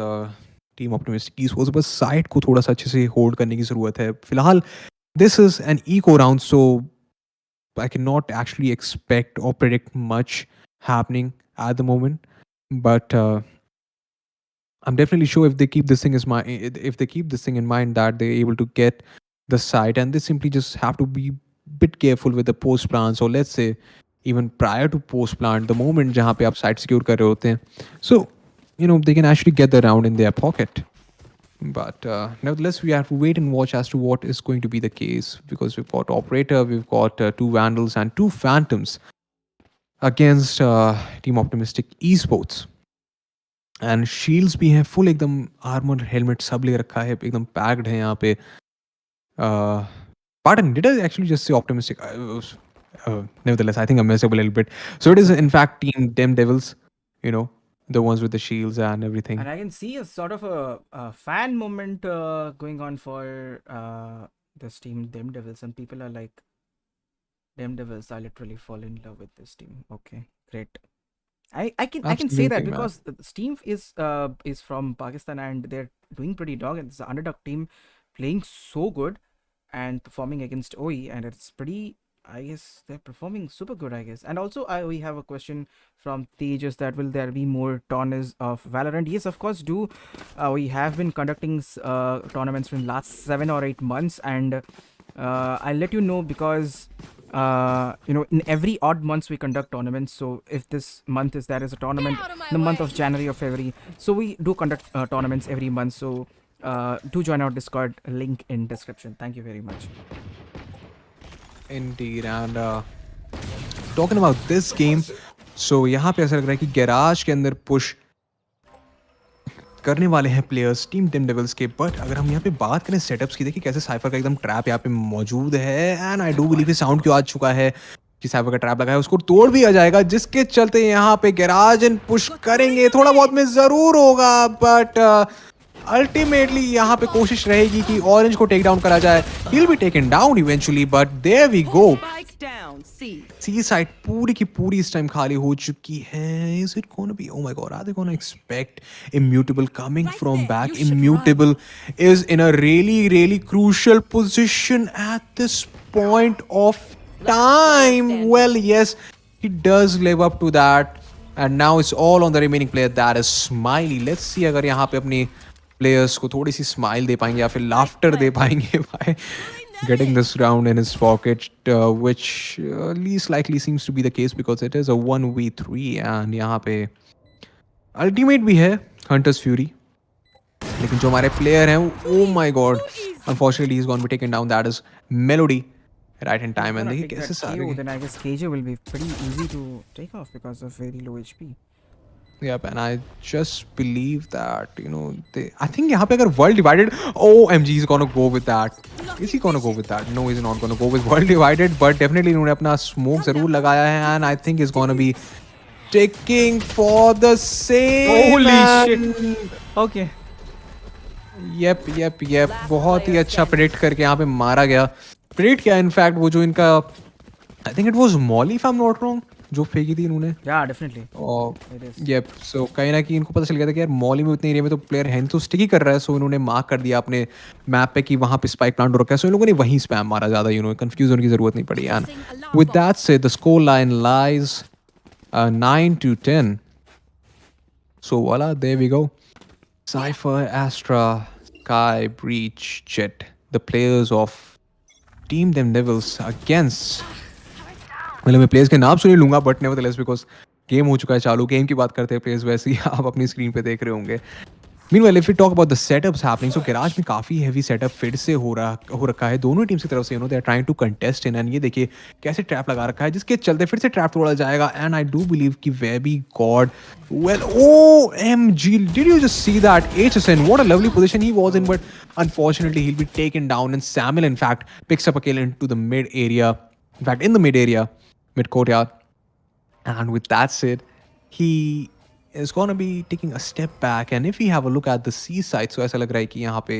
team Optimistic Esports, बस साइट को थोड़ा सा अच्छे से होल्ड करने की ज़रूरत है फिलहाल. This is an eco round, so I can not actually expect or predict much happening at the moment, but I'm definitely sure if they keep this thing in mind that they're able to get the site, and they simply just have to be bit careful with the post plan. So let's say even prior to post plan, the moment जहाँ पे आप site secure कर रहे होते हैं, so they can actually get the round in their pocket. But nevertheless, we have to wait and watch as to what is going to be the case, because we've got operator, we've got 2 vandals and 2 phantoms against team optimistic esports. And shields भी हैं full, एकदम armour helmet सब ले रखा है, एकदम packed है यहाँ पे. Pardon, did I actually just say optimistic? Nevertheless, I think I messed up a little bit. So it is in fact team THEMDEVILS, the ones with the shields and everything. And I can see a sort of a fan moment going on for this team THEMDEVILS, and people are like, THEMDEVILS, I literally fall in love with this team. Okay, great. I can say that Absolutely, because Steam is from Pakistan, and they're doing pretty dog, and it's an underdog team playing so good and performing against OE, and it's pretty, I guess they're performing super good, I guess. And also we have a question from Tejas that will there be more tournaments of Valorant? Yes, of course do. We have been conducting tournaments for the last 7 or 8 months, and I'll let you know, because in every odd months we conduct tournaments. So if this month there is a tournament in the month of January or February, so we do conduct tournaments every month. So do join our Discord, link in description. Thank you very much. Indeed. And talking about this game, so यहाँ पे ऐसा लग रहा है कि garage के अंदर push करने वाले हैं प्लेयर्स टीम THEMDEVILS के. बट अगर हम यहाँ पे बात करें सेटअप्स की, देखिए कैसे साइफर का एकदम ट्रैप यहाँ पे मौजूद है, and I do believe sound क्यों आ चुका है कि साइफर का ट्रैप लगा है, उसको तोड़ भी आ जाएगा, जिसके चलते यहाँ पे गैराज एंड पुश करेंगे. थोड़ा बहुत में जरूर होगा, बट अल्टीमेटली यहाँ पे कोशिश रहेगी कि ऑरेंज को टेक डाउन करा जाए. He will be taken down eventually, but there we go. C side पूरी की पूरी इस टाइम खाली हो चुकी है. Is it gonna be, oh my god, are they gonna expect Immutable coming from back? Immutable is in a really crucial position at this point of time. Well, yes, he does live up to that, and now it's all on the remaining player, that is Smiley. Let's see अगर यहाँ पे अपने players को थोड़ी सी smile दे पाएंगे या फिर laughter दे पाएंगे by getting this round in his pocket, which least likely seems to be the case, because it is a 1v3, and यहाँ पे ultimate भी है Hunter's Fury. लेकिन जो हमारे player हैं, oh my god, unfortunately he's gonna be taken down. That is Melody right in time. And देखिए कैसे सारे, then I guess KJ will be pretty easy to take off because of very low HP. Yep, and I just believe that I think यहाँ पे अगर world divided, OMG, he's gonna go with that. Is he gonna go with that? No, he's not gonna go with world divided, but definitely इन्होंने अपना smoke जरूर लगाया है, and I think he's gonna be sticking for the same. Holy and- shit. Okay. Yep. बहुत ही अच्छा predict करके यहाँ पे मारा गया. प्रेडिक्ट किया इनफैक्ट वो जो इनका I think it was Molly if I am not wrong जो फेंकी थी इन्होंने. Yeah, definitely. और It is. येप सो कहीं ना कहीं इनको पता चल गया था कि यार मॉली में उतने एरिया में तो प्लेयर है नहीं, तो स्टिक ही कर रहा है. सो इन्होंने मार्क कर दिया अपने मैप पे कि वहाँ पे स्पाइक प्लांट हो रखा है. सो इन लोगों ने वहीं स्पैम मारा ज़्यादा. कंफ्यूज होने की जरूरत नहीं पड़ी. And with that say the score line lies 9-10. So वाला there we go. Cypher, Astra, Sky, Breach, Jet, the players of Team THEMDEVILS against. मतलब मैं प्लेयर्स के नाम सुन ही लूंगा बट नेवरदलेस बिकॉज गेम हो चुका है चालू. गेम की बात करते हैं प्लेयर्स वैसे ही आप अपनी स्क्रीन पे देख रहे होंगे. Meanwhile if we talk about the setups happening, so garage में काफ़ी हैवी सेटअप फिर से हो रखा है दोनों टीम्स की तरफ से. They are trying to contest in. And ये देखिए कैसे ट्रैप लगा रखा है जिसके चलते फिर से ट्रैप तोड़ा जाएगा. एंड आई डू बिलीव कि Webigod well OMG, did you just see that HSN, what a lovely position he was in, but unfortunately he will be taken down. And Samuel in fact picks up a kill into the mid area, in fact in the mid area, mid courtyard. And with that said, he is going to be taking a step back. And if we have a look at the C side, so ऐसा लग रहा है कि यहाँ पे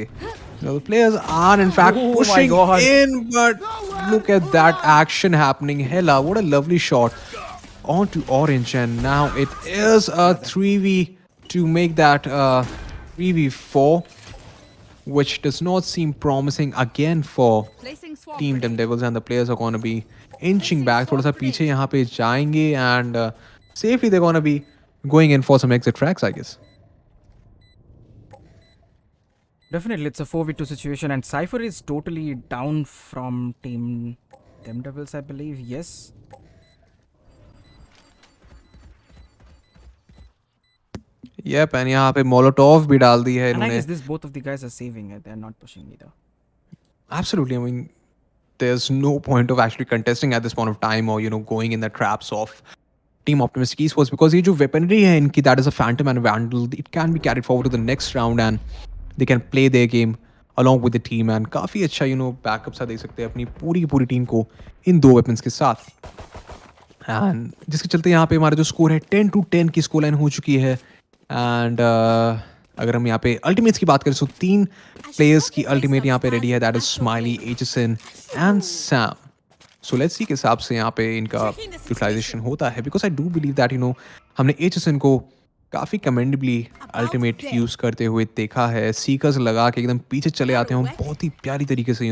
the players are in fact Oh my pushing God. in, but look at that action happening. Hella, what a lovely shot onto Orange. And now it is a 3v to make that 3v4, which does not seem promising again for Team THEMDEVILS. And the players are going to be inching back. थोड़ा सा पीछे यहाँ पे जाएंगे and safely they're going to be going in for some exit tracks, I guess. Definitely, it's a 4v2 situation, and Cypher is totally down from Team THEMDEVILS, I believe. Yes. Yep, and यहाँ पे Molotov भी डाल दी है And I इन्होंने. guess this both of the guys are saving it. They're not pushing either. Absolutely. I mean, there's no point of actually contesting at this point of time or, going in the traps of Team Optimistic Esports, because ये जो weaponry है इनकी, that is a Phantom and Vandal, it can be carried forward to the next round and they can play their game along with the team. And काफ़ी अच्छा, backup सा दे सकते हैं अपनी पूरी की पूरी टीम को इन दो weapons के साथ. एंड जिसके चलते यहाँ पे हमारा जो स्कोर है 10-10 की स्कोर लाइन हो चुकी है. एंड अगर हम यहाँ पे अल्टीमेट्स की बात करें, सो 3 प्लेयर्स की अल्टीमेट यहाँ पे रेडी है. That is smiley, HSN and Sam. So let's सी किस हिसाब से यहाँ पे इनका यूटिलाइजेशन होता है, because I do believe that हमने HSN को काफ़ी कमेंडेबली अल्टीमेट यूज़ करते हुए देखा है. सीकर्स लगा के एकदम पीछे चले आते हैं, बहुत ही प्यारी तरीके से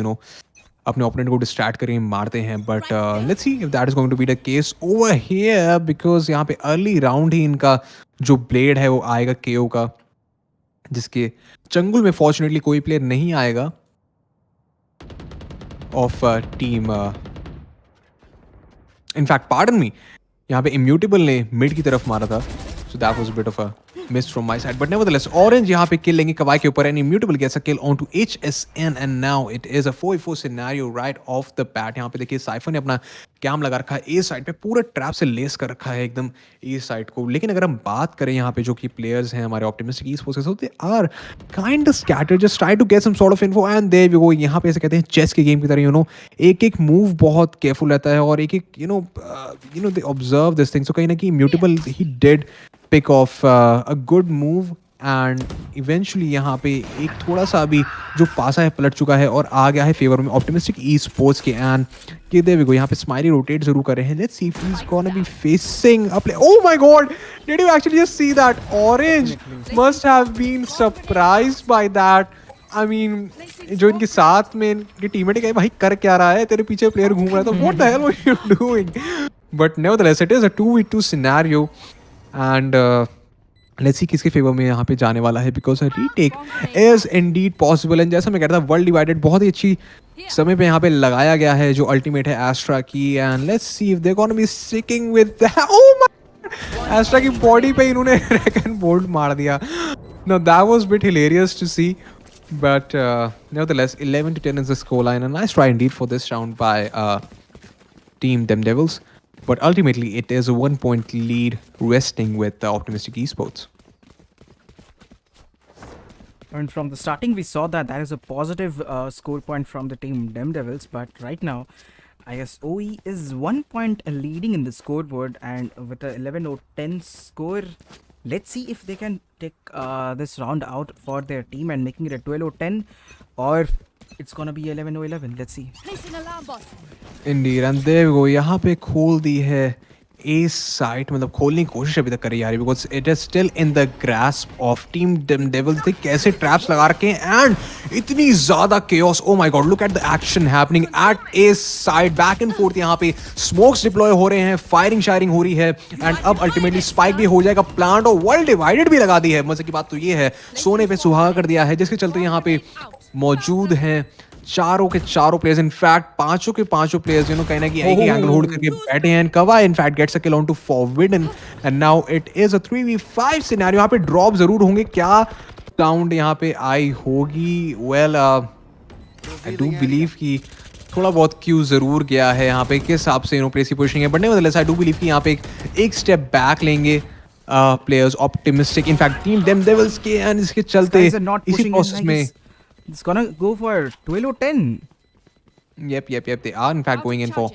अपने ओपोनेंट को डिस्ट्रैक्ट करके मारते हैं. But let's see if that is going to be the case over here, because यहाँ पे अर्ली राउंड ही इनका जो ब्लेड है वो आएगा KO का, जिसके चंगुल में फॉर्चुनेटली कोई प्लेयर नहीं आएगा off team. In fact pardon me, यहाँ पे इम्यूटेबल ने मिड की तरफ मारा था, so that was a bit of a miss from my side. But nevertheless Orange यहाँ पे किल लेंगे कवाई के ऊपर, and Immutable gets a kill on to HSN. And now it is a 4v4 scenario right off the bat. यहाँ पे देखिए cipher ने अपना कैम लगा रखा है ए साइड पे, पूरा ट्रैप से लेस कर रखा है एकदम ए साइड को. लेकिन अगर हम बात करें यहाँ पे जो कि प्लेयर्स हैं हमारे ऑप्टिमिस्टिक ईस्पोर्ट्स के, they are kind of scattered, just try to get some sort of info. And there we go. यहाँ पे ऐसे कहते हैं चेस के गेम की तरह, एक एक मूव बहुत केयरफुल रहता है और एक एक दे ऑब्जर्व दिस थिंग. सो कहीं ना कहीं mutable he did pick off a good move, and eventually यहाँ पे एक थोड़ा सा अभी जो पासा है पलट चुका है और आ गया है फेवर में ऑप्टिमिस्टिक ई स्पोर्ट्स के. एंड ये देयर वी गो, यहाँ पे स्माइली रोटेट जरूर कर रहे हैं. Let's see if he is gonna be facing a play. Oh my god, did you actually just see that? Orange must have been surprised by that. I mean जो इनके साथ में इनके टीममेट कहे भाई कर क्या रहा है, तेरे पीछे प्लेयर घूम रहा है, तो what the hell were you doing? But nevertheless it is a 2v2 scenario. And let's see किसके फेवर में यहाँ पे जाने वाला है, because retake is Indeed possible. And जैसा मैं कहता था, वर्ल्ड डिवाइडेड बहुत ही अच्छी समय पे यहाँ पे लगाया गया है जो अल्टीमेट है एस्ट्रा की. And let's see if they gonna be sticking with oh my, Astra की बॉडी पे इन्होंने रैकन बोल्ट मार दिया. No that was bit hilarious to see. But nevertheless, 11-10 is the scoreline. A nice try indeed for this round by Team THEMDEVILS. But ultimately, it is a 1-point lead resting with Optimistic Esports. And from the starting, we saw that there is a positive score point from the Team THEMDEVILS. But right now, I guess OE is 1 point leading in the scoreboard, and with a 11-10 score, let's see if they can take this round out for their team and making it a 12-10, or it's gonna be 11-11. Let's see. Placing alarm bot. Indeed, and there we go. यहाँ पे खोल दी है A site, मतलब खोलने की कोशिश अभी तक करी जा रही है because it is still in the grasp of Team Devils. देख कैसे traps लगा रखे हैं and इतनी ज़्यादा chaos. Oh my god, look at the action happening at A site. Back and forth यहाँ पे smokes deploy हो रहे हैं, firing sharing हो रही है and अब ultimately spike भी हो जाएगा. Plant और world divided भी लगा दी है. मजे की बात तो ये है सोने पे सुहागा कर दिया है जिसके चलते यहाँ पे मौजूद हैं चारों के चारों प्लेयर्स. इनफैक्ट पांचों के पांचों प्लेयर्स कहीं ना कहीं एक ही एंगल होल्ड करके बैठे हैं. Kawai in fact gets a kill on to Forbidden and now it is a 3v5 scenario. यहाँ पे ड्रॉप जरूर होंगे. क्या साउंड यहाँ पे आई होगी? वेल आई डू बिलीव कि थोड़ा बहुत क्यू जरूर गया है यहाँ पे किस हिसाब से प्लेस की पोजिशनिंग है. बट नहीं, आई डू बिलीव कि यहाँ पे एक स्टेप बैक लेंगे players Optimistic in fact team Them Devils के. एंड इसके चलते इसी प्रोसेस में it's gonna go for 12-10. Yep. They are in fact going in for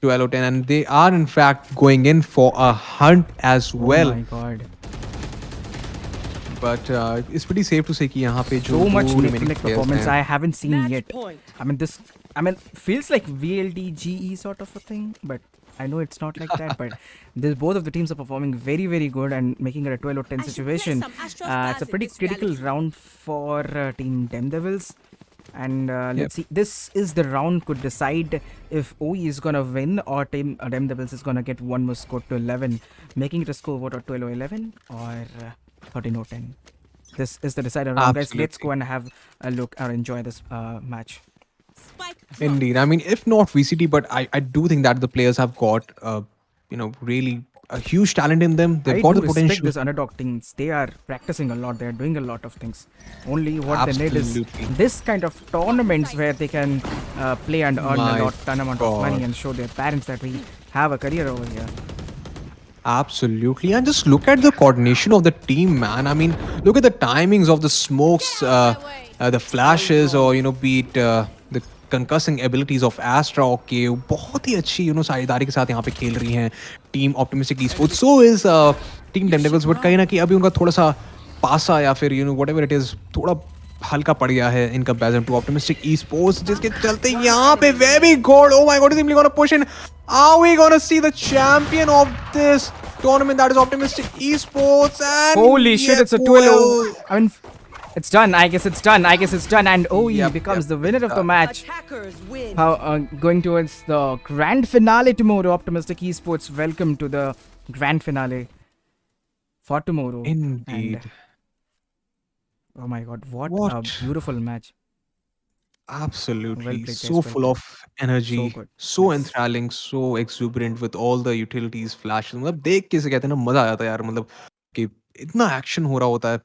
12-10 and they are in fact going in for a hunt as well. Oh my god. But it's pretty safe to say कि यहाँ पे जो So much remaining neck players performance हैं, I haven't seen Match yet. point. I mean, feels like VLDGE sort of a thing, but I know it's not like that. But both of the teams are performing very, very good and making it a 12 or 10 I should situation. play some Astro It's a Stars pretty in this critical reality. round for Team THEMDEVILS. And Yep. let's see, this is the round could decide if OE is gonna win or Team THEMDEVILS is gonna get one more score to 11, making it a score vote of 12 or 11 or 13 or 10. This is the decider round, guys. Let's Absolutely. go and have a look or enjoy this match. Spike. Indeed. I mean, if not VCT, but I do think that the players have got, really a huge talent in them. They've I got do the respect potential. this underdog teams. They are practicing a lot. They are doing a lot of things. Only what they need is Absolutely. this kind of tournaments where they can play and earn My a ton amount of money God. and show their parents that we have a career over here. Absolutely, and just look at the coordination of the team, man. I mean, look at the timings of the smokes, the flashes, or be it the concussing abilities of Astra or KO. बहुत ही अच्छी साझेदारी के साथ यहाँ पे खेल रही हैं team optimistic esports. So is team THEMDEVILS, but कहीं ना कहीं अभी उनका थोड़ा सा पासा या फिर whatever it is थोड़ा हल्का पड़ गया है in comparison to optimistic esports, जिसके चलते यहाँ पे very good. Oh my god, is simply gonna push in. Are we gonna see the champion of this tournament, that is optimistic esports? And Holy shit, it's a 12. well, I mean, it's done. I guess it's done. And OE Yep, becomes yep, the winner of the match. Attackers win. Going towards the grand finale tomorrow. Optimistic Esports, welcome to the grand finale for tomorrow. Indeed. And, oh my god, what a What? beautiful match. Absolutely. Well played, guys, So well full played. of energy, So good. so Yes. enthralling, so exuberant with all the utilities, flashes. मतलब देख के से कहते हैं ना मजा आ जाता है यार, मतलब कि इतना एक्शन हो रहा होता है.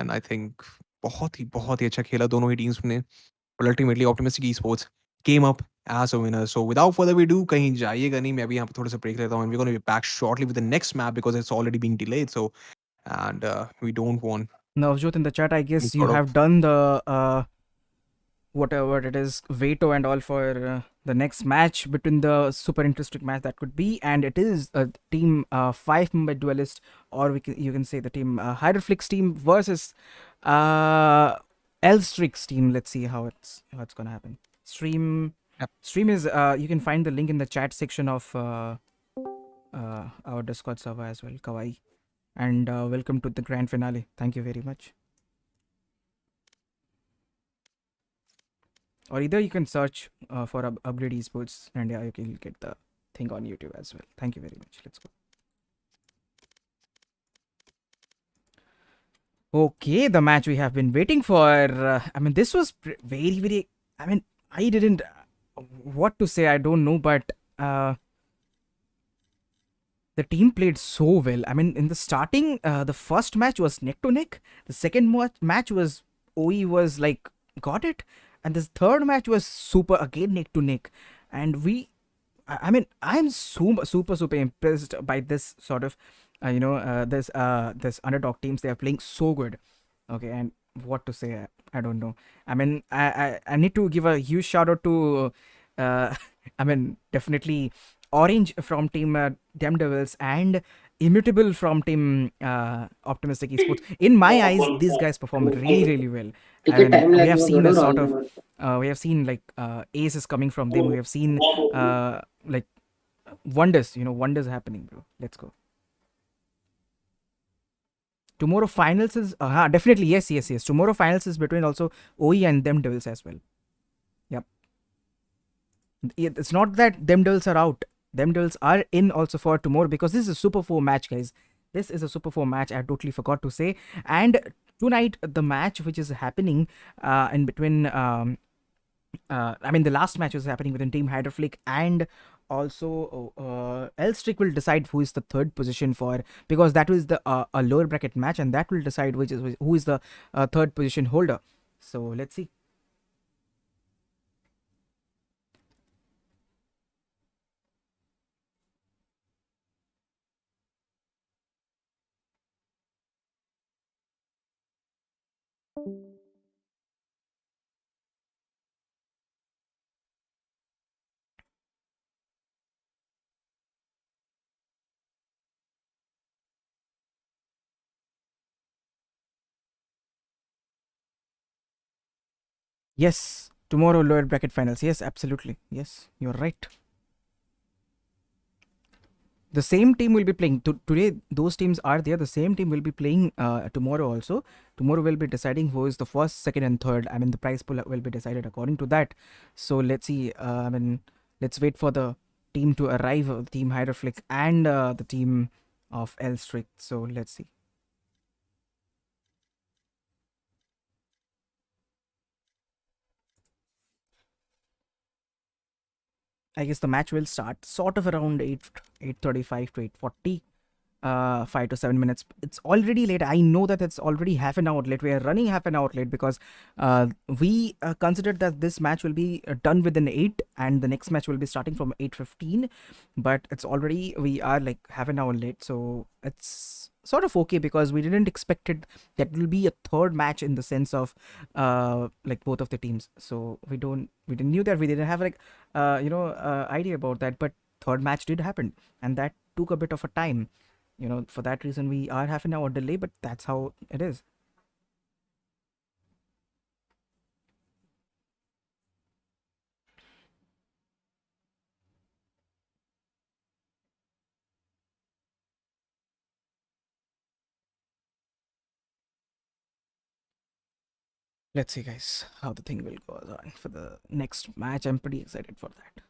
एंड आई थिंक बहुत ही अच्छा खेला दोनों ही टीम्स ने. But ultimately optimistic esports came up as a winner. So without further ado, कहीं जाइएगा नहीं. मैं अभी यहाँ पे थोड़ा सा ब्रेक लेता हूँ. And we're going to be back shortly with the next map because it's already been delayed. So and we don't want Navjot in the chat, I guess you sort of- have done the whatever it is, veto and all for the next match between the super interesting match that could be, and it is a team 5 Mumbai Duelist, or you can say the team Hydroflix team versus LStreak's team. Let's see how it's gonna happen. Stream is you can find the link in the chat section of our Discord server as well, Kawaii. And welcome to the grand finale. Thank you very much. Or either you can search for Upgrade Esports, and yeah, you can get the thing on YouTube as well. Thank you very much. Let's go. Okay, the match we have been waiting for. I mean, this was very, very. I mean, I didn't. What to say? I don't know, but the team played so well. I mean, in the starting, the first match was neck to neck. The second match was OE was like got it, and this third match was super again neck to neck. And I mean, I'm super impressed by this sort of this underdog teams. They are playing so good. Okay, and what to say? I don't know. I mean, I need to give a huge shout out to I mean, definitely Orange from Team TheMDevils and Immutable from Team Optimistic Esports. In my eyes, these guys perform really, really well. I mean, we have seen a sort of, we have seen like aces coming from them. We have seen like wonders, wonders happening, bro. Let's go. Tomorrow finals is definitely yes. Tomorrow finals is between also OE and TheMDevils as well. Yep. It's not that TheMDevils are out. TheMDevils are in also for tomorrow because this is a Super 4 match, guys. This is a Super 4 match. I totally forgot to say. And tonight the match which is happening in between. I mean, the last match was happening within Team Hydroflick and also LStreak will decide who is the third position for, because that was the a lower bracket match and that will decide who is the third position holder. So let's see. Yes, tomorrow lower bracket finals. Yes, absolutely. Yes, you're right. The same team will be playing today. Those teams are there. The same team will be playing tomorrow also. Tomorrow we'll be deciding who is the first, second, and third. I mean, the prize pool will be decided according to that. So let's see. I mean, let's wait for the team to arrive. Team Hydroflick and the team of LStreak. So let's see. I guess the match will start sort of around 8:35 to 8:40. 5 to 7 minutes. It's already late. I know that it's already half an hour late. We are running half an hour late because we considered that this match will be done within 8 and the next match will be starting from 8:15, but it's already, we are like half an hour late. So it's sort of okay because we didn't expect it that will be a third match in the sense of like both of the teams. So we didn't knew that, we didn't have like idea about that, but third match did happen and that took a bit of a time. For that reason we are half an hour delay, but that's how it is. Let's see, guys, how the thing will go on for the next match. I'm pretty excited for that.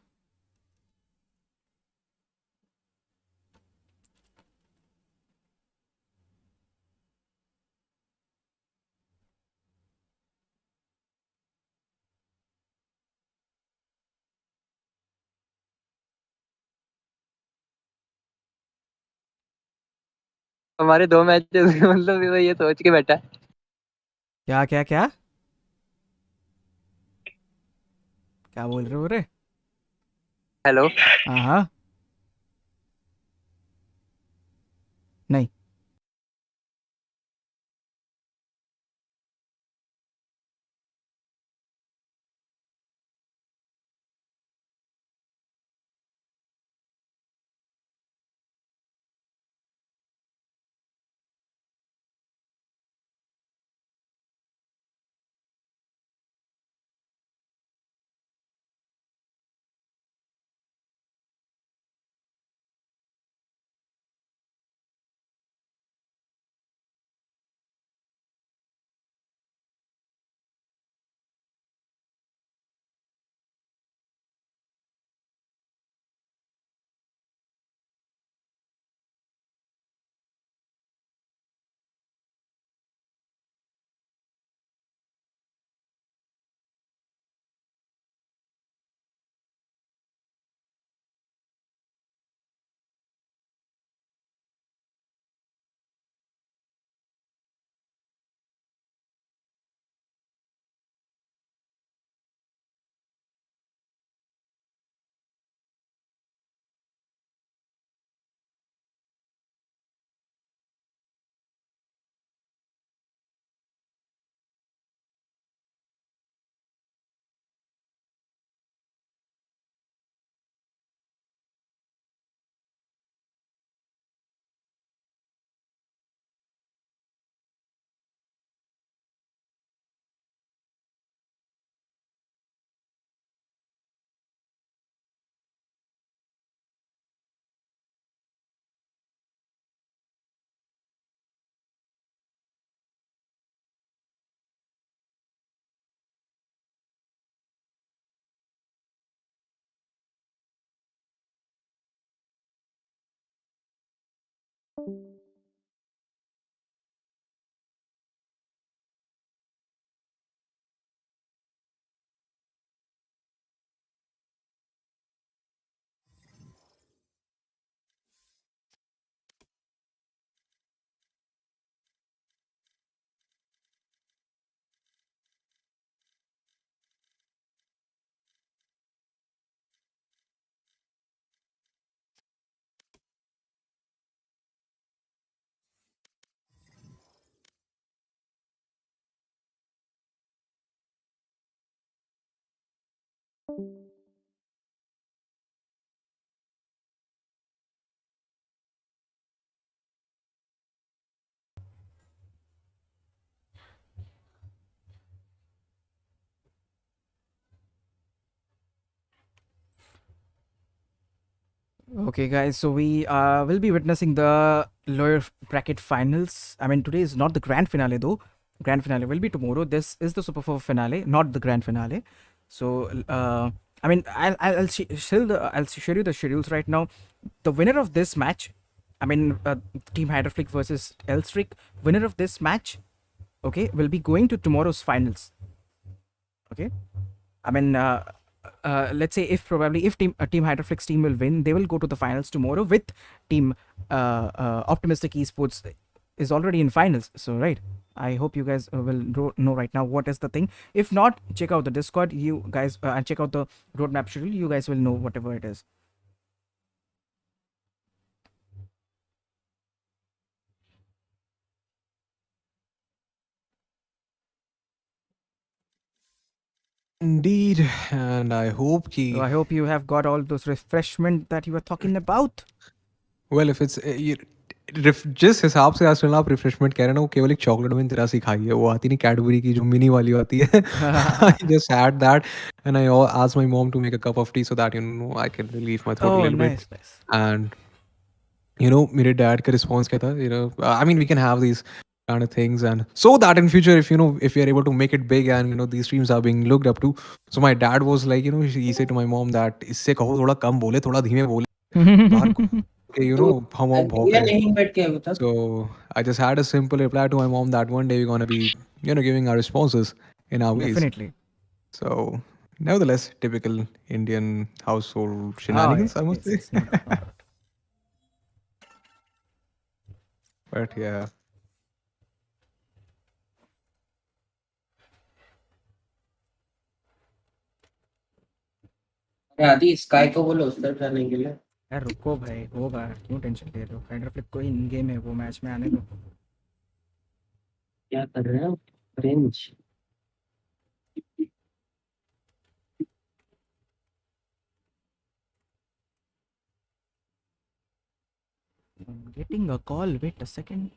हमारे 2 matches मतलब वो ये सोच के बैठा है। क्या क्या क्या क्या बोल रहे हो रे? हेलो हाँ, नहीं. Okay, guys, so we will be witnessing the lower bracket finals. I mean, today is not the grand finale though. Grand finale will be tomorrow. This is the Super 4 finale, not the grand finale. So, I mean, I'll share you the schedules right now. The winner of this match, I mean, Team Hydroflick versus LStreak, winner of this match, okay, will be going to tomorrow's finals. Okay, I mean, let's say if Team Hydroflix team will win, they will go to the finals tomorrow with Team Optimistic Esports is already in finals. So right, I hope you guys will know right now what is the thing. If not, check out the Discord, you guys, and check out the roadmap schedule. You guys will know whatever it is. Indeed, and I hope So ki. I hope you have got all those refreshment that you were talking about. Well, if it's जिस हिसाब से आजकल आप refreshment कह रहे हैं ना, वो केवल एक चॉकलेट में तरह सी खाई है, वो आती नहीं कैडबरी की जो मिनी वाली आती है. I just had that and I asked my mom to make a cup of tea so that I can relieve my throat a Oh, little bit. nice, nice. And मेरे dad का response क्या था, I mean we can have these kind of things, and so that in future if we are able to make it big and these streams are being looked up to. So my dad was like, he said to my mom that इससे कहो थोड़ा कम बोले, थोड़ा धीमे बोले, बाहर के तो हम वहाँ भौंक दिया रहे हैं. नहीं बैठ के अभी तक. So I just had a simple reply to my mom that one day we're gonna be giving our responses in our ways. Definitely. So nevertheless, typical Indian household Oh, shenanigans, I must yes, say. yes, no doubt, no doubt. But yeah. अरे आदि sky को बोलो उस तरफ जाने के लिए. यार रुको भाई, होगा, क्यों टेंशन ले रहे हो? हाइड्रोफ्लिक कोई इन गेम है, वो मैच में आने दो. क्या कर रहे हो French. I'm getting a call. Wait a second.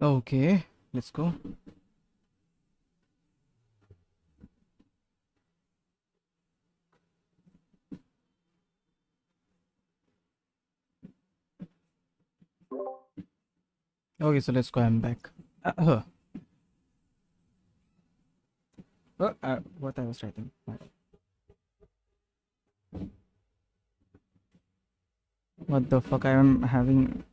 Okay, let's go. Okay, so let's go. I'm back. What I was writing. What the fuck? I am having.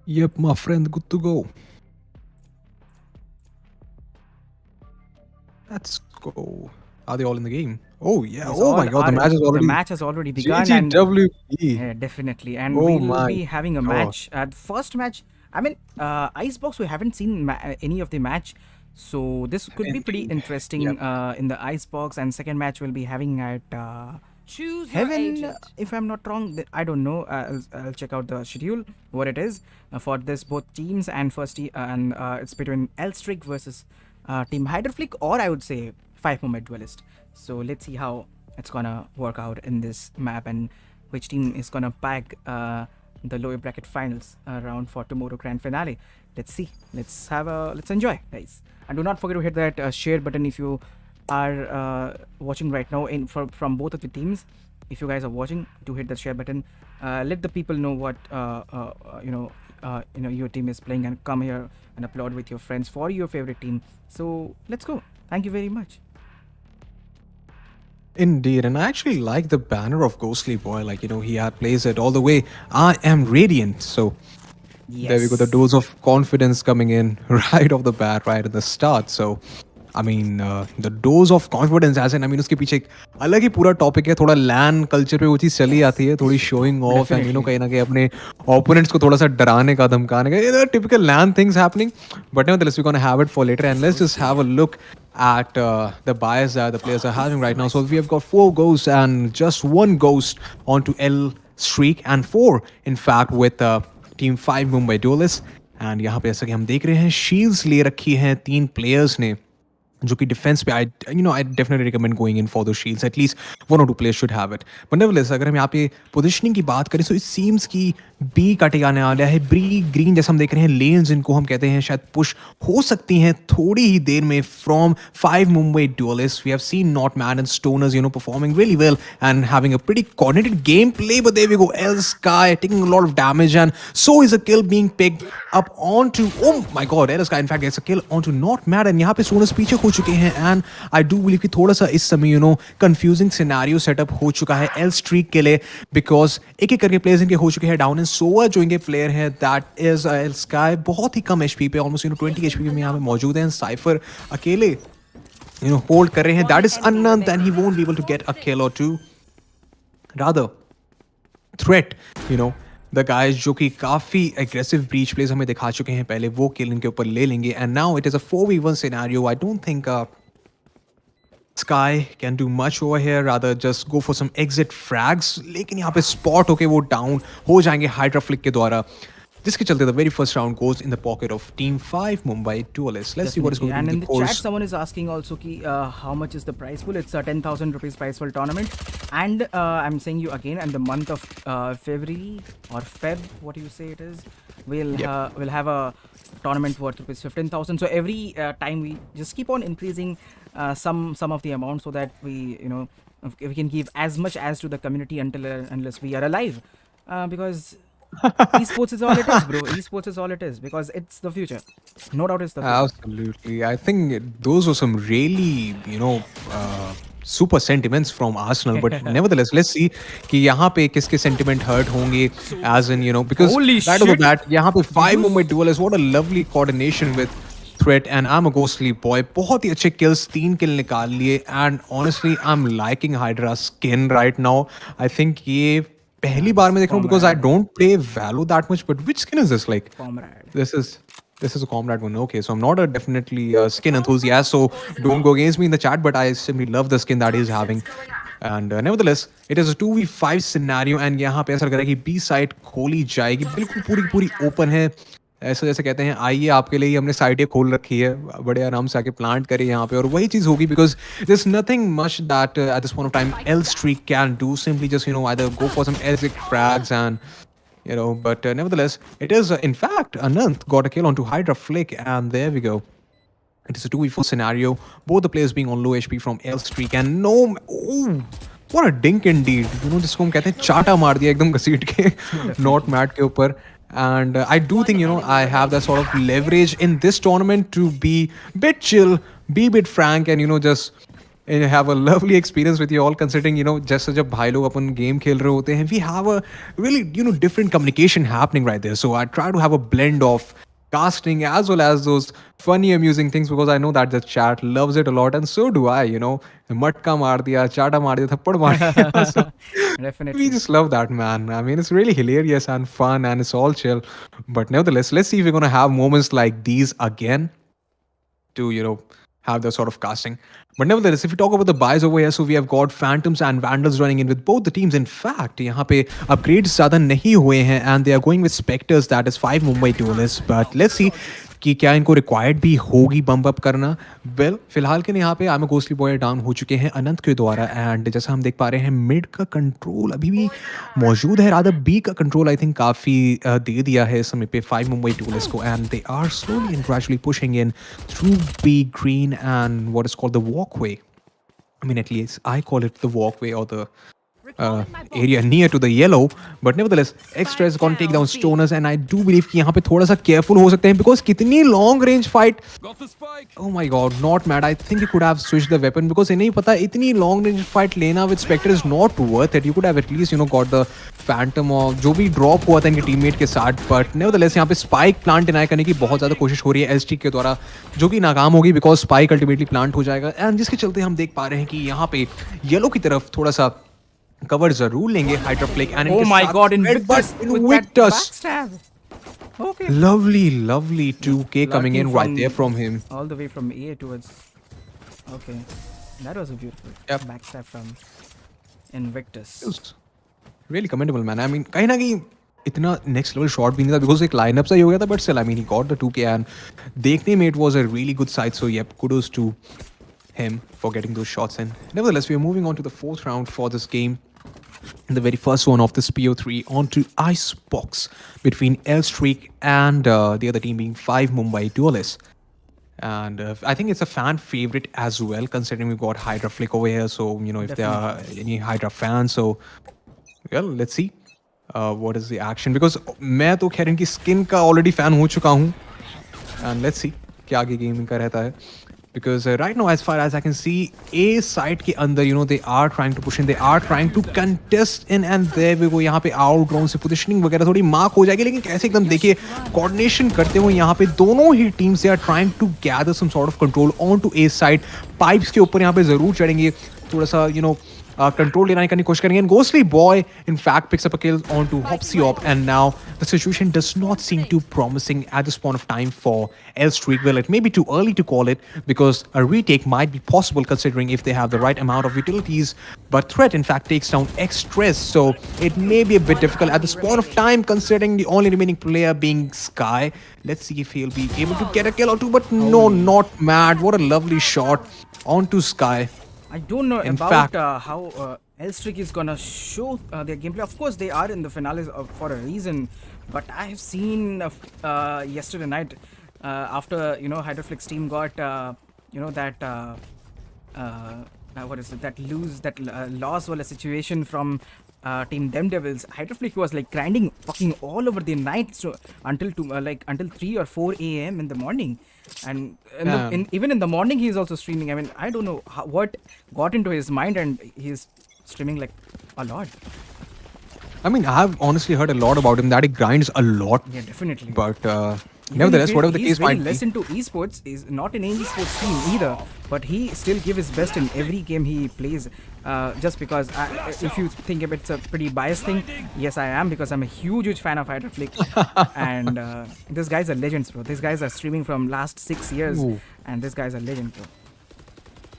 Yep, my friend, good to go. Let's go. Are they all in the game? Oh yeah. Yes, Oh all my God, the are match is the already match has already begun, and GGWP. yeah, definitely. And Oh we'll my be having a God. match. First match, I mean, Icebox, we haven't seen any of the match. So this could be pretty Indeed. interesting Yep. In the Icebox. And second match we'll be having at Choose your Heaven, agent. if I'm not wrong. I don't know. I'll check out the schedule, what it is for this both teams. And it's between LStreak versus Team Hydroflick, or I would say 5 Mumbai Duelist. So let's see how it's gonna work out in this map and which team is gonna pack the lower bracket finals round for tomorrow grand finale. Let's see. Let's enjoy, guys. And do not forget to hit that share button if you are watching right now from both of the teams. If you guys are watching, do hit the share button. Let the people know what your team is playing, and come here and applaud with your friends for your favorite team. So let's go. Thank you very much. Indeed, and I actually like the banner of Ghostly Boy. Like, he had plays it all the way. I am radiant. So there we go. The dose of confidence coming in right off the bat, right at the start. So, I mean, the dose of confidence, as in, I mean, उसके पीछे एक अलग ही पूरा topic है. थोड़ा लैन culture पे वो चीज़ चली आती है, थोड़ी शोइंग ऑफ एंड कहीं ना कहीं अपने ओपोनेंट्स को थोड़ा सा डराने का, धमकाने का. There are typical LAN things happening, but nevertheless we're gonna have it for later. And let's just have a look at the bias that the players are having right now. So we have got 4 ghosts and just 1 ghost onto LStreak, and 4 in fact with Team 5 Mumbai Duelists. And यहाँ पे जैसा कि हम देख रहे हैं, shields ले रखी हैं 3 प्लेयर्स ने, जो कि डिफेंस पे I definitely recommend going in for those shields. At least 1 or 2 players should have it. But nevertheless, अगर हम यहाँ पे पोजिशनिंग की बात करें, so it seems कि बी का टिकाने वाला है. ब्री ग्रीन जैसा हम देख रहे हैं, लेन्स इनको हम कहते हैं, शायद पुश हो सकती हैं थोड़ी ही देर में from 5 Mumbai Duelists. We have seen Not Mad and Stoners performing really well and having a pretty coordinated gameplay. But there we go, El Sky taking a lot of damage, and so is a kill being picked up onto, oh my god, El Sky in fact gets a kill onto Not Mad. And यहाँ पे Stoners पीछे हो चुके हैं, and I do believe कि थोड़ा सा इस समय confusing scenario setup हो चुका है LStreak के लिए, because एक-एक करके players इनके हो चुके हैं down. And सोआ जो इनके प्लेयर है, दैट इज एल स्काई, बहुत ही कम एचपी पे, ऑलमोस्ट 20 एचपी में यहाँ पे मौजूद है. साइफर अकेले होल्ड कर रहे हैं. That is Anant, and he won't be able to get a kill or 2. Rather threat, the guys जो कि काफी एग्रेसिव ब्रीच प्लेस हमें दिखा चुके हैं पहले, वो किल इनके ऊपर ले लेंगे. And now it is a 4v1 scenario. I don't think Sky can do much over here, rather just go for some exit frags. लेकिन यहाँ पे spot होके वो down हो जाएंगे Hydra Flick के द्वारा, जिसके चलते the very first round goes in the pocket of Team 5 Mumbai Duelists. Let's see what is going to And be in the the chat, course. someone is asking also how much is the prize pool. It's a 10,000 rupees prize pool tournament, and I'm saying you again, and the month of February or Feb, what do you say it is, we'll have a tournament worth rupees 15,000. So every time we just keep on increasing some of the amount, so that we can give as much as to the community unless we are alive, because esports is all it is, bro. Esports is all it is, because it's the future. No doubt it's the future. Absolutely. I think those were some really, super sentiments from Arsenal. But nevertheless, let's see कि यहाँ पे किसके sentiment hurt होंगे, as in, because Holy right off the shit. bat, यहाँ पे 5 Mumbai Duelists, what a lovely coordination with Threat and I'm a Ghostly Boy. बहुत ही अच्छे kills, 3 kill निकाल लिए. And honestly, I'm liking Hydra's skin right now. I think ये पहली बार मैं देख रहा हूँ, because I don't play Valo that much. But which skin is this? Like, Comrade. This is a comrade one. Okay, so I'm not definitely a skin enthusiast, so don't go against me in the chat. But I simply love the skin that he's having. And nevertheless, it is a 2v5 scenario. And यहाँ पे ऐसा लग रहा है कि B side खोली जाएगी, बिल्कुल पूरी open है. ऐसा जैसे कहते हैं, आइए आपके लिए ही हमने साइड ये खोल रखी है, बड़े आराम से आके प्लांट करिए यहाँ पे, और वही चीज़ होगी, because there is nothing much that at this point of time LStreak can do. Simply just either go for some exit frags and but nevertheless, it is in fact Anant got a kill onto Hydra Flick, and there we go. It is a 2v4 scenario, both the players being on low HP from LStreak. And no, oh, what a dink indeed. जिसको हम कहते हैं चाटा मार दिया एकदम घसीट के Not Mad के ऊपर. And I do think, I have that sort of leverage in this tournament to be bit chill, be bit frank, and, just have a lovely experience with you all, considering, जैसे जब भाई लोग अपन game खेल रहे होते हैं, we have a really, different communication happening right there. So I try to have a blend of casting as well as those funny, amusing things, because I know that the chat loves it a lot, and so do I. Matka maar diya, chata maar diya, thappad maar diya. So Definitely. we just love that, man. I mean, it's really hilarious and fun, and it's all chill. But nevertheless, let's see if we're gonna have moments like these again to have the sort of casting. But nevertheless, if we talk about the buys over here, so we have got Phantoms and Vandals running in with both the teams. In fact, यहाँ पे upgrades ज़्यादा नहीं हुए हैं, and they are going with Spectres, that is 5 Mumbai Duelists. But let's see कि क्या इनको required भी होगी bump up करना. Well, फिलहाल के लिए यहाँ पे I'm a Ghostly Boy down हो चुके हैं अनंत के द्वारा, and जैसा हम देख पा रहे हैं मिड का कंट्रोल अभी भी मौजूद है. राधा बी का कंट्रोल आई थिंक काफ़ी दे दिया है इस समय पे 5 Mumbai Duelists को, and they are slowly and gradually pushing in through B green and what is called the walkway. I mean, at least I call it the walkway or the area near to the yellow. But nevertheless, Extra is going to take down Stoners, and I do believe कि यहाँ पे थोड़ा सा careful हो सकते हैं, because कितनी long range fight. Oh my god, not mad. I think you could have switched the weapon, because इन्हें ही पता इतनी long range fight लेना with Spectre is not worth it. You could have at least got the Phantom और जो भी drop हुआ था इनके teammate के साथ. But nevertheless यहाँ पे spike plant deny करने की बहुत ज़्यादा कोशिश हो रही है LStreak के द्वारा, जो कि नाकाम होगी, because spike ultimately plant हो जाएगा, and जिसके चलते हम देख पा रहे हैं कि यहाँ पे येलो की तरफ थोड़ा सा कवर जरूर लेंगे hydrophilic, and Oh my god, Invictus with that backstab. Okay. lovely 2K coming Lucky in right from- there from him. All the way from A towards. Okay. That was a beautiful Yep. backstab from Invictus. It was really commendable, man. I mean, कहीं ना कहीं इतना next level shot भी नहीं था, because एक lineup सा ही हो गया था, but still, I mean, he got the 2K, and देखने में it was a really good sight. So yep, kudos to him for getting those shots in. Nevertheless, we are moving on to the 4th round for this game. The very first one of this PO3 onto Icebox between LStreak and the other team being 5 Mumbai Duelists. And I think it's a fan favorite as well, considering we've got Hydra Flick over here. So, if there are any Hydra fans, so, well, let's see what is the action. Because मैं तो खैर इनकी skin का already fan हो चुका हूँ. And let's see क्या आगे gaming का रहता है. Because right now, as far as I can see, A side के अंदर, they are trying to push in, they are trying to contest in, and there we go. यहाँ पे out drone से positioning वगैरह थोड़ी mark हो जाएगी, लेकिन कैसे एकदम देखिए coordination करते हुए यहाँ पे दोनों ही teams they are trying to gather some sort of control onto A side. Pipes के ऊपर यहाँ पे जरूर चढ़ेंगे, थोड़ा सा control लेना करने की कोशिश करेंगे, and Ghostly Boy in fact picks up a kill onto Hopsiop, and now the situation does not seem too promising at this point of time for LStreak. Well, it may be too early to call it, because a retake might be possible considering if they have the right amount of utilities, but Threat in fact takes down X-Stress, so it may be a bit difficult at this point of time, considering the only remaining player being Sky. Let's see if he'll be able to get a kill or two, but no, not mad. What a lovely shot onto Sky. I don't know In about fact- how LStreak is gonna show their gameplay. Of course, they are in the finales for a reason, but I have seen yesterday night after Hydroflix team got that what is it, that loss wala situation from team THEMDEVILS. Hydroflix was like grinding fucking all over the night, so until 3 or 4 a.m. in the morning. And even in the morning he is also streaming. I mean, I don't know what got into his mind, and he's streaming like a lot. I mean, I've honestly heard a lot about him, that he grinds a lot. Yeah, definitely. But nevertheless, whatever the case might he's be. less into esports, is not in any esports team either, but he still gives his best in every game he plays. Just because if you think it's a pretty biased thing, yes I am, because I'm a huge fan of Hydroflick. And this guy's a legend, bro. These guys are streaming from last 6 years. Ooh. And this guy's a legend, bro.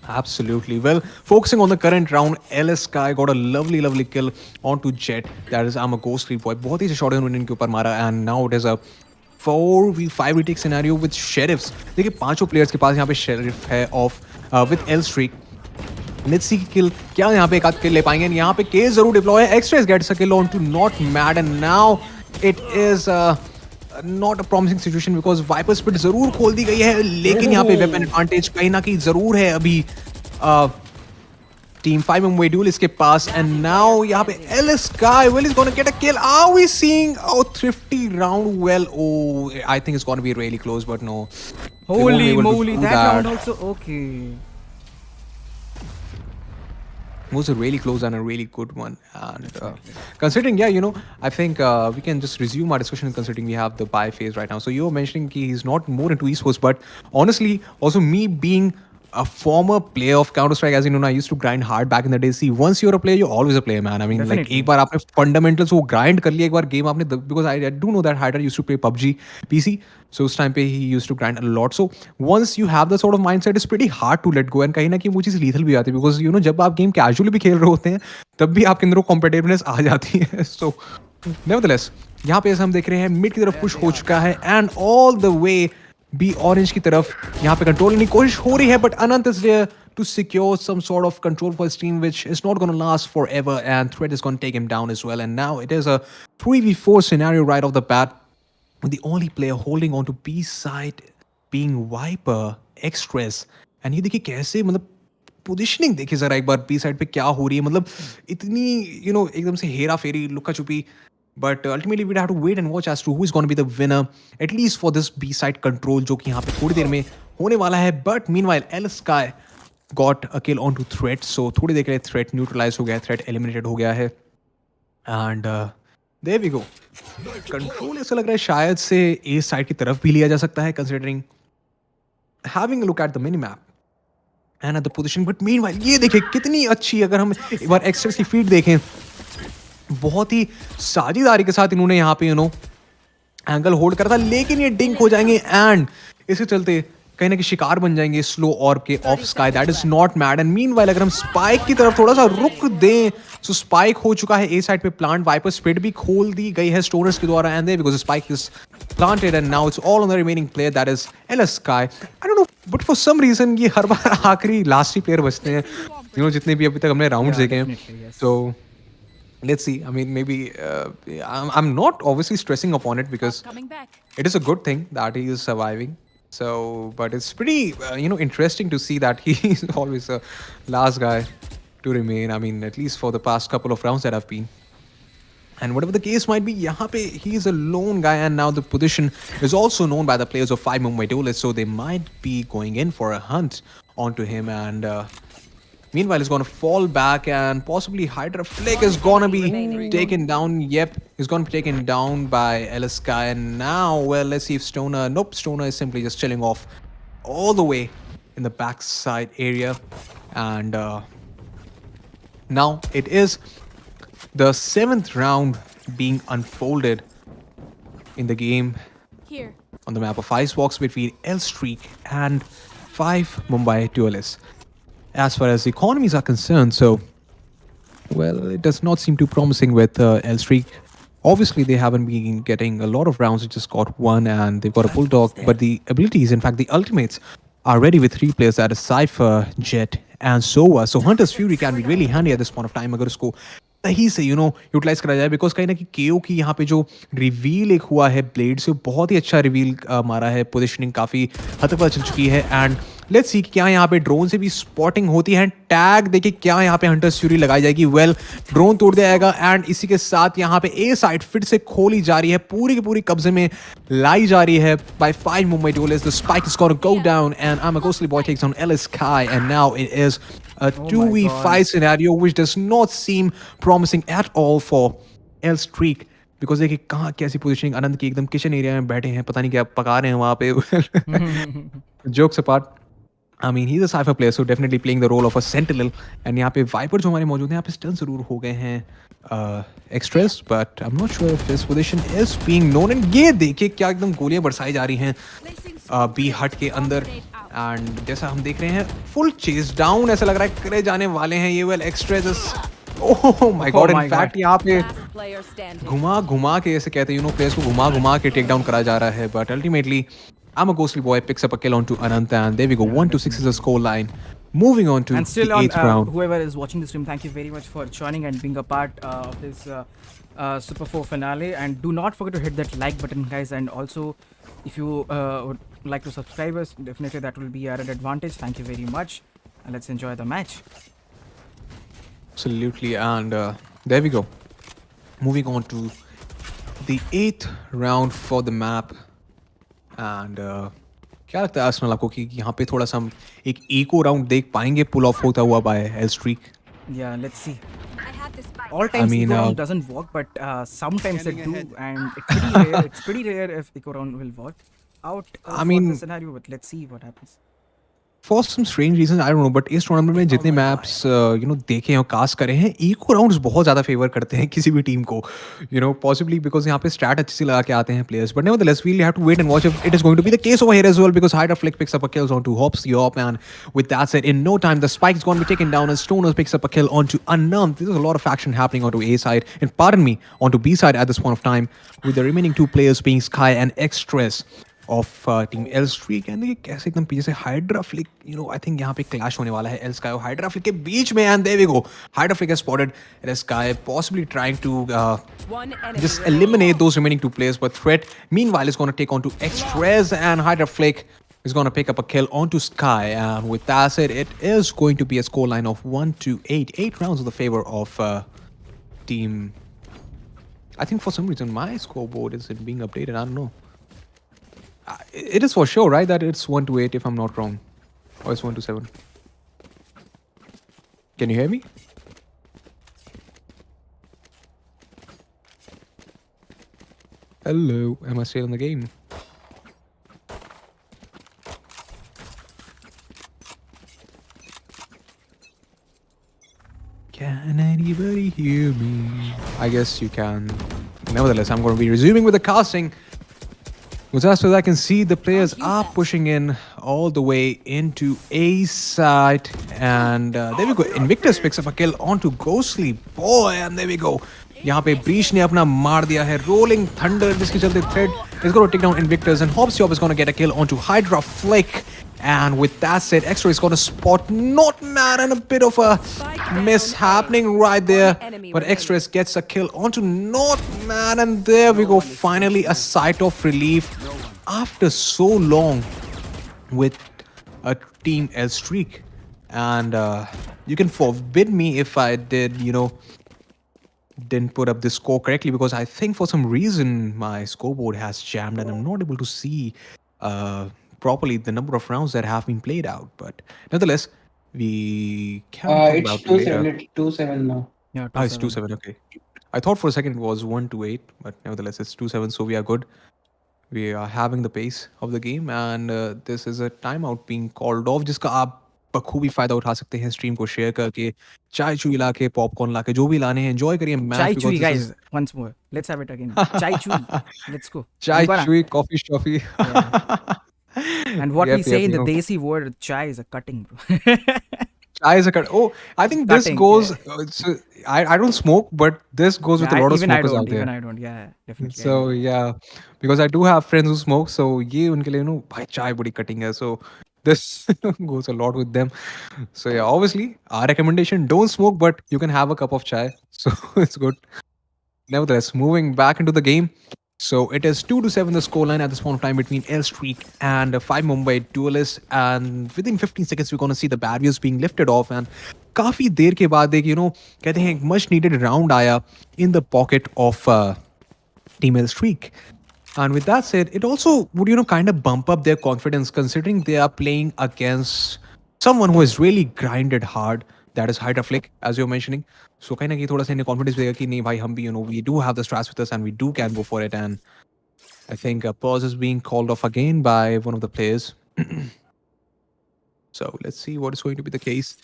Absolutely. Well, focusing on the current round, LS Sky got a lovely kill onto Jet. That is, I'm a Ghostly Boy. बहुत ही shot उन्होंने इनके ऊपर मारा, and now it is a 4v5 retake scenario with Sheriffs. देखिए 5 players के पास यहाँ पे Sheriff है of with LStreak. Let's see kill क्या यहाँ पे एक आध kill ले पाएंगे. यहाँ पे K जरूर deploy है. X-Rays gets a kill onto Not Mad, and now it is not a promising situation, because Viper Spit जरूर खोल दी गई है, लेकिन यहाँ पे weapon advantage कहीं ना कहीं जरूर है अभी Team 5 Mumbai Duelists के पास. And now यहाँ पे LS Sky, well, he's gonna get a kill. Are we seeing thrifty round? Well, I think it's gonna be really close, but no. They won't be Holy able to moly, do that round also. Okay. was a really close and a really good one. And considering, yeah, I think we can just resume our discussion considering we have the buy phase right now. So you were mentioning he's not more into esports, but honestly, also me being a former player of Counter-Strike, as you know, I used to grind hard back in the day. See, once you're a player, you're always a player, man. I mean, like, Definitely. एक बार आपने fundamentals वो grind कर लिया, एक बार game आपने, because I do know that Hyder used to play PUBG PC, so उस time पे he used to grind a lot. So once you have the sort of mindset, it's pretty hard to let go. And कहीं ना कहीं वो चीज़ lethal भी आती है, because जब आप game casually भी खेल रहे होते हैं, तब भी आपके अंदर वो competitiveness आ जाती है. So nevertheless, यहाँ पे हम देख रहे हैं mid की तरफ push हो चुका है, and all the way B Orange की तरफ यहाँ पे कंट्रोल करने की कोशिश हो रही है, but Anant is there to secure some sort of control for his team, which is not going to last forever, and Threat is going to take him down as well. And now it is a 3v4 scenario right off the bat, with the only player holding on to B side being Viper, Express. And ये देखिए कैसे, मतलब positioning देखिए जरा एक बार B side पे क्या हो रही है, मतलब इतनी एकदम से हेरा फेरी, लुक्का छुपी. But ultimately we'd have to wait and watch as to who is going to be the winner, at least for this B side control, जो कि यहाँ पे थोड़ी देर में होने वाला है. But meanwhile, LSky got a kill onto Threat, so थोड़ी देर के लिए Threat neutralized हो गया, Threat eliminated हो गया है. And there we go. Control ऐसा लग रहा है शायद से A side की तरफ भी लिया जा सकता है, considering having a look at the minimap and at the position. But meanwhile, ये देखिए कितनी अच्छी, अगर हम एक बार एक्सट्रेस की फीड देखें, बहुत ही साझेदारी के साथ इन्होंने यहाँ पे एंगल होल्ड करा था, लेकिन ये डिंक हो जाएंगे एंड इसके चलते कहीं ना कहीं शिकार बन जाएंगे स्लो ऑर्ब के of sky. That is not mad. And meanwhile अगर हम स्पाइक की तरफ थोड़ा सा रुक दें, सो स्पाइक हो चुका है ए साइड पे प्लांट, वाइपर स्प्रेड भी खोल दी गई है स्टोनर्स के द्वारा, and there because spike is planted and now it's all on the remaining player, that is LSky. I don't know, but for some reason ये हर बार आखिरी लास्ट ही प्लेयर बचते हैं, जितने भी अभी तक हमने राउंड्स देखे हैं. So let's see. I mean, maybe I'm not obviously stressing upon it because it is a good thing that he is surviving. So, but it's pretty, interesting to see that he is always the last guy to remain. I mean, at least for the past couple of rounds that have been. And whatever the case might be, यहाँ पे he is a lone guy, and now the position is also known by the players of 5 Mumbai Dueslist, so they might be going in for a hunt onto him. And meanwhile, he's going to fall back, and possibly Hydra Flick is going to be taken down. Yep, he's going to be taken down by LSky. And now, well, let's see if Stoner... Nope, Stoner is simply just chilling off all the way in the backside area. And now it is the 7th round being unfolded in the game Here. on the map of Icebox between LStreak and 5 Mumbai Duelists. As far as the economies are concerned, so, well, it does not seem too promising with LStreak. Obviously, they haven't been getting a lot of rounds. They just got one, and they've got a Bulldog. But the abilities, in fact, the ultimates are ready with 3 players. That is Cypher, Jet, and Sova. So Hunter's Fury can be really handy at this point of time अगर उसको सही से utilise करा जाए, because कहीं ना कहीं केओ की यहाँ पे जो रिवील एक हुआ है ब्लेड से, बहुत ही अच्छा रिवील मारा है. पोजिशनिंग काफ़ी हद तक पता चल चुकी है. एंड लेट्स सी क्या यहाँ पे ड्रोन से भी स्पॉटिंग होती है. टैग देखिए क्या यहाँ पे हंटर्स फ्यूरी लगाई जाएगी. वेल, ड्रोन तोड़ दिया जाएगा, एंड इसी के साथ यहाँ पे ए साइड फिर से खोली जा रही है, पूरी की पूरी कब्जे में लाई जा रही है bye 5 Mumbai Duelists. The spike is going to go down, and I'm a ghostly boy takes on LSky, and now it is a 2v5 scenario which does not seem promising at all for LStreak. Because देखिए कहाँ कैसी positioning, आनंद की एकदम kitchen area में बैठे हैं, पता नहीं क्या पका रहे हैं वहाँ पे. Jokes apart, I mean, he's a Cypher player, so definitely playing the role of a Sentinel. And यहाँ पे Viper जो हमारे मौजूद हैं, यहाँ पे stun जरूर हो गए हैं Extras, but I'm not sure if his position is being known. And ये देखिए क्या एकदम गोलियाँ बरसाई जा रही हैं बी हट के अंदर. एंड जैसा हम देख रहे हैं फुल चेस डाउन ऐसा लग रहा है करे जाने वाले हैं ये. Well, Extras, oh my God, in fact यहाँ पे घुमा घुमा के, ऐसे कहते हैं प्लेयर्स को घुमा घुमा के टेक डाउन करा जा रहा है. But ultimately I'm a ghostly boy picks up a kill onto Anant, and there we go. 1-6 is the score line. Moving on to and still the 8th round. Whoever is watching the stream, thank you very much for joining and being a part of this Super 4 finale. And do not forget to hit that like button, guys. And also, if you would like to subscribe us, definitely that will be an advantage. Thank you very much. And let's enjoy the match. Absolutely, and there we go. Moving on to the 8th round for the map. And क्या लगता है Arsenal आपको कि यहाँ पे थोड़ा सा हम एक इको राउंड देख पाएंगे पुल ऑफ होता हुआ bye LStreak? Yeah, let's see. I have this spike. All times mean, eco round doesn't work, but sometimes it do, and it's pretty rare. It's pretty rare if eco round will work out I for mean, the scenario. But let's see what happens. for some strange reason I don't know, but इस tournament में जितने maps देखे हैं और cast करे हैं, eco rounds बहुत ज़्यादा फेवर करते हैं किसी भी टीम को, पॉसिबली बिकॉज यहाँ पे स्टैट अच्छे से लगा के आते हैं players. But nevertheless we'll have to wait and watch if it is going to be the case over here as well, because Hydra Flick picks up a kill onto Hops Yop, and with that said, in no time the spike is going to be taken down, and Stoners picks up a kill onto Unknown. There's a lot of action happening onto A side, and pardon me, onto B side at this point of time, with the remaining two players being Sky and X-Stress of team LStreak. And ये कैसे एकदम पीछे से Hydra Flick, I think यहाँ पे clash होने वाला है L Sky और Hydra Flick के बीच में, and there we go. Hydra Flick has spotted L Sky, possibly trying to One enemy just remaining. eliminate those remaining two players, but Threat meanwhile is going to take on to X-Trez, and Hydra Flick is going to pick up a kill onto Sky. And with that said, it is going to be a scoreline of 1-8. 8 rounds in the favor of team. I think for some reason my scoreboard isn't being updated. I don't know. It is for sure, right, that it's 1-8 if I'm not wrong, or it's 1-7. Can you hear me? Hello, am I still in the game? Can anybody hear me? I guess you can. Nevertheless, I'm going to be resuming with the casting. Because as far as I can see, the players are pushing in all the way into A side. And there we go. Invictus picks up a kill onto Ghostly. Boy, and there we go. यहाँ पे breach ने अपना मार दिया है. Rolling Thunder, जिसके चलते Thread is going to take down Invictus, and Hobbs Job is going to get a kill onto Hydra Flick. And with that said, X-Ray is going to spot Not Mad, and a bit of a miss happening right there. But X-Ray gets a kill onto Not Mad, and there we go. Finally, a sight of relief after so long with a team LStreak. And you can forbid me if I didn't put up this score correctly, because I think for some reason my scoreboard has jammed and I'm not able to see properly the number of rounds that have been played out. But nevertheless, we can talk It's about it 2-7. later. It's 2-7 now. Yeah, It's 2-7. Okay. I thought for a second it was 1-8, but nevertheless it's 2-7, so we are good. We are having the pace of the game, and this is a timeout being called off, जिसका आप बखूबी फायदा उठा सकते हैं stream को share करके, चाय चुई ला के, पॉपकॉर्न ला के, जो भी लाने हैं एंजॉय करिए match. Chai Chui, guys. Once more. Let's have it again. Chai Chui. Let's go. Chai Nimbana. चुई, कॉफी शॉफी. And what we Yep, say yep, in the you know. Desi word, chai is a cutting, bro. Chai is a cut. Oh, I think this Cutting, goes. I don't smoke, but this goes with a lot of even I smokers don't. out there. Even I don't. Yeah, definitely. So yeah, because I do have friends who smoke, so ये उनके लिए भाई चाय बड़ी cutting है. So this goes a lot with them. So yeah, obviously our recommendation: don't smoke, but you can have a cup of chai. So it's good. Nevertheless, moving back into the game. So it is 2-7 the scoreline at this point of time between LStreak and 5 Mumbai Duelists, and within 15 seconds we're going to see the barriers being lifted off, and काफी देर के बाद एक कहते हैं एक much needed round आया in the pocket of team LStreak. And with that said, it also would kind of bump up their confidence, considering they are playing against someone who has really grinded hard. That is Hydra Flick, as you're mentioning. So kind of थोड़ा सा इन्हें confidence देगा कि नहीं भाई हम भी we do have the strats with us and we do can go for it. And I think a pause is being called off again by one of the players. So let's see what is going to be the case.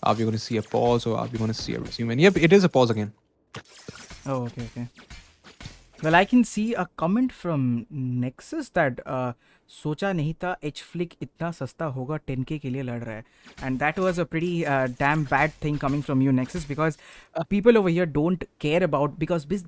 Are we going to see a pause, or are we going to see a resume? And yep, it is a pause again. Oh, okay. Well, I can see a comment from Nexus that सोचा नहीं था H-Flick इतना सस्ता होगा 10k के लिए लड़ रहा है, and that was a pretty damn bad thing coming from you, Nexus, because people over here don't care about, because big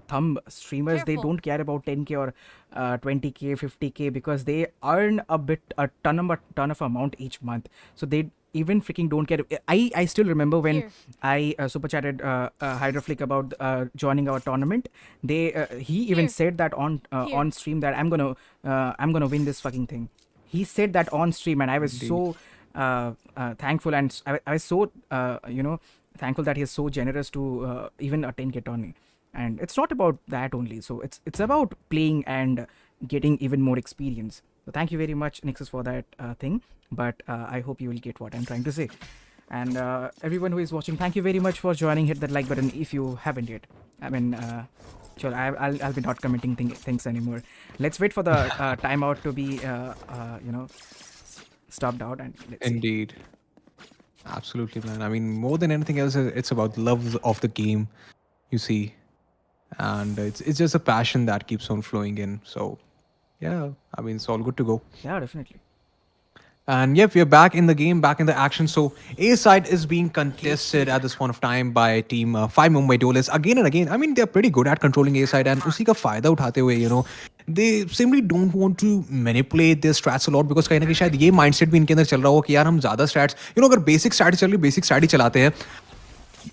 thumb streamers, they don't care about 10k or 20k 50k, because they earn a ton of amount each month, so they even freaking don't care. I still remember when I super chatted Hydra Flick about joining our tournament. He even said that on stream that I'm gonna win this fucking thing. He said that on stream, and I was so thankful, and I was so thankful that he's so generous to even a 10k tourney. And it's not about that only. So it's about playing and getting even more experience. So thank you very much, Nexus, for that thing. But I hope you will get what I'm trying to say. And everyone who is watching, thank you very much for joining. Hit that like button if you haven't yet. I mean, sure, I'll be not commenting things anymore. Let's wait for the timeout to be stopped out, and let's see. Indeed. Absolutely, man. I mean, more than anything else, it's about love of the game, you see. And it's just a passion that keeps on flowing in. So, yeah, I mean, it's all good to go. Yeah, definitely. And yep, we're back in the game, back in the action. So A side is being contested at this point of time by team 5 Mumbai Duelists again and again. I mean, they're pretty good at controlling A side, and usi ka fayda uthate hue, you know, they simply don't want to manipulate their strats a lot, because कहीं ना कहीं शायद ये mindset भी इनके अंदर चल रहा हो कि यार हम ज़्यादा strats, you know, अगर basic strat चल रही basic strat ही चलाते हैं,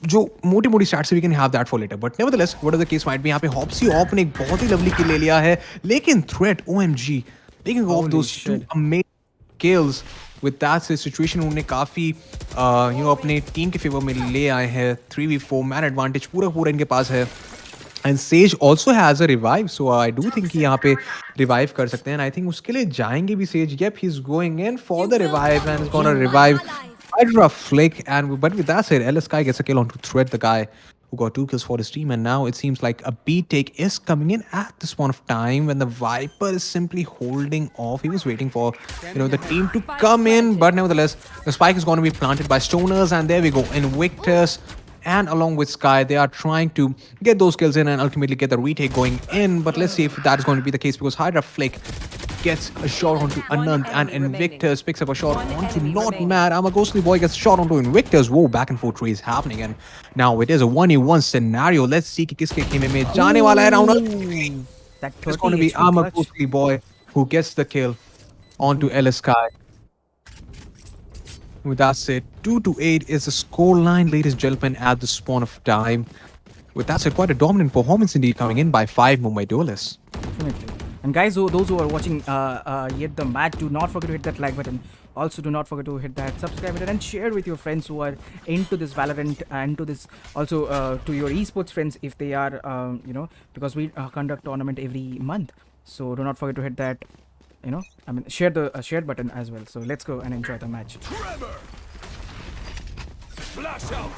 जो मोटी मोटी स्टार्ट से we can have that for later, but nevertheless what the case might be, यहाँ पे हॉप्सी ऑप ने एक बहुत ही लवली किल ले लिया है, लेकिन threat OMG taking of those two amazing kills with that situation उन्होंने काफी you know अपने टीम के फेवर में ले आए हैं. 3v4 मैन एडवांटेज पूरा पूरा इनके पास है. And Sage also has a revive, so I do think कि यहाँ पे revive कर सकते हैं. And I think उसके लिए जाएंगे भी Sage. Yep, he's going in for the revive and is gonna revive Hydra Flick. And but with that said, LS Sky gets a kill onto Thread, the guy who got 2 kills for his team. And now it seems like a B take is coming in at this point of time when the Viper is simply holding off. He was waiting for, you know, the team to come in, but nevertheless, the spike is going to be planted by Stoners, and there we go. Invictus and along with Sky, they are trying to get those kills in and ultimately get the retake going in. But let's see if that is going to be the case, because Hydra Flick gets a shot onto Anand, and Invictus picks up a shot onto Not Mad. I'm a Ghostly Boy gets a shot onto Invictus. Whoa, back and forth trade is happening, and now it is a 1v1 scenario. Let's see कि किसके खेमे में जाने वाला है round. It's going to be I'm a Ghostly Boy who gets the kill onto LS Sky. With that said, 2-8 is the scoreline, ladies and gentlemen, at the spawn of time. With that said, quite a dominant performance indeed coming in by 5 Mumbai Duelists. Definitely. And guys, those who are watching yet the match, do not forget to hit that like button. Also, do not forget to hit that subscribe button and share with your friends who are into this Valorant and to this, also to your esports friends if they are, you know, because we conduct tournament every month. So do not forget to hit that, you know, I mean, share the share button as well. So let's go and enjoy the match. Flash out.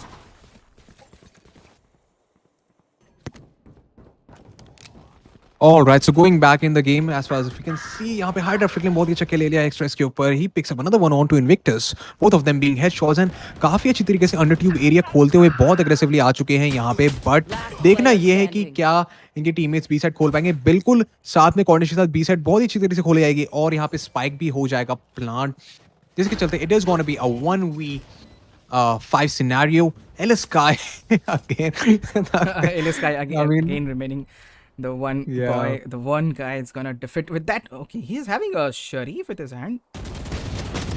All right, so going back in the game, as far as we can see, यहाँ पे Hydra Flick ने बहुत ही अच्छा kill ले लिया Express के ऊपर. He picks up another one on to Invictus. Both of them being headshots, and काफी अच्छी तरीके से undertube area खोलते हुए बहुत aggressively आ चुके हैं यहाँ पे. But देखना ये है कि क्या इनके teammates B side खोल पाएंगे. बिल्कुल साथ में coordination के साथ B side बहुत ही अच्छी तरीके से खोली जाएगी, और यहाँ पे spike भी हो जाएगा plant. जिसके चलते it is going to be a 1v5 scenario. LS Sky again. LS Sky again, I mean, again remaining the one Yeah. boy, the one guy is gonna defeat with that. Okay, he's having a Sharif with his hand.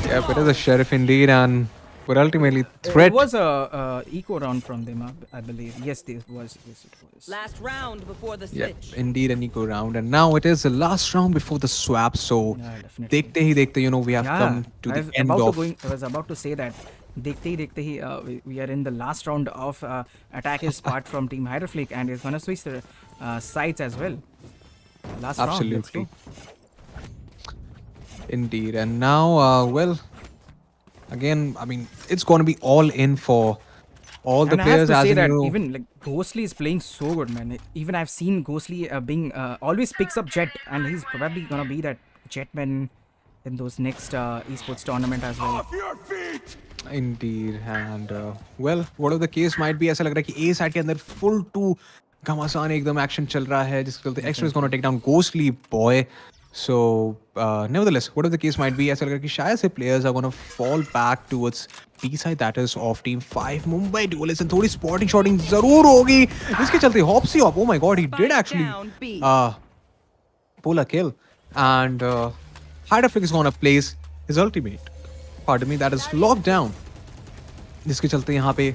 Yeah, but it is a sheriff indeed, and but ultimately It threat. was a eco round from them, I believe. Yes, this was. Yes, it was. Last round before the Yeah, switch. indeed an eco round, and now it is the last round before the swap. So Yeah, definitely. देखते ही देखते, you know, we have come to the end of. I was about to say that. देखते ही we are in the last round of attack is part from Team Hydra Flick, and is gonna switch the sides as well. Last round. Absolutely. Let's go. Indeed, and now, well, again, I mean, it's going to be all in for all the And I have players. to As say in, that you know, even like Ghostly is playing so good, man. Even I've seen Ghostly being always picks up Jet, and he's probably gonna be that Jetman in those next esports tournament as well. Off your feet. Indeed, and well, whatever the case might be, ऐसा लग रहा है कि A side के अंदर full to घमासान एकदम action चल रहा है, जिसके चलते Extra is going to take down Ghostly Boy. So nevertheless, whatever the case might be, ऐसा लग रहा है कि शायद से players are going to fall back towards B side, that is of Team 5 Mumbai Duelists, and थोड़ी spotting shotting जरूर होगी, जिसके चलते Hopsy Hop, oh my god, he did actually Down B. pull a kill, and Hydra Flick is going to place his ultimate. Pardon me, that is locked down. जिसके चलते यहाँ पे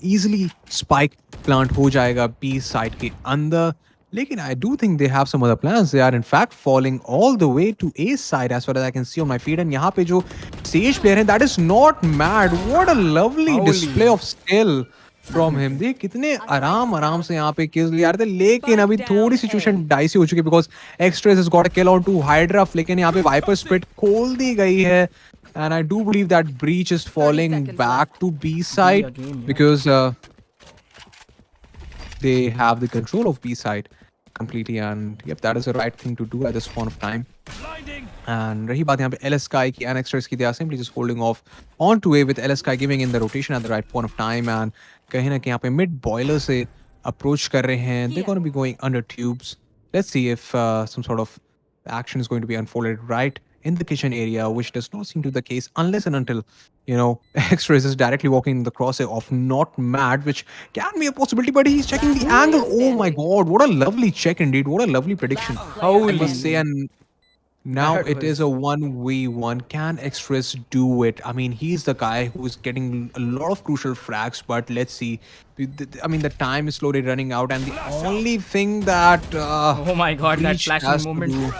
easily spike plant हो जाएगा B side के अंदर. लेकिन I do think they have some other plans. They are in fact falling all the way to A side as far as I can see on my feed. And यहाँ पे जो Sage player है, that is Not Mad. What a lovely Holy. display of skill from him. देख कितने आराम से यहाँ पे kills ले आ रहे थे. लेकिन अभी थोड़ी सिचुएशन डाइसी हो चुकी है, because Extras has got a kill on to Hydra Flick, and यहाँ पे Viper Spit खोल दी गई है. And I do believe that breach is falling seconds back to B side again, yeah. because they have the control of B side completely. And yep, that is the right thing to do at this point of time. Blinding. And rahi baat yahan pe LS Sky ki and Extras ki, they are simply just holding off onto A with LS Sky giving in the rotation at the right point of time. And kahin na kahin yahan pe mid boiler se approach kar rahe hain. They're going to be going under tubes. Let's see if some sort of action is going to be unfolded right in the kitchen area, which does not seem to be the case unless and until, you know, Extras is directly walking in the crosshair of Not Mad, which can be a possibility, but he's checking the angle. Oh my god, what a lovely check indeed. What a lovely prediction. I Holy. must say, and now That it is was- a 1v1. Can Extras do it? I mean, he's the guy who's getting a lot of crucial frags, but let's see. I mean, the time is slowly running out, and the only thing that Oh my god, that Breach flashing has to moment. do-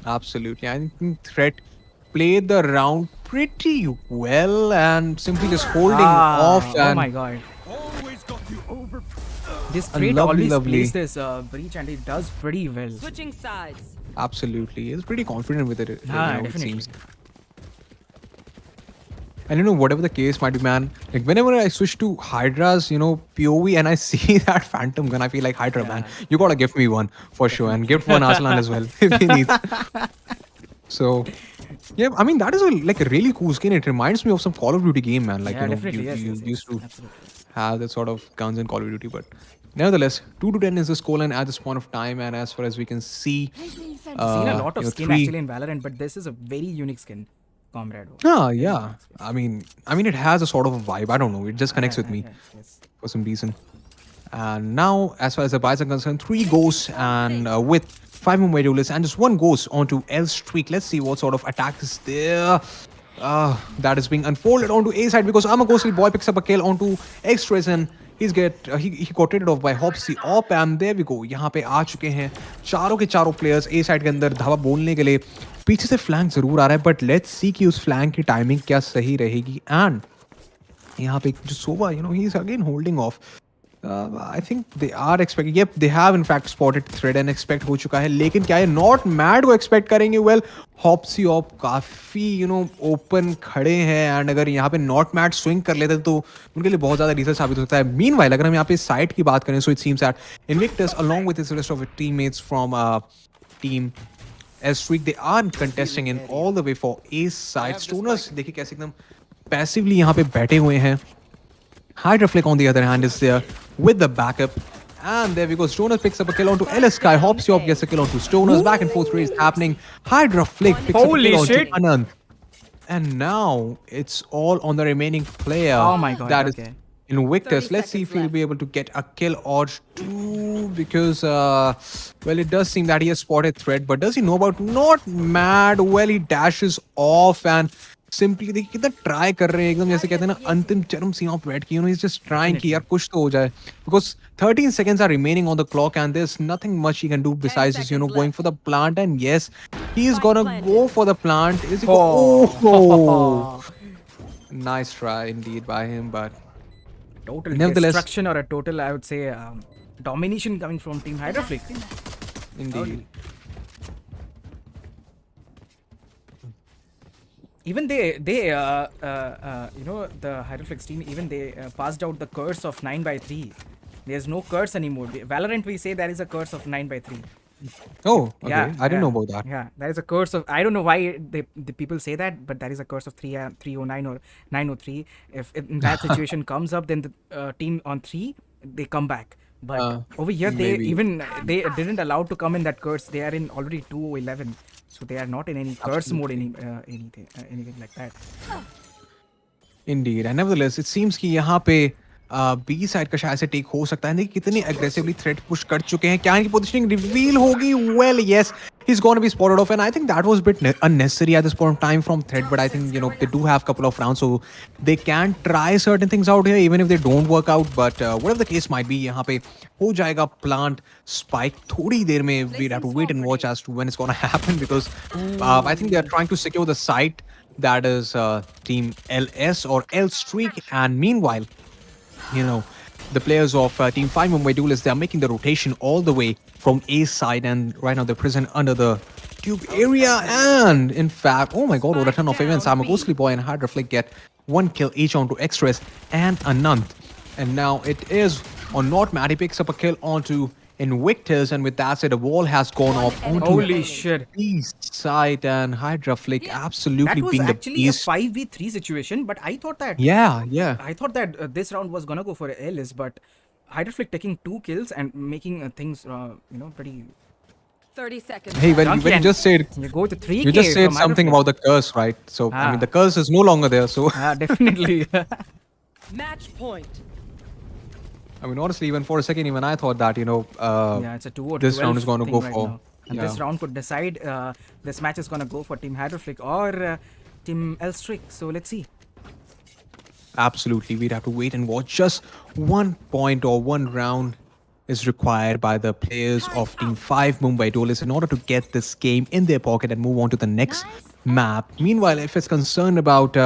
Absolutely. I think Threat played the round pretty well and simply just holding off. Oh And my god. Always got you over. This A trade lovely, always lovely- plays this breach and it does pretty well. Switching sides. absolutely. He's pretty confident with it, Ah, you know, it definitely. seems. And you know, whatever the case might be, man, like whenever I switch to Hydra's, you know, POV and I see that Phantom gun, I feel like Hydra, man. You gotta gift me one for sure, and gift one Arslan as well if he needs. So, yeah, I mean, that is like a really cool skin. It reminds me of some Call of Duty game, man. Like, Yeah, you know, definitely. Yes, you yes, yes. used to Absolutely. have that sort of guns in Call of Duty, but nevertheless, 2-10 is the scoreline at this point of time, and as far as we can see, Seen a lot of you know, skin 3 actually in Valorant, but this is a very unique skin, comrade. Ah, yeah. I mean, it has a sort of a vibe. I don't know. It just connects with me Yes. for some reason. And now, as far as the buys are concerned, 3 goes and with 5 Mumbai Duelists and just 1 goes onto LStreak. Let's see what sort of attack is there. That is being unfolded onto A side because I'm a ghostly boy picks up a kill onto Extras and he got traded off by Hopsy Op and there we go. यहाँ पे आ चुके हैं चारों के चारों players A side के अंदर धावा बोलने के लिए. पीछे से flank जरूर आ रहा है but let's see कि उस flank की timing क्या सही रहेगी. And यहाँ पे जो सोवा, you know, he's again holding off. I think they are expecting. Yep, they have in fact spotted thread and expect हो चुका है. लेकिन क्या ये Not Mad को expect करेंगे? Well, Hopsy Op काफी, you know, open खड़े हैं and अगर यहाँ पे Not Mad swing कर लेते तो उनके लिए बहुत ज़्यादा reason साबित हो सकता है. Meanwhile, अगर हम यहाँ पे side की बात करें, so it seems that Invictus along with his rest of his teammates from team LStreak, they are contesting in all the way for A side. Stoners देखिए कैसे एकदम passively यहाँ पे बैठे हुए हैं. Hydra Flick on the other hand is there with the backup. And there we go. Stoners picks up a kill onto LS Sky. Hops Yop gets a kill onto Stoners. Back and forth race happening. Hydra Flick picks Holy up a kill shit. onto Anand. And now it's all on the remaining player. Oh my god, That is okay. Invictus. 30 Let's see if seconds he'll be able to get a kill or 2 because, well, it does seem that he has spotted threat. But does he know about Not Mad? Well, he dashes off and simply देखिए कितना try कर रहे हैं एकदम जैसे कहते हैं ना अंतिम चरम सीमा पे बैठ के, you know, he's just trying कि यार कुछ तो हो जाए because 13 seconds are remaining on the clock and there's nothing much he can do besides just, you know, seconds going left. for the plant. And yes, he is gonna planted. go for the plant. Is he Oh. oh. Nice try indeed by him, but Total Nevertheless- destruction or a total, I would say, domination coming from Team Hydra Flick. indeed. Even they you know, the Hydroflex team, even they passed out the curse of 9x3. There's no curse anymore. Valorant, we say there is a curse of 9x3. Oh, okay. Yeah, I didn't know about that. Yeah, there is a curse of. I don't know why the people say that, but there is a curse of 309 or 903. If that situation comes up, then the team on 3 they come back. But over here, maybe. they didn't allow to come in that curse. They are in already 211, so they are not in any curse mode, anything like that. Indeed. And nevertheless, it seems कि यहाँ पे B side का शायद से take हो सकता है. देखिए कितने aggressively threat push कर चुके हैं. क्या इनकी positioning reveal होगी? Well, yes, he's going to be spotted off, and I think that was a bit unnecessary at this point in time from threat. But I think, you know, they do have a couple of rounds, so they can try certain things out here, even if they don't work out. But whatever the case might be, यहाँ पे हो जाएगा plant spike. थोड़ी देर में we'd have to wait and watch as to when it's going to happen because I think they are trying to secure the site. That is team LS or LStreak, and meanwhile, you know, the players of Team 5 Mumbai Dueslist, they are making the rotation all the way from A side, and right now they're present under the tube area, and in fact, oh my god, what a ton of events. I'm a Ghostly Boy and Hydroflick get one kill each onto Express and Anant. And now it is on Not Mad. He picks up a kill onto Invictus, and with that said, a wall has gone off onto Holy shit. East side, and Hydroflick absolutely That was being the actually a beast. 5v3 situation, but I thought that Yeah. I thought that this round was gonna go for Ellis, but Hydroflick taking 2 kills and making things pretty. 30 seconds. Hey, when Duncan, you just said you go to 3K. you just said from something Hydroflick. about the curse, right? So I Ah. mean, the curse is no longer there. So Definitely. Match point. I mean, honestly, even for a second, even I thought that Yeah, it's a 2 or this round 12 is going to thing go right for now. And this round could decide this match is gonna go for Team Hydroflick or Team LStreak. So let's see. Absolutely, we'd have to wait and watch. Just 1 point or 1 round is required by the players of Team 5 Mumbai Dueslist in order to get this game in their pocket and move on to the next map. Meanwhile, if it's concerned about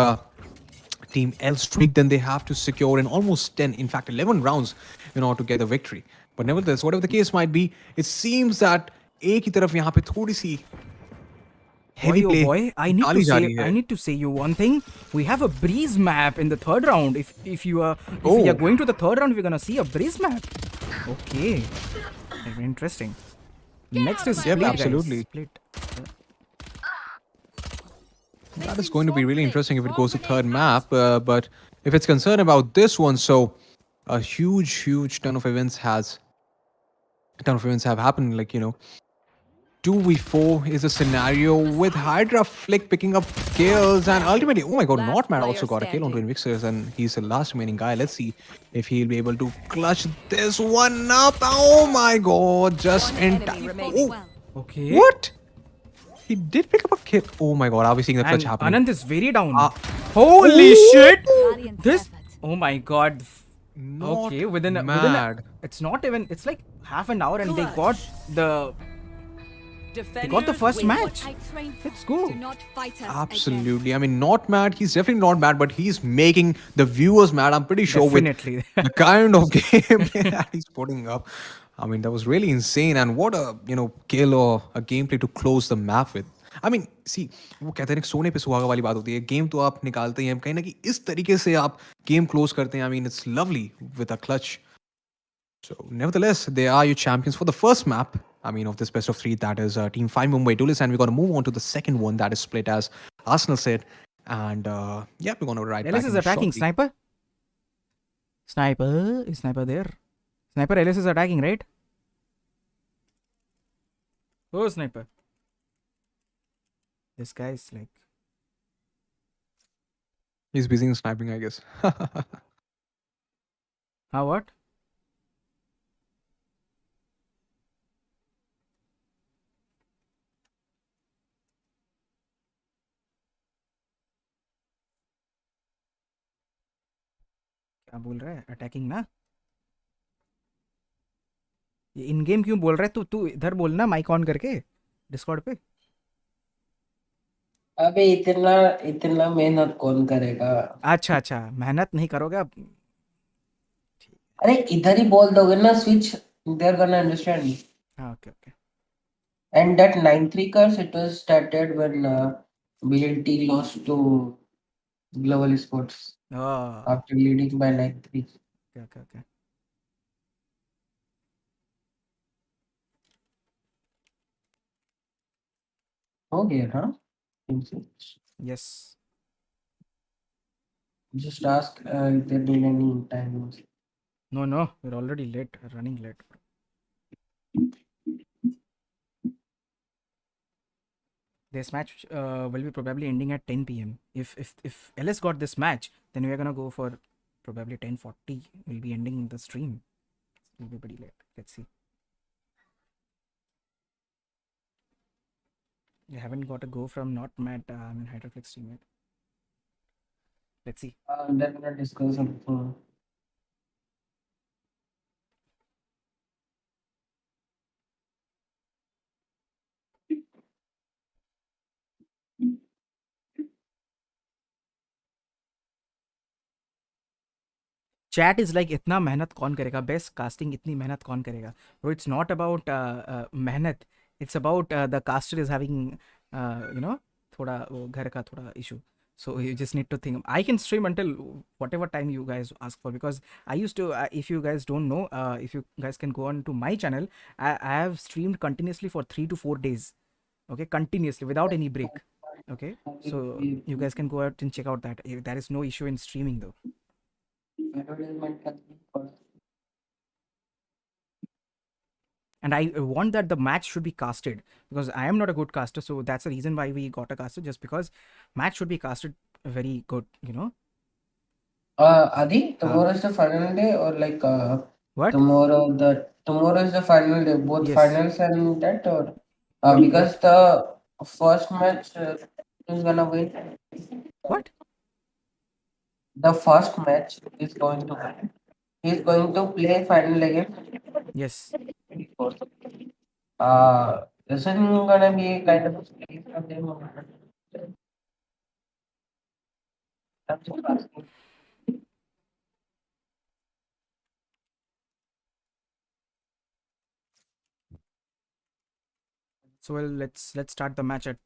Team LStreak, then they have to secure in almost 10, in fact 11 rounds in order to get the victory. But nevertheless, whatever the case might be, it seems that एक ही तरफ यहाँ पे थोड़ी सी heavy Boy, play oh boy, I निकाली जा रही I है. need to say you one thing. We have a breeze map in the 3rd round. If we are Oh. going to the 3rd round, we're gonna see a breeze map. Okay, very interesting. Next is Yep, split, guys. absolutely. Split. That is going to be really interesting if it goes to third map. But if it's concerned about this one, so a huge ton of events have happened. Like 2v4 is a scenario with Hydra Flick picking up kills, and ultimately, oh my god, Last Not Mad player also got a kill onto standing. Invictus, and he's the last remaining guy. Let's see if he'll be able to clutch this one up. Oh my god, just in Enemy time. remaining. Oh, Okay. what? He did pick up a kill. Oh my god, are we seeing the clutch And happening? Anand is very down. Ah. Holy Ooh. shit! Valiant This. effort. Oh my god. Not Okay, within a, mad. it's not even. It's like half an hour, and they got Clutch. the. They got the first match. Let's go. Do not fight us again. Absolutely. I mean, not mad. He's definitely not mad, but he's making the viewers mad. I'm pretty sure Definitely. with the kind of gameplay that he's putting up. I mean, that was really insane. And what a kill or a gameplay to close the map with. I mean, see, वो कहते हैं सोने पे सुहागा वाली बात होती है. गेम तो आप निकालते हैं कहीं ना कहीं इस तरीके से आप गेम क्लोज करते हैं. I mean, it's lovely with a clutch. So, nevertheless, they are your champions for the first map. I mean, of this best of 3, that is Team 5 Mumbai Dueslist, and we're going to move on to the second one that is split as Arsenal said. And yeah, we're going to ride Ellis back is in attacking. shortly. Sniper. Sniper. Is sniper there? Sniper Ellis is attacking, right? Oh, sniper. This guy is like. He's busy in sniping, I guess. How what? क्या बोल रहा है attacking ना ये इन game क्यों बोल रहा है तू तू इधर बोलना माइक ऑन करके डिस्कॉर्ड पे अबे इतना इतना मेहनत कौन करेगा? अच्छा अच्छा मेहनत नहीं करोगे अब अरे इधर ही बोल दोगे ना स्विच, they're gonna understand. हाँ okay okay And that 9-3 curse, it was started when BLT lost to Global Esports okay after leading by 9-3. Okay okay हो गया ना? Yes Just ask if they need any time. No no we are already late running late This match will be probably ending at 10 p.m. If LS got this match, then we are gonna go for probably 10:40. We'll be ending the stream. It'll be pretty late. Let's see. You haven't got a go from not Matt. I mean Hydroflex stream yet. Let's see. They're gonna discuss something. Chat is like इतना मेहनत कौन करेगा best casting इतनी मेहनत कौन करेगा bro it's not about मेहनत It's about the caster is having thoda wo ghar ka thoda issue. So you just need to think. I can stream until whatever time you guys ask for, because I used to. If you guys don't know, if you guys can go on to my channel, I have streamed continuously for 3 to 4 days. Okay, continuously without any break. Okay, so you guys can go out and check out that. There is no issue in streaming though. Advertisement करते हैं। And I want that the match should be casted, because I am not a good caster, so that's the reason why we got a caster, just because match should be casted very good, Adi, tomorrow is the final day, or like What? tomorrow is the final day, both Yes. finals and that, or because the first match is gonna win. What? The first match is going to win. He's going to play final again. Yes. Isn't gonna be kind of a series of them, or I'm just asking. So well, let's start the match at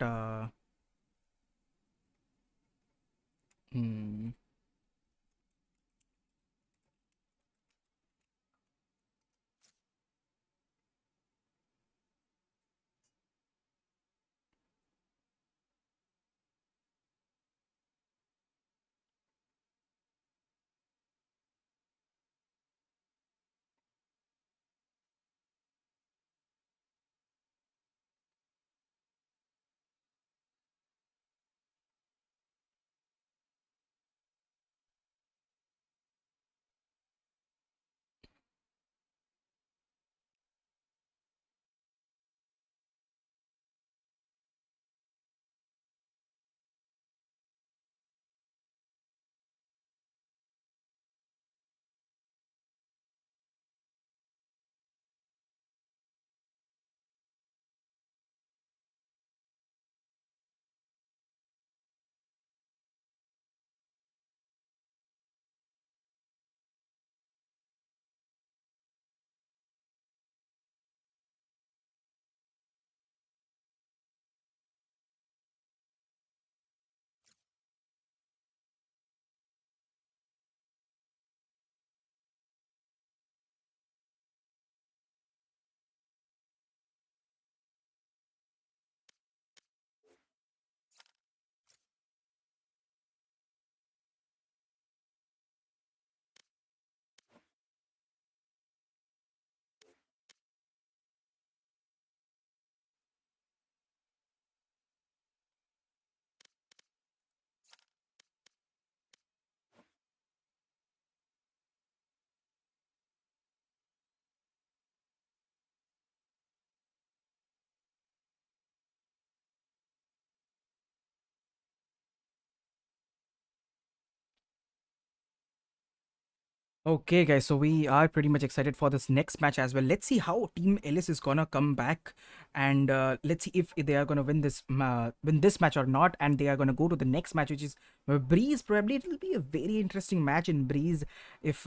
Okay, guys, so we are pretty much excited for this next match as well. Let's see how Team Ellis is gonna come back, and let's see if they are gonna win this match or not, and they are gonna go to the next match, which is Breeze. Probably it will be a very interesting match in Breeze. If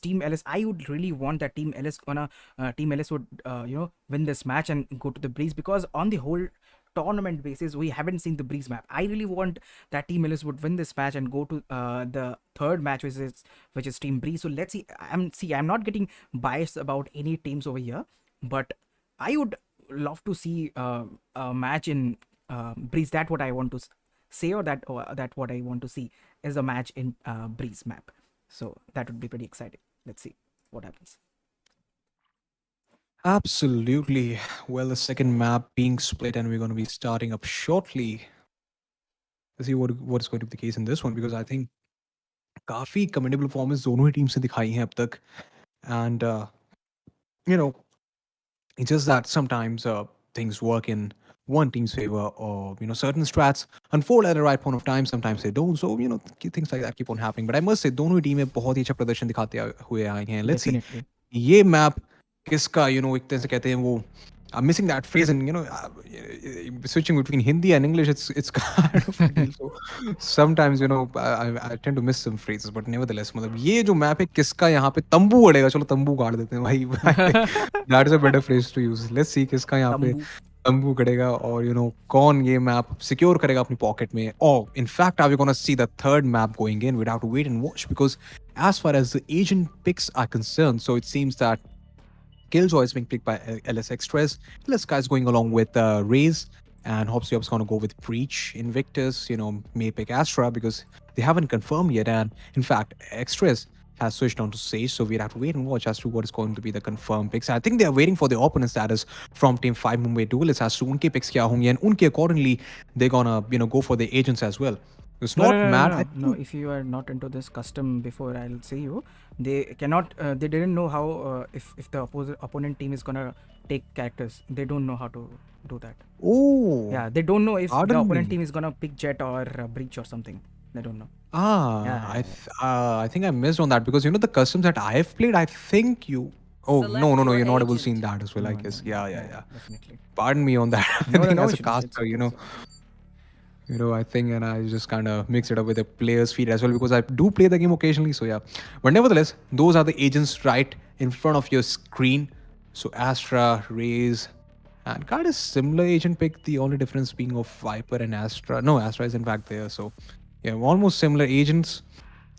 Team Ellis, I would really want that Team Ellis would win this match and go to the Breeze, because on the whole tournament basis we haven't seen the Breeze map. I really want that Team Ellis would win this match and go to the third match, which is Team Breeze. So let's see. I'm not getting biased about any teams over here, but I would love to see a match in Breeze. That what I want to say, or that what I want to see is a match in Breeze map. So that would be pretty exciting. Let's see what happens. Absolutely. Well, the second map being split, and we're going to be starting up shortly. Let's see what is going to be the case in this one, because I think काफी commendable performance दोनों ही teams ने दिखाई हैं अब तक, and you know, it's just that sometimes things work in one team's favor, or certain strats unfold at the right point of time. Sometimes they don't, so things like that keep on happening. But I must say दोनों ही टीमें बहुत ही अच्छा प्रदर्शन दिखाते हुए आई हैं. Let's see ये map किसका एक तरह से कहते हैं वो I'm missing that phrase, and switching between Hindi and English, it's kind of a deal. So sometimes I tend to miss some phrases, but nevertheless, मतलब ये जो map है किसका यहाँ पे तंबू उड़ेगा, चलो तंबू गाड़ देते हैं भाई. That is a better phrase to use. Let's see किसका यहाँ पे तंबू करेगा और कौन ये मैप सिक्योर करेगा अपनी पॉकेट में. और in fact, are we gonna see the third map going in? We'd have to wait and watch because as far as the agent picks are concerned, so it seems that Killjoy is being picked by LSXtress. LSK is going along with Raze, and Hopsy going to go with Breach. Invictus, may pick Astra because they haven't confirmed yet. And in fact, Extress has switched on to Sage, so we'd have to wait and watch as to what is going to be the confirmed picks. I think they are waiting for the opponents, that is from Team 5 Mumbai Duelists, as to unke picks kya honge, and unke accordingly they're gonna go for the agents as well. It's No, no, not no, mad. no, I no. think- If you are not into this custom before, I'll say you. They cannot. They didn't know how. If the opponent team is gonna take characters, they don't know how to do that. Oh, Yeah, they don't know if the pardon opponent me. team is gonna pick Jet or Breach or something. They don't know. Ah, Yeah, I think I missed on that because the customs that I have played, I think you. Oh Select no, your you're not able to see agent. that as well. I No, guess. no, Yeah. definitely. Pardon me on that. I No, think no as a issues. It's caster, okay. I think, and I just kind of mix it up with the player's feed as well because I do play the game occasionally. So yeah, but nevertheless, those are the agents right in front of your screen. So Astra, Raze, and kind of similar agent pick. The only difference being of Viper and Astra. No, Astra is in fact there. So yeah, almost similar agents.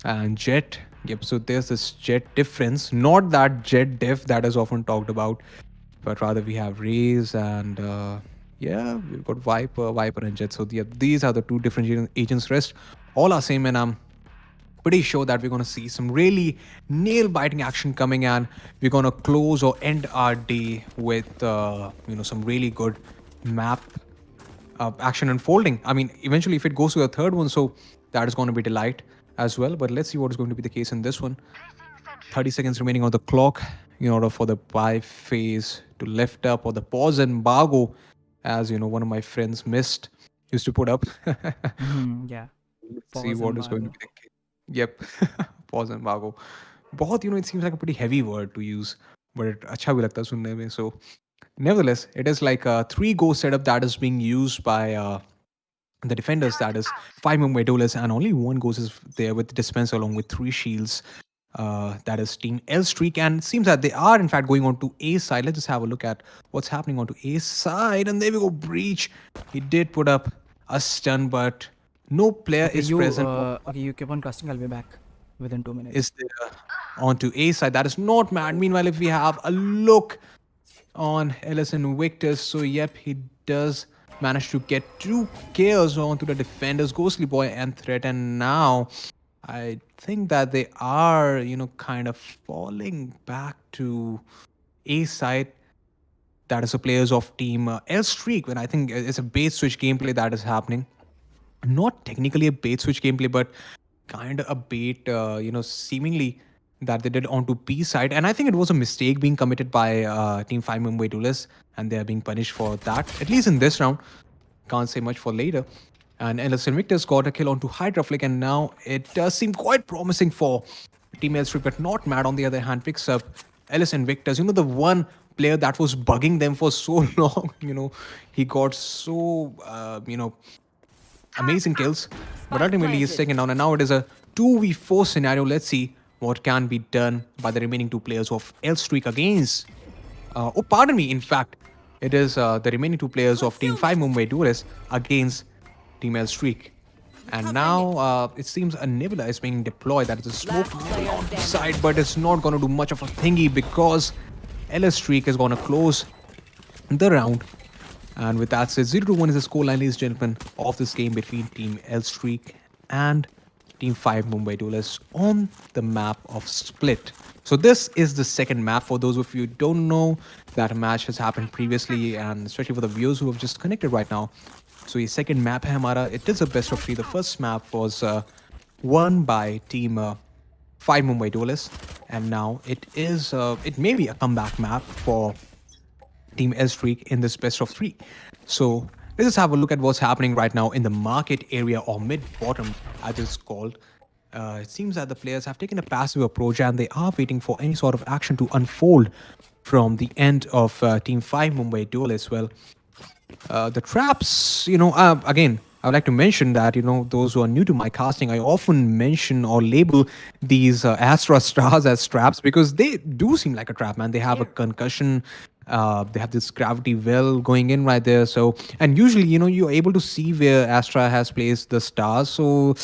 And Jet. Yep. So there's this Jet difference, not that Jet diff that is often talked about, but rather we have Raze and yeah, we've got Viper and Jet. So these are the two different agents. Rest all are same, and I'm pretty sure that we're gonna see some really nail-biting action coming, and we're gonna close or end our day with some really good map action unfolding. I mean, eventually, if it goes to a third one, so that is going to be delight as well. But let's see what is going to be the case in this one. 30 seconds remaining on the clock in order for the buy phase to lift up, or the pause embargo, as one of my friends missed, used to put up. Yeah. Let's see Pause what is going to embargo. be the case. Yep. Pause embargo. बहुत, it seems like a pretty heavy word to use, but it अच्छा भी लगता है सुनने में. So nevertheless, it is like a 3-go setup that is being used by the defenders, that is 5 Mumbai Duelists, and only one goes is there with dispenser along with 3 shields. That is Team LStreak, and it seems that they are in fact going on to A side. Let's just have a look at what's happening on to A side, and there we go. Breach. He did put up a stun, but no player Okay, is you present. okay, you keep on casting. I'll be back within 2 minutes. Is there onto A side? That is not mad. Meanwhile, if we have a look on Ellis Invictus, so yep, he does manage to get 2 kills onto the defenders, Ghostly Boy and Threat, and now I think that they are, kind of falling back to A side. That is the players of Team LStreak, when I think it's a bait switch gameplay that is happening. Not technically a bait switch gameplay, but kind of a bait, seemingly that they did onto B side. And I think it was a mistake being committed by Team 5 Mumbai Duelists, and they are being punished for that, at least in this round. Can't say much for later. And Ellis Invictus got a kill onto Hydra Flick, and now it does seem quite promising for Team LStreak, but not mad. On the other hand, picks up Ellis Invictus, the one player that was bugging them for so long. He got so, amazing kills, but Spike ultimately he's planted. taken down, and now it is a 2v4 scenario. Let's see what can be done by the remaining 2 players of LStreak against oh, pardon me, in fact it is the remaining 2 players of Team 5 Mumbai Duelists against Team LStreak. And now it seems a Nebula is being deployed. That is a smoke Nebula on the side, but it's not going to do much of a thingy because LStreak is going to close the round. And with that said, 0-1 is the scoreline, ladies and gentlemen, of this game between Team LStreak and Team 5 Mumbai Duelists on the map of Split. So this is the second map. For those of you who don't know, that match has happened previously, and especially for the viewers who have just connected right now. So the second map hai hamara, it is a best of 3. The first map was won by Team 5 Mumbai Duelists, and now it may be a comeback map for Team LStreak in this best of 3. So let's just have a look at what's happening right now in the market area, or mid-bottom as it's called. It seems that the players have taken a passive approach, and they are waiting for any sort of action to unfold from the end of Team 5 Mumbai Duelists. Well, the traps, again, I would like to mention that, those who are new to my casting, I often mention or label these Astra stars as traps because they do seem like a trap, man. They have a concussion They have this gravity well going in right there. So, and usually, you're able to see where Astra has placed the stars. So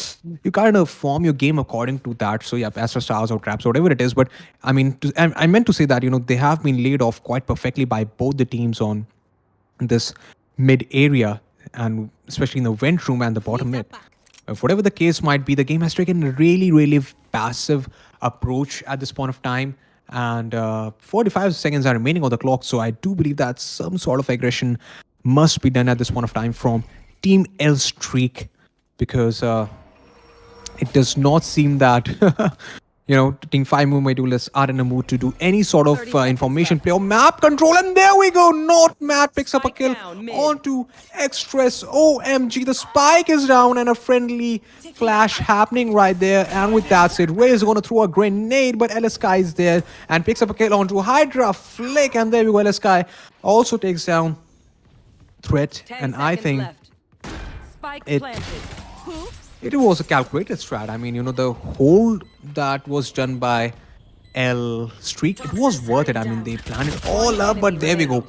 you kind of form your game according to that. So yeah, Astra stars or traps, or whatever it is. But I mean, I meant to say that, they have been laid off quite perfectly by both the teams on this mid area, and especially in the vent room and the bottom mid. Whatever the case might be, the game has taken a really, really passive approach at this point of time. And 45 seconds are remaining on the clock. So I do believe that some sort of aggression must be done at this point of time from Team LStreak, because it does not seem that Team 5 Mumbai Duelists are in a mood to do any sort of 30 seconds information left. play or map control. And there we go. Not Matt picks up a Spike kill down, mid. onto Express. OMG, the spike is down and a friendly flash happening right there. And with that said, Ray is going to throw a grenade, but LSky is there and picks up a kill onto Hydra Flick. And there we go. LSky also takes down Threat. 10 And I seconds think left. Spike it- planted. Oops. it was a calculated strat. I mean, the hold that was done by LStreak, it was worth it. I mean, they planned it all up, but there we go.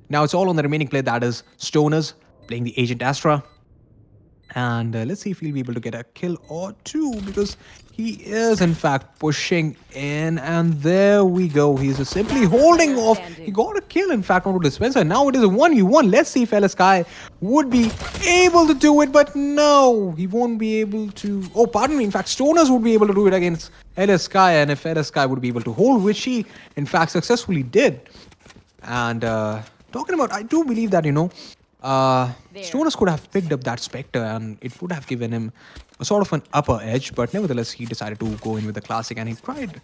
Now it's all on the remaining play, that is Stoners playing the Agent Astra. And let's see if he'll be able to get a kill or two, because he is in fact pushing in. And there we go. He's just simply holding off. He got a kill in fact onto Dispenser. Now it is a 1v1. Let's see if LSky would be able to do it, but no, he won't be able to. Oh, pardon me. In fact, Stoners would be able to do it against LSky, and if LSky would be able to hold, which he in fact successfully did. And talking about, I do believe that Stoners could have picked up that Spectre and it would have given him a sort of an upper edge, but nevertheless he decided to go in with the classic, and he tried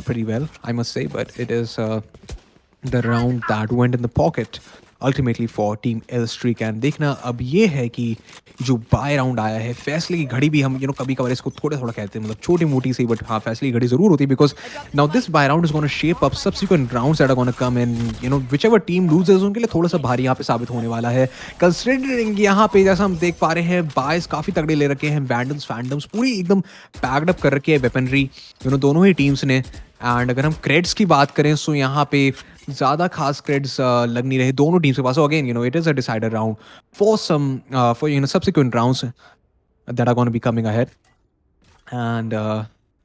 pretty well, I must say. But it is the round that went in the pocket ultimately for Team LStreak. And देखना अब ये है कि जो bye round आया है, फैसले की घड़ी भी हम कभी कभार इसको थोड़ा थोड़ा कहते हैं, मतलब छोटी मोटी सी, बट हाँ फैसले की घड़ी जरूर होती है, because now this buy round is going to shape up subsequent rounds that are going to come in. Whichever team loses उनके लिए थोड़ा सा भारी यहाँ पे साबित होने वाला है, कंसिडरिंग यहाँ पे जैसा हम देख पा रहे हैं बायस काफी तगड़े ले रखे हैं, वैंडम्स फैंडम्स पूरी एकदम पैक्ड अप कर रखी है वेपनरी दोनों ही टीम्स ने. एंड अगर हम क्रेड्स की बात करें तो यहाँ पे ज़्यादा खास क्रेड्स लग नहीं रहे दोनों टीम्स के पास. Again it is a decider round for some for subsequent rounds that are going to be coming ahead. And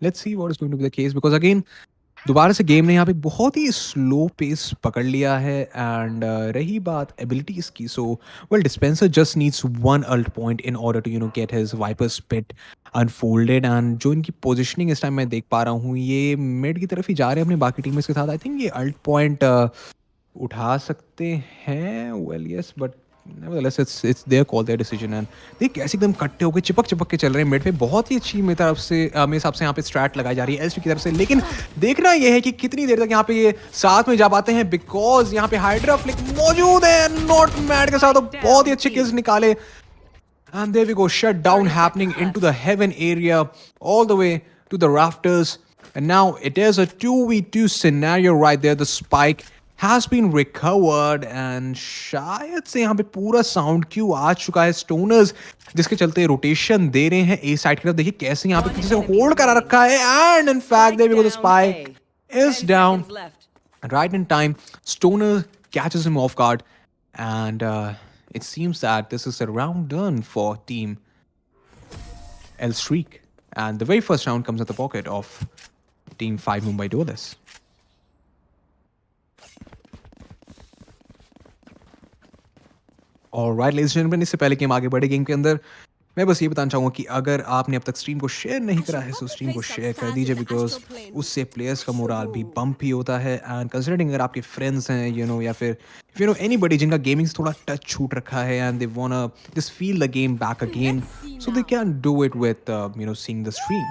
let's see what is going to be the case, because again दोबारा से game ने यहाँ पे बहुत ही slow pace पकड़ लिया है. And रही बात एबिलिटीज की, so well dispenser just needs one ult point in order to get his Viper spit unfolded. And जो इनकी पोजीशनिंग इस टाइम मैं देख पा रहा हूँ, ये मिड की तरफ ही जा रहे हैं अपने बाकी टीम्स के साथ. आई थिंक ये अल्ट पॉइंट उठा सकते हैं. Well yes, but nevertheless it's their call, their decision. And देख कैसे एकदम कट्टे होकर चिपक के चल रहे हैं मिड पे. बहुत ही अच्छी मेरे हिसाब से यहाँ पे स्ट्रैट लगाई जा रही है एलएसट्रेक की तरफ से. लेकिन देखना ये है कि कितनी देर तक यहाँ पे ये साथ में जा पाते हैं, बिकॉज यहाँ पे हाइड्रा फ्लिक मौजूद है नॉट मैड के साथ. बहुत ही अच्छे किल्स निकाले. And there we go, shut down happening into the heaven area all the way to the rafters. And now it is a 2v2 scenario right there. The spike has been recovered and शायद से यहाँ पे पूरा sound Q आ चुका है. स्टोनर्स जिसके चलते rotation दे रहे हैं ए साइड की तरफ. देखिए कैसे यहाँ पे किसी से होल्ड करा रखा है. And in fact there we go, the spike is down right in time. Stoner catches him off guard, and it seems that this is a round done for Team LStreak. And the very first round comes at the pocket of Team 5 Mumbai Duelists. Alright, ladies and gentlemen, इससे पहले कि हम आगे बढ़े game के अंदर, मैं बस ये बताना चाहूँगा कि अगर आपने अब तक स्ट्रीम को शेयर नहीं करा है तो स्ट्रीम को शेयर कर दीजिए, बिकॉज उससे प्लेयर्स का मोराल भी बम्प ही होता है. एंड कंसिडरिंग अगर आपके फ्रेंड्स हैं या फिर एनीबडी जिनका गेमिंग से थोड़ा टच छूट रखा है and they वांना just feel the game back again, so they can do it with seeing the stream.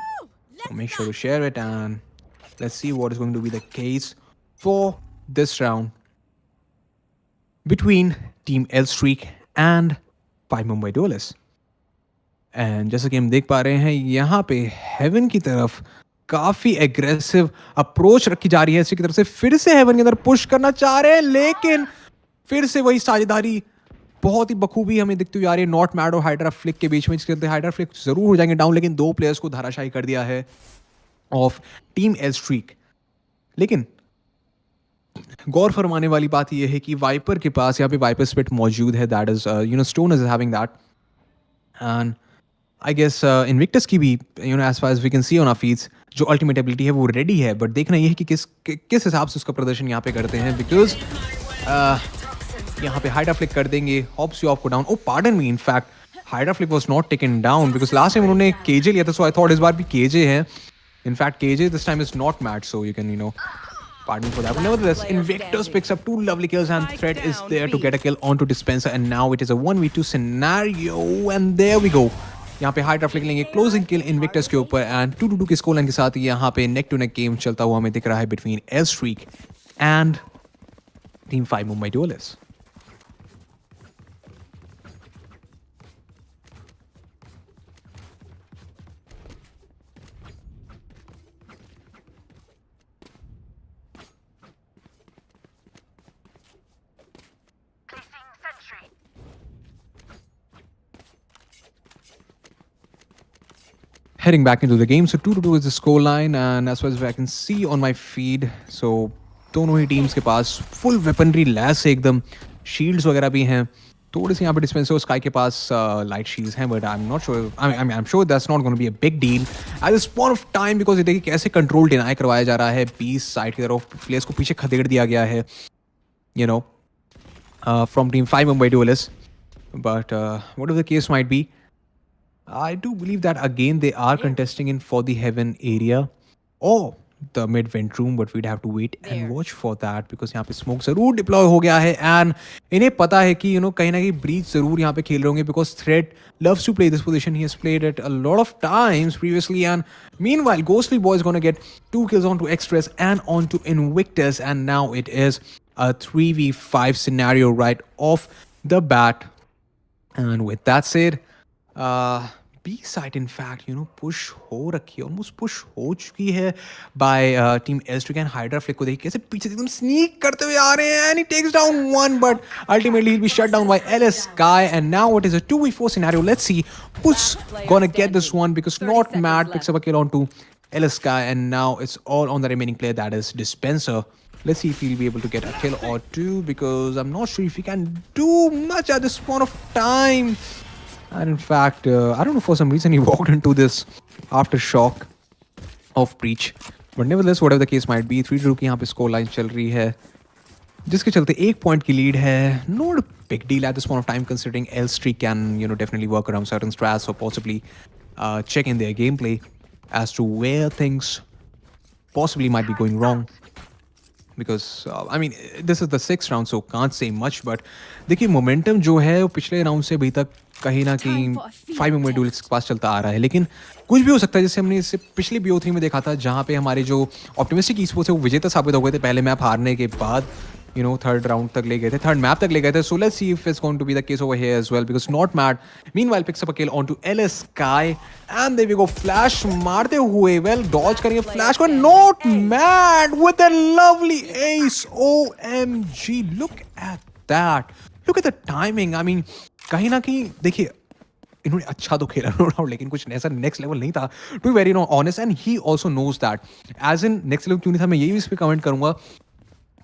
So make sure to share it, and let's see what is going to be the case for this round between Team LStreak and 5 Mumbai Duelists. And जैसा कि हम देख पा रहे हैं यहाँ पे haven की तरफ काफी एग्रेसिव अप्रोच रखी जा रही है इसकी तरफ से. फिर से हेवन के अंदर पुश करना चाह रहे हैं, लेकिन फिर से वही साझेदारी बहुत ही बखूबी हमें दिखती हुई आ रही है नॉट मैड और हाइड्रा फ्लिक के बीच में, जिसके अंदर हाइड्रा फ्लिक जरूर हो जाएंगे डाउन, लेकिन दो प्लेयर्स को धाराशाही कर दिया है ऑफ टीम LStreak. लेकिन गौर फरमाने वाली बात यह है कि वाइपर के पास यहाँ पे वाइपर स्पिट मौजूद है, that is Stone is having that, and I guess Invictus की भी as far as we can see on our feeds जो अल्टीमेट एबिलिटी है वो रेडी है, बट देखना ये है कि किस हिसाब से उसका प्रदर्शन यहाँ पे करते हैं, बिकॉज यहाँ पे हाइड्रा फ्लिक कर देंगे, हॉप्स यू ऑफ को down, oh pardon me, in fact Hydra Flick was not taken down because last time उन्होंने केजे लिया था, सो आई थॉट इस बार भी केजे है, in fact KJ this time is not mat, so you can pardon for that. But nevertheless, Invictus picks up 2 lovely kills and Threat is there to get a kill onto Dispenser, and now it is a 1v2 scenario, and there we go. यहाँ पे hydra flick लेंगे, closing किल Invictus के ऊपर, and 2-2 के score line के साथ यहाँ पे नेक टू नेक गेम चलता हुआ हमें दिख रहा है between LStreak and team 5 Mumbai duellist. Heading back into the game, so 2-2 is the score line, and as far as I can see on my feed, so दोनों ही टीम्स के पास full weaponry lace है एकदम, शील्ड्स वगैरह भी हैं, थोड़े से यहाँ पे डिस्पेंसर स्काई के पास लाइट शील्ड्स हैं, but I am not sure, I am sure that's not gonna be a big deal at this point of time, because ये देखिए कैसे कंट्रोल डिनाई करवाया जा रहा है, 20 साइड की तरफ प्लेयर्स को पीछे खदेड़ दिया गया है, from team 5 Mumbai duelist, but what ever the case might B, I do believe that again they are contesting in for the heaven area or the mid vent room, but we'd have to wait and watch for that because यहाँ पे smoke जरूर deploy हो गया है, and इन्हें पता है कि कहीं ना कहीं breach जरूर यहाँ पे खेल रहे होंगे because Threat loves to play this position. He has played it a lot of times previously, and meanwhile Ghostly Boy is gonna get 2 kills onto Express and onto Invictus, and now it is a 3v5 scenario right off the bat. And with that said, B side in fact push हो रखी है, almost push हो चुकी है by team LStreak, and Hydra Flick को देखिए कैसे पीछे से एकदम sneak करते हुए आ रहे हैं, and he takes down one, but ultimately he'll be shut down by LS Sky, and now it is a 2v4 scenario. Let's see who's gonna get this one, because Not Mad picks up a kill onto LS Sky, and now it's all on the remaining player, that is Dispenser. Let's see if he'll be able to get a kill or two, because I'm not sure if he can do much at this point of time. And in fact, I don't know, for some reason he walked into this aftershock of breach. But nevertheless, whatever the case might be, 3-2 की यहाँ पे score line चल रही है, जिसके चलते 1 point की lead है. Not a big deal at this point of time, considering LStreak can definitely work around certain strats or possibly check in their gameplay as to where things possibly might be going wrong. Because I mean, this is the 6th round, so can't say much, but देखिए momentum जो है वो पिछले round से अभी तक कहीं ना कहीं 5 मुंबई डुएलिस्ट के पास चलता आ रहा है, लेकिन कुछ भी हो सकता है, जैसे हमने इससे पिछले BO3 में देखा था, जहाँ पे हमारे जो ऑप्टिमिस्टिक ईस्पोर्ट्स है वो विजेता साबित हो गए थे पहले मैप हारने के बाद, थर्ड राउंड तक ले गए थे, थर्ड मैप तक ले गए थे. So let's see if it's going to be the case over here as well, because Notmad meanwhile picks up a kill onto LS Sky, and there we go, flash मारते हुए, well dodge करेंगे flash को, Notmad with a lovely ace. OMG, look at that, look at the timing. I mean कहीं ना कहीं देखिए इन्होंने अच्छा तो खेला नो डाउट, लेकिन कुछ ऐसा नेक्स्ट लेवल नहीं था, to be very honest, and he also knows that. As in next level क्यों नहीं था, मैं यही इस पर कमेंट करूंगा,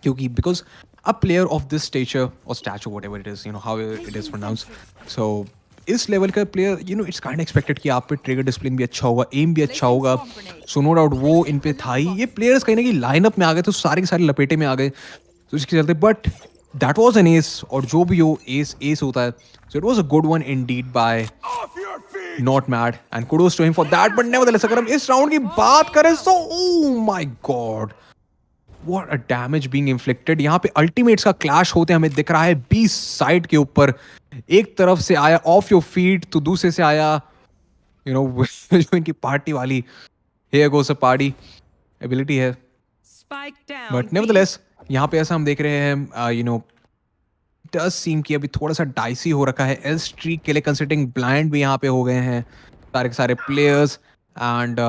क्योंकि because a player of this stature or stature, whatever it is, how it is pronounce, so इस लेवल का प्लेयर इट्स काइंड एक्सपेक्टेड कि आप पे ट्रिगर डिसिप्लिन भी अच्छा होगा, एम भी अच्छा होगा, सो नो डाउट वो इन पे था ही. ये प्लेयर्स कहीं ना कहीं लाइनअप में आ गए, तो सारे के सारे लपेटे में आ गए, तो इसके चलते, but that was an S, और जो भी हो एस होता है, so it was a good one indeed by Not Mad, and kudos to him for that. But nevertheless, अगर हम इस राउंड की बात करें तो oh my god, what a damage being inflicted. यहाँ पे अल्टीमेट्स का क्लैश होते हमें दिख रहा है 20 साइड के ऊपर, एक तरफ से आया ऑफ योर फीट, तो दूसरे से आया जो इनकी पार्टी वाली here goes a party ability है. Spike down. बट नेवरदलेस यहाँ पे ऐसा हम देख रहे हैं, does seem कि अभी थोड़ा सा डाइसी हो रखा है LStreak के लिए, कंसिडरिंग ब्लाइंड भी यहाँ पे हो गए हैं सारे के सारे players, and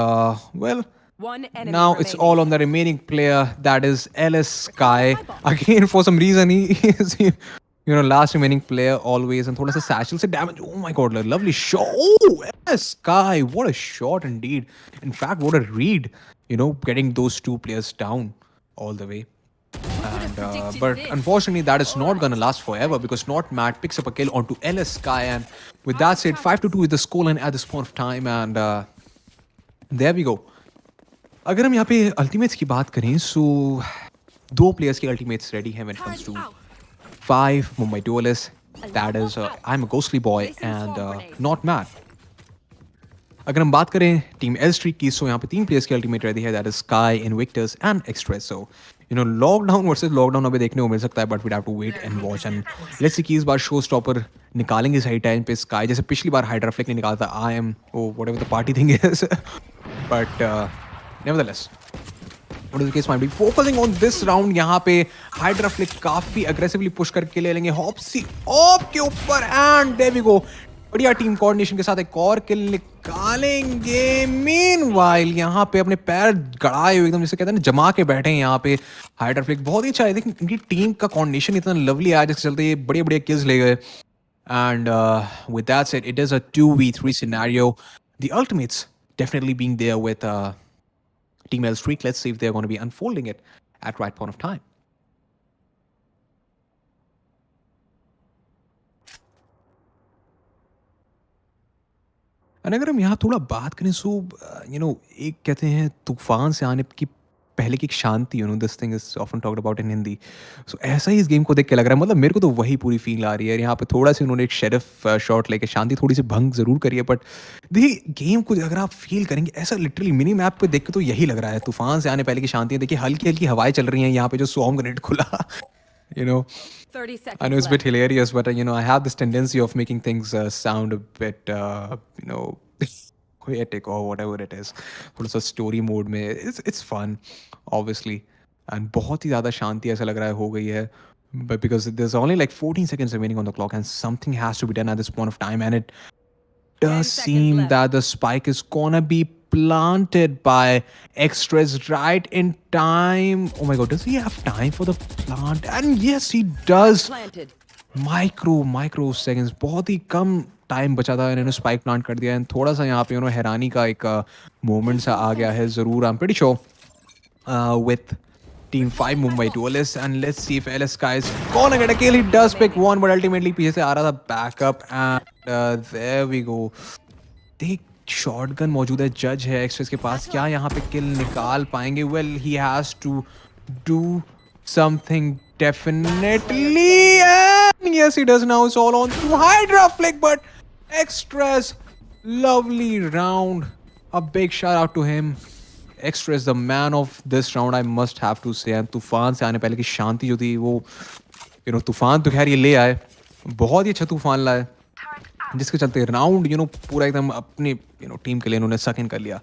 well One enemy now it's remaining. all on the remaining player, that is LS Sky. Again, for some reason he is last remaining player always, and थोड़ा सा satchel से damage. Oh my god, lovely shot. Oh, LS Sky, what a shot indeed. In fact, what a read, getting those 2 players down all the way. And and but unfortunately that is not gonna last forever because Not Mad picks up a kill onto LS Sky, and with that said 5-2 is the scoreline at this point of time, and there we go. अगर हम यहाँ पे ultimates की बात करें सो 2 players की ultimates ready हैं when it comes to 5 Mumbai Duelists. That is I'm a Ghostly Boy and Not Mad. अगर हम बात करें टीम LStreak की सो यहाँ पे 3 प्लेयर्स की अल्टीमेट रेडी है, that is Sky, Invictus and एक्सट्रेस. So you know lockdown versus lockdown अभी देखने को मिल सकता है, but we have to wait and watch and let's see कि इस बार शो स्टॉपर निकालेंगे सही टाइम पे स्काई, जैसे पिछली बार हाइड्रा फ्लिक ने निकाला था I am oh whatever the party thing is, but nevertheless what is the case might be focusing on this round. यहाँ पे हाइड्रा फ्लिक काफी अग्रेसिवली पुश करके ले लेंगे हॉप्सी ऑप के ऊपर एंड देयर वी गो. बढ़िया टीम कोऑर्डिनेशन के साथ एक और किल निकालेंगे. मीनवाइल यहाँ पे अपने पैर गड़ाए हुए एकदम जैसे कहते हैं ना जमा के बैठे हैं यहाँ पे हाइड्रा फ्लिक. बहुत ही अच्छा है, देखिए इनकी टीम का कोऑर्डिनेशन इतना लवली आया जिसके चलते ये बड़े बड़े किल्स ले गए. And with that said it is a 2v3 scenario. The ultimates definitely being there with Team LStreak. Let's see if they're going to be unfolding it at right point of time. और अगर हम यहाँ थोड़ा बात करें सो you no एक कहते हैं तूफान से आने की पहले की एक शांति, you know this thing is often talked about in Hindi. So ऐसा ही इस गेम को देख के लग रहा है, मतलब मेरे को तो वही पूरी फील आ रही है. यहाँ पे थोड़ा सा उन्होंने एक शेरिफ शॉट लेके शांति थोड़ी सी भंग जरूर करी है, बट देखिए गेम को अगर आप फील करेंगे ऐसा लिटरली मिनी मैप पे देख के तो यही लग रहा है. तूफान से आने पहले की शांति है. देखिए हल्की हल्की हवाएं चल रही हैं यहाँ पे जो स्वॉर्म ग्रेनेड खुला. You know, 30 I seconds know it's a bit left. hilarious, but you know, I have this tendency of making things sound a bit, you know, poetic or whatever it is. थोड़ा सा story mode में, it's fun, obviously, and बहुत ही ज़्यादा शांति ऐसा लग रहा है हो गई है. But because there's only like 14 seconds remaining on the clock, and something has to be done at this point of time, and it 10 does seconds seem left. that the spike is gonna be planted by Extras right in time. Oh my god, does he have time for the plant? And yes, he does. Planted. Micro seconds, बहुत ही कम time बचा था, इन्होंने spike plant कर दिया. And थोड़ा सा यहाँ पे उन्होंने हैरानी का एक मोमेंट सा आ गया है ज़रूर. I am pretty sure with Team 5 Mumbai Duelists, and let's see if LS Sky is gonna get a kill. He does pick one, but ultimately पीछे से आ रहा था backup, and there we go. देख shotgun मौजूद है, जज है express के पास, क्या यहाँ पे किल निकाल पाएंगे? Well, he has to do something definitely, and yes he does. Now it's all on to Hydra Flick, but Extras, lovely round. A big shout out to him. Extras the man of this round, I must have to say. And तूफान से आने पहले की शांति जो थी वो you know तूफान तो खैर ये ले आए, बहुत ही अच्छा तूफान लाए जिसके चलते राउंड यू नो पूरा एकदम अपनी यू नो टीम के लिए उन्होंने सक इन कर लिया.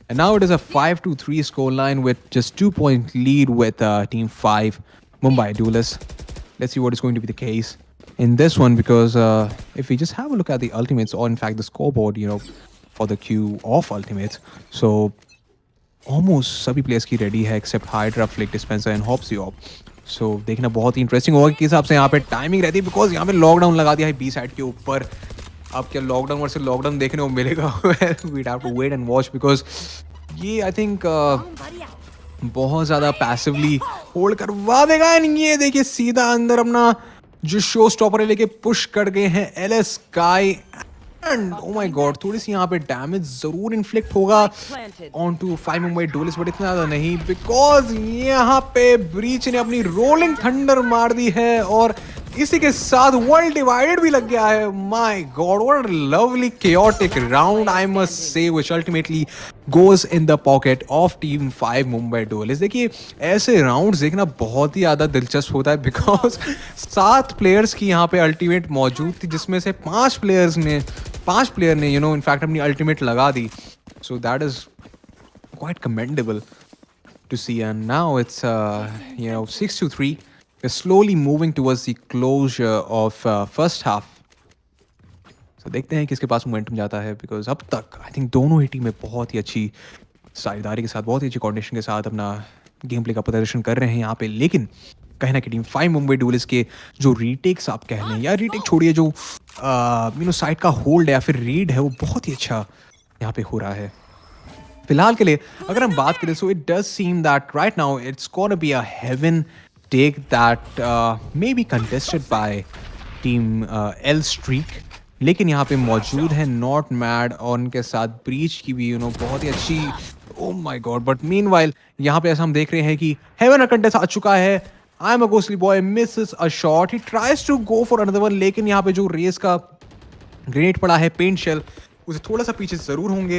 And now it is a 5-3 score line with just 2-point lead with Team 5 Mumbai Duelists. Let's see what is going to be the case in this one, because if we just have a look at the ultimates, or in fact the scoreboard, you know, for the queue of ultimates, so almost सभी players की ready है except Hydra Flick, Dispenser and हॉप्सी ऑप. So देखना बहुत ही interesting होगा किस हिसाब से यहाँ पे टाइमिंग रहती है, बिकॉज यहाँ पे लॉकडाउन लगा दिया है बी साइड के ऊपर. अब क्या लॉकडाउन वर्सेस लॉकडाउन देखने को मिलेगा? We'd have to wait and watch, because ये आई थिंक बहुत ज़्यादा पैसिवली होल्ड करवा देगा. एंड ये देखिए सीधा अंदर अपना जो शो स्टॉपर लेके पुश कर गए हैं LS Sky. And oh my god, थोड़ी सी यहाँ पे डैमेज जरूर इन्फ्लिक्ट होगा on two 5 Mumbai duelist, but इतना ज़्यादा नहीं, बिकॉज यहाँ पे ब्रीच ने अपनी रोलिंग थंडर मार दी है और इसी के साथ वर्ल्ड डिवाइडेड भी लग गया है. My God, what a lovely chaotic round I must say, which ultimately goes in the pocket of team 5 Mumbai duellist. देखिए ऐसे राउंड्स देखना बहुत ही ज़्यादा दिलचस्प होता है, बिकॉज 7 प्लेयर्स की यहाँ पे अल्टीमेट मौजूद थी, जिसमें से 5 प्लेयर ने यू नो इनफैक्ट अपनी अल्टीमेट लगा दी. So that is quite commendable to see. And now it's you know 6-3. We're slowly moving towards the closure of first half. So देखते हैं किसके पास मोमेंटम जाता है, बिकॉज अब तक आई थिंक दोनों ही टीमें बहुत ही अच्छी साझेदारी के साथ, बहुत ही अच्छी कोऑर्डिनेशन के साथ अपना गेम प्ले का प्रदर्शन कर रहे हैं यहाँ पे. लेकिन कहीं ना कहीं टीम 5 मुंबई डुएलिस्ट के जो रीटेक्स आप कह लें, या रीटेक छोड़िए, जो यू नो साइड का होल्ड है या फिर रीड है, वो बहुत ही अच्छा यहाँ पे हो रहा है फिलहाल के लिए. अगर हम बात करें so it does seem that right now it's gonna be a heaven take that may be contested by team LStreak. लेकिन यहाँ पे मौजूद है नॉट मैड और उनके साथ ब्रीच की भी बहुत ही अच्छी ओ माय गॉड. बट मीनवाइल यहाँ पे ऐसा हम देख रहे हैं कि हेवन अ कंटेस्ट आ चुका है. I am a ghostly boy misses a shot. He tries to go for another one, लेकिन यहाँ पे जो रेस का ग्रेनेड पड़ा है पेंट शेल उसे थोड़ा सा पीछे जरूर होंगे.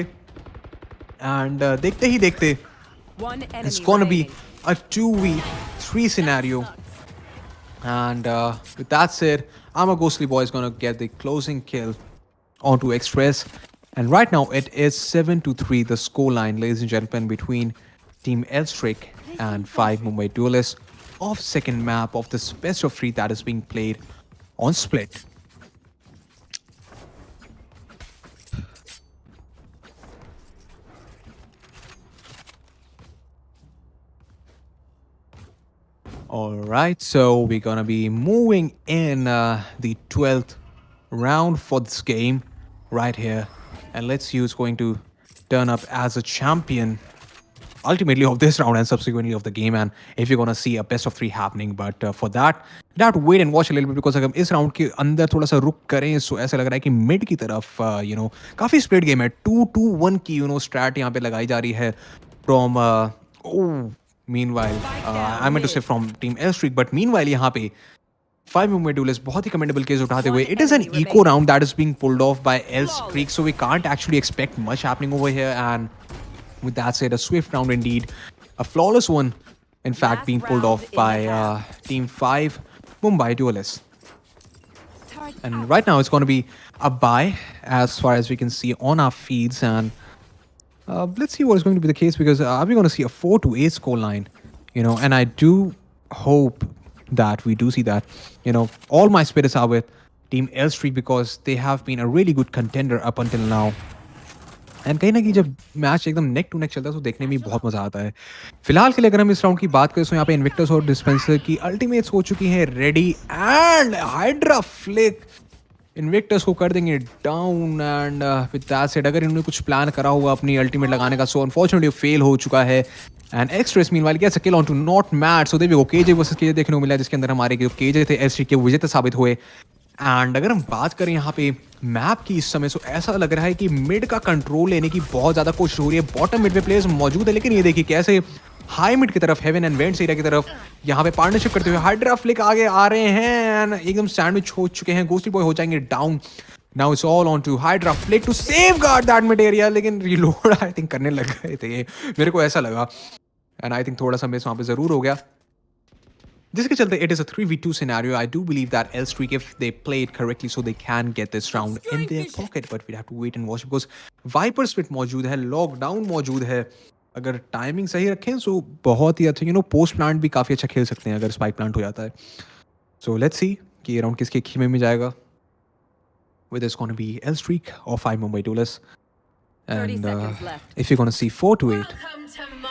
एंड देखते ही देखते One enemy it's gonna be remaining. a 2v3 scenario. And with that said, I'm a ghostly boy is gonna get the closing kill onto Express. And right now it is 7-3 the score line, ladies and gentlemen, between Team LStreak and 5 Mumbai Duelists of second map of this best of 3 that is being played on Split. Alright, so we're gonna be moving in the 12th round for this game right here. And let's see who's going to turn up as a champion ultimately of this round and subsequently of the game. And if you're gonna see a best of 3 happening, but for that, you have to wait and watch a little bit because अगर इस round के अंदर थोड़ा सा रुक करें so ऐसा लग रहा है कि mid की तरफ काफी split game है. 2-2-1 की strat यहाँ पे लगाई जा रही है from meanwhile I meant to say from team LStreak, but meanwhile यहाँ पे 5 Mumbai Duelists बहुत ही commendable case उठाते हुए. It is an eco round that is being pulled off by LStreak, so we can't actually expect much happening over here. And with that said, a swift round indeed, a flawless one in fact being pulled off by team 5 Mumbai Duelists. And right now it's going to be a bye as far as we can see on our feeds. And let's see what is going to be the case, because are we going to see a 4-8 score line? And I do hope that we do see that. All my spirits are with Team LStreak because they have been a really good contender up until now. And कहीं ना कहीं जब match एकदम neck to neck चलता है तो देखने में बहुत मजा आता है. फिलहाल के लिए अगर हम इस राउंड की बात करें तो यहाँ पे इन्विक्टस और डिस्पेंसर की अल्टीमेट्स हो चुकी हैं ready. And hydra flick Invictus को कर देंगे down. And with that said अगर इन्होंने कुछ प्लान करा होगा अपनी अल्टीमेट लगाने का, सो अनफॉर्चुनेटली फेल हो चुका है. एंड एक्सट्रेस meanwhile gets a kill on to not mat. So देखो केजे वर्सेस केजे देखने को मिला जिसके अंदर हमारे जो केजे थे एलस्ट्रीक के विजेता साबित हुए. एंड अगर हम बात करें यहाँ पे मैप की इस समय, सो ऐसा लग रहा है कि मिड का कंट्रोल लेने की बहुत ज़्यादा कोशिश हो रही है. बॉटम मिड में प्लेयर्स मौजूद है, लेकिन ये देखिए कैसे हाई मिड की तरफ हेवन एंड वेंट्स एरिया की तरफ यहाँ पे पार्टनरशिप करते हुए हाइड्रा फ्लिक आगे आ रहे हैं. एंड एकदम सैंडविच हो चुके हैं. गोस्टी बॉय हो जाएंगे down. Now it's all on to Hydra flick to safeguard that mid area. लेकिन रिलोड आई थिंक करने लग गए थे ये, मेरे को ऐसा लगा. एंड आई थिंक थोड़ा सा मिस वहाँ पे ज़रूर हो गया, जिसके चलते it is a 3v2 scenario. I do believe that LStreak, if they play it correctly, so they can get this round in their pocket, but we'd have to wait and watch because Viper Split मौजूद है, lockdown मौजूद है. अगर timing सही रखें तो बहुत ही अच्छा पोस्ट प्लांट भी काफ़ी अच्छा खेल सकते हैं अगर स्पाइक प्लांट हो जाता है. सो लेट्स सी कि ये राउंड किसके खीमे में जाएगा. Whether it's going to be LStreak or 5 Mumbai Duelists. And if you're going to see 4-8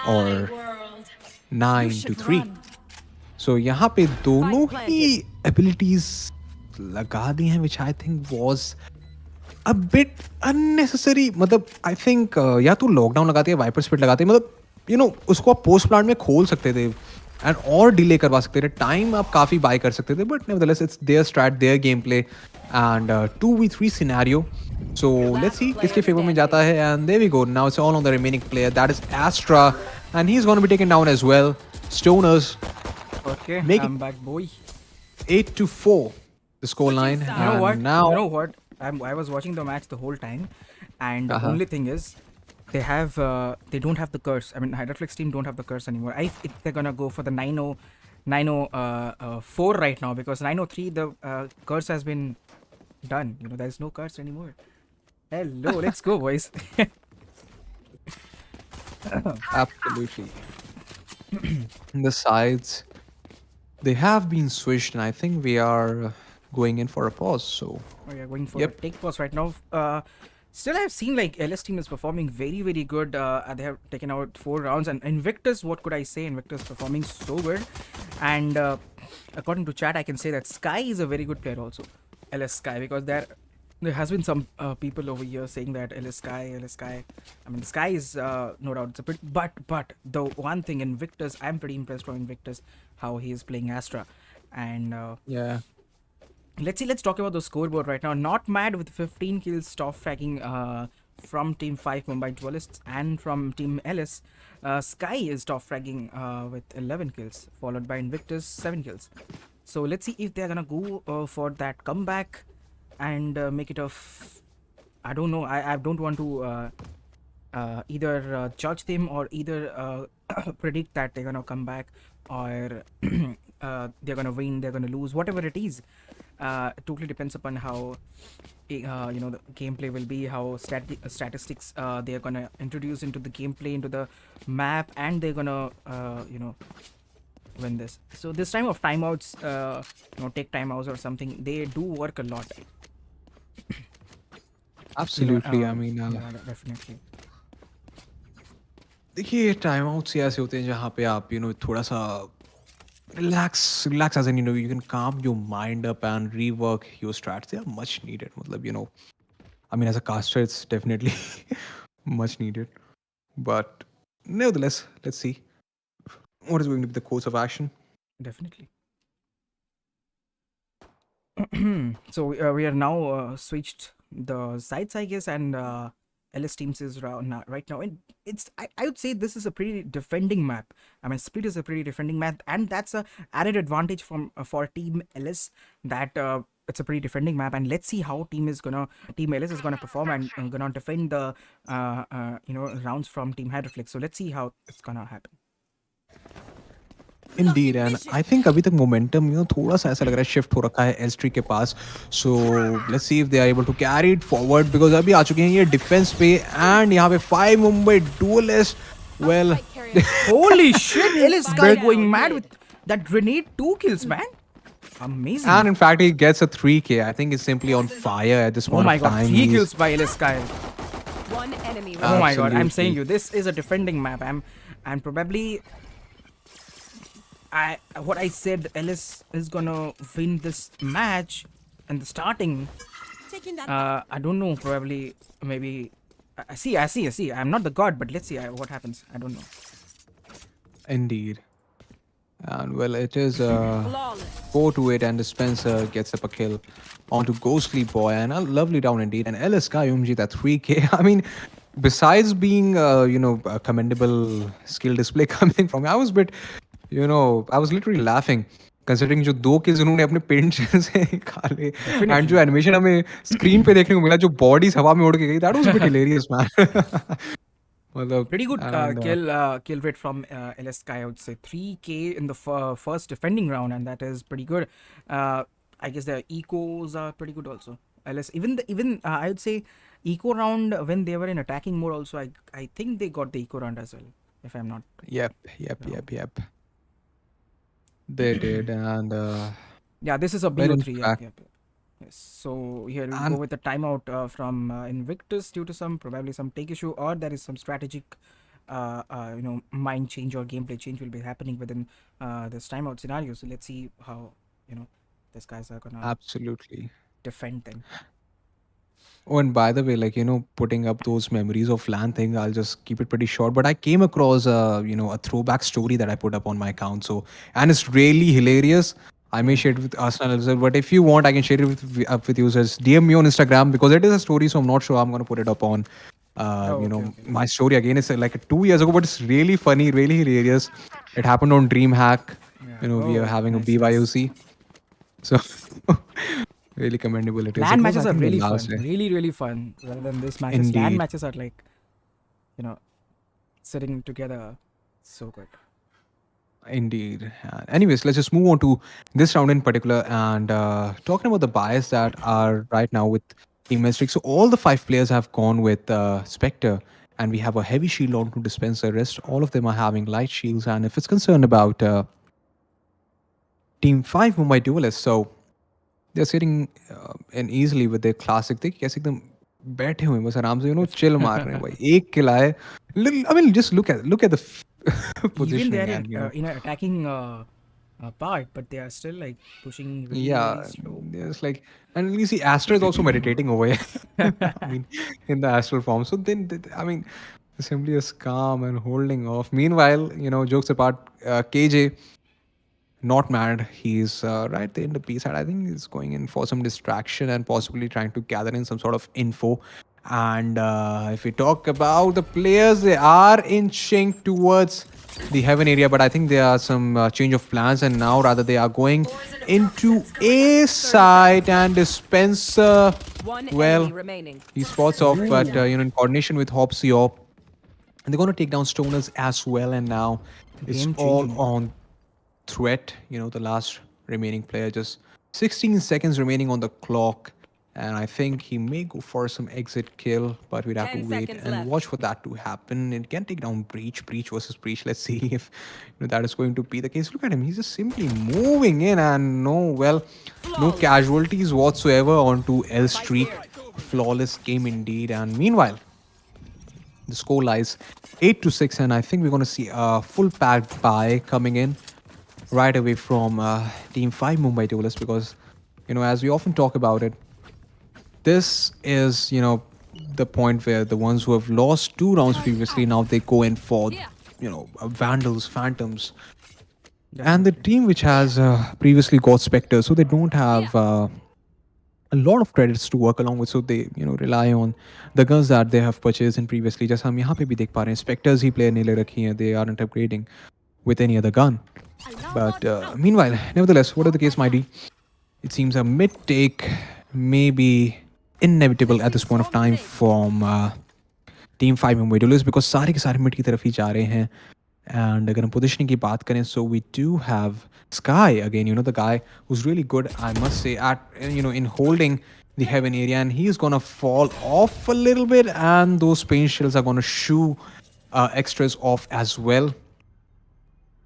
or 9-3. सो यहाँ पे दोनों ही एबिलिटीज लगा दी हैं, which I think was a bit unnecessary. मतलब आई थिंक या तो लॉकडाउन लगाते हैं, वाइपर स्पिट लगाते हैं, मतलब उसको आप पोस्ट प्लांट में खोल सकते थे एंड और डिले करवा सकते थे. टाइम आप काफ़ी बाय कर सकते थे, but nevertheless it's their strat, their game play and 2v3 scenario. So let's see किसके फेवर में जाता है. And there we go. Now it's all on the remaining player, that is Astra, and he is gonna be taken down as well. स्टोनर्स Okay, I'm back, boy. 8-4 the score line. You know what? Now, you know what? I was watching the match the whole time, and the only thing is, they don't have the curse. I mean, Hydroflix team don't have the curse anymore. I think they're gonna go for the 9-4 right now, because 9-3 the curse has been done. There's no curse anymore. Hello, let's go, boys. absolutely. The sides, they have been switched, and I think we are going in for a pause. So we are going for a take pause right now. Still, I've seen like LS team is performing very, very good. They have taken out 4 rounds, and Invictus, what could I say? Invictus performing so good. And according to chat, I can say that Sky is a very good player also. LS Sky, because they're There has been some people over here saying that LS Sky. I mean, Sky is no doubt it's a bit, but the one thing Invictus, I'm pretty impressed from Invictus how he is playing Astra, and Yeah. let's talk about the scoreboard right now. Not mad with 15 kills, top fragging from Team 5 Mumbai Duelists and from Team LS. Sky is top fragging with 11 kills, followed by Invictus 7 kills. So let's see if they're gonna go for that comeback and make it I don't know. I don't want to either judge them or either predict that they're gonna come back or they're gonna win, they're gonna lose, whatever it is. It totally depends upon how the gameplay will be, how statistics they're gonna introduce into the gameplay, into the map, and they're gonna win this. So this time of timeouts, take timeouts or something, they do work a lot. Absolutely. I mean, yeah, definitely. देखिए time outs ही ऐसे होते हैं जहाँ पे आप थोड़ा सा relax as in you can calm your mind up and rework your strats. They are much needed. मतलब I mean, as a caster, it's definitely much needed. But nevertheless, let's see what is going to be the course of action. Definitely. So we are now switched the sides, I guess, and LS teams is right now. And I would say this is a pretty defending map. I mean, Split is a pretty defending map, and that's a added advantage for Team LS that it's a pretty defending map. And let's see how Team LS is gonna perform and gonna defend the rounds from Team Hydroflix. So let's see how it's gonna happen. Indeed, and I think अभी तक momentum थोड़ा सा ऐसा लग रहा है shift हो रखा है LStreak के पास. So let's see if they are able to carry it forward because अभी आ चुके हैं ये defense पे and यहाँ पे 5 Mumbai Duelists. Well, Holy shit! LS guy going mad with that grenade. 2 kills, man. Amazing. and in fact he gets a 3k. I think he's simply on fire at this Oh point my of god, time. 3 kills by LS guy. One enemy. Oh my god, I'm Absolutely. saying you, this is a defending map. And probably what I said, LS is gonna win this match in the starting. I don't know, probably maybe I see. I'm not the god, but let's see what happens. I don't know. Indeed. And well, it is Flawless. 4-8 and Spencer gets up a kill onto Ghostly Boy and a lovely down indeed. And LS Sky Umjit at 3k. I mean, besides being a commendable skill display coming from, I was a bit, I was literally laughing considering जो 2 kills उन्होंने अपने paint से निकाले and जो animation हमें screen पे देखने को मिला जो bodies हवा में उड़ के गई, that was a bit hilarious, man. मतलब Pretty good and, kill rate from LS Sky, I would say. 3k in the first defending round, and that is pretty good. I guess the ecos are pretty good also. LS even I would say eco round when they were in attacking mode also. I think they got the eco round as well, if I'm not. Yep. They did, and Yeah, this is a well, in BO3. fact- Yep. Yes. So here we And- go with the timeout from Invictus due to probably some take issue, or there is some strategic mind change or gameplay change will be happening within this timeout scenario. So let's see how these guys are gonna absolutely. defend them. Oh, and by the way, putting up those memories of LAN thing, I'll just keep it pretty short. But I came across, a throwback story that I put up on my account. So, and it's really hilarious. I may share it with Arsenal as well, but if you want, I can share it with you. Just DM me on Instagram because it is a story. So I'm not sure I'm gonna put it up on, Okay. my story again. It's like 2 years ago, but it's really funny, really hilarious. It happened on DreamHack. Yeah. We are Oh, having nice, a BYOC. So. Really commendable it is. LAN It was, I matches are think, the really fun. last day. Really fun. Rather than this matches, LAN Indeed. matches are like, sitting together, so good. Indeed. Anyways, let's just move on to this round in particular and talking about the bias that are right now with Team LStreak. So all the 5 players have gone with Spectre, and we have a heavy shield on to dispense the rest. All of them are having light shields, and if it's concerned about Team 5 Mumbai Duelists, so they're sitting in easily with their classic. They कैसे एकदम बैठे हुए हैं बस आराम से chill मार रहे हैं भाई. एक kill आए. I mean, just look at the Even positioning they're and in an attacking part, but they are still like pushing really, yeah, really slow. there's like, and you see Astra is also meditating over here. I mean, in the astral form. So then, I mean, simply just calm and holding off. Meanwhile, jokes apart, KJ not mad. He's right there in the B side. I think he's going in for some distraction and possibly trying to gather in some sort of info. And if we talk about the players, they are inching towards the heaven area, but I think there are some change of plans, and now rather they are going into A side, and Dispenser, One well, enemy remaining. he spots off, but in coordination with Hopsio, and they're going to take down Stoners as well, and now it's Game all changing. on Threat, the last remaining player, just 16 seconds remaining on the clock, and I think he may go for some exit kill, but we'd have to 10 wait seconds and left. watch for that to happen. It can take down Breach versus Breach. Let's see if that is going to be the case. Look at him, he's just simply moving in, and no casualties whatsoever onto LStreak. Flawless game indeed. And meanwhile, the score lies 8-6, and I think we're going to see a full packed buy coming in right away from Team 5 Mumbai Duelists, because as we often talk about it, this is the point where the ones who have lost 2 rounds previously, now they go in for Vandals, Phantoms, and the team which has previously got Spectres, so they don't have a lot of credits to work along with, so they rely on the guns that they have purchased in previously. Just हम यहाँ पे भी देख पा रहे हैं, Spectres ही player ने ले रखी हैं, they aren't upgrading with any other gun. But meanwhile, nevertheless, whatever the case might be, it seems a mid take may be inevitable at this point of time from Team 5 Mumbai Duelists, because सारे के सारे mid की तरफ ही जा रहे हैं. And अगर हम positioning की बात करें, so we do have Sky again, the guy who's really good, I must say, at in holding the heaven area, and he's gonna fall off a little bit, and those pain shells are gonna shoo extras off as well.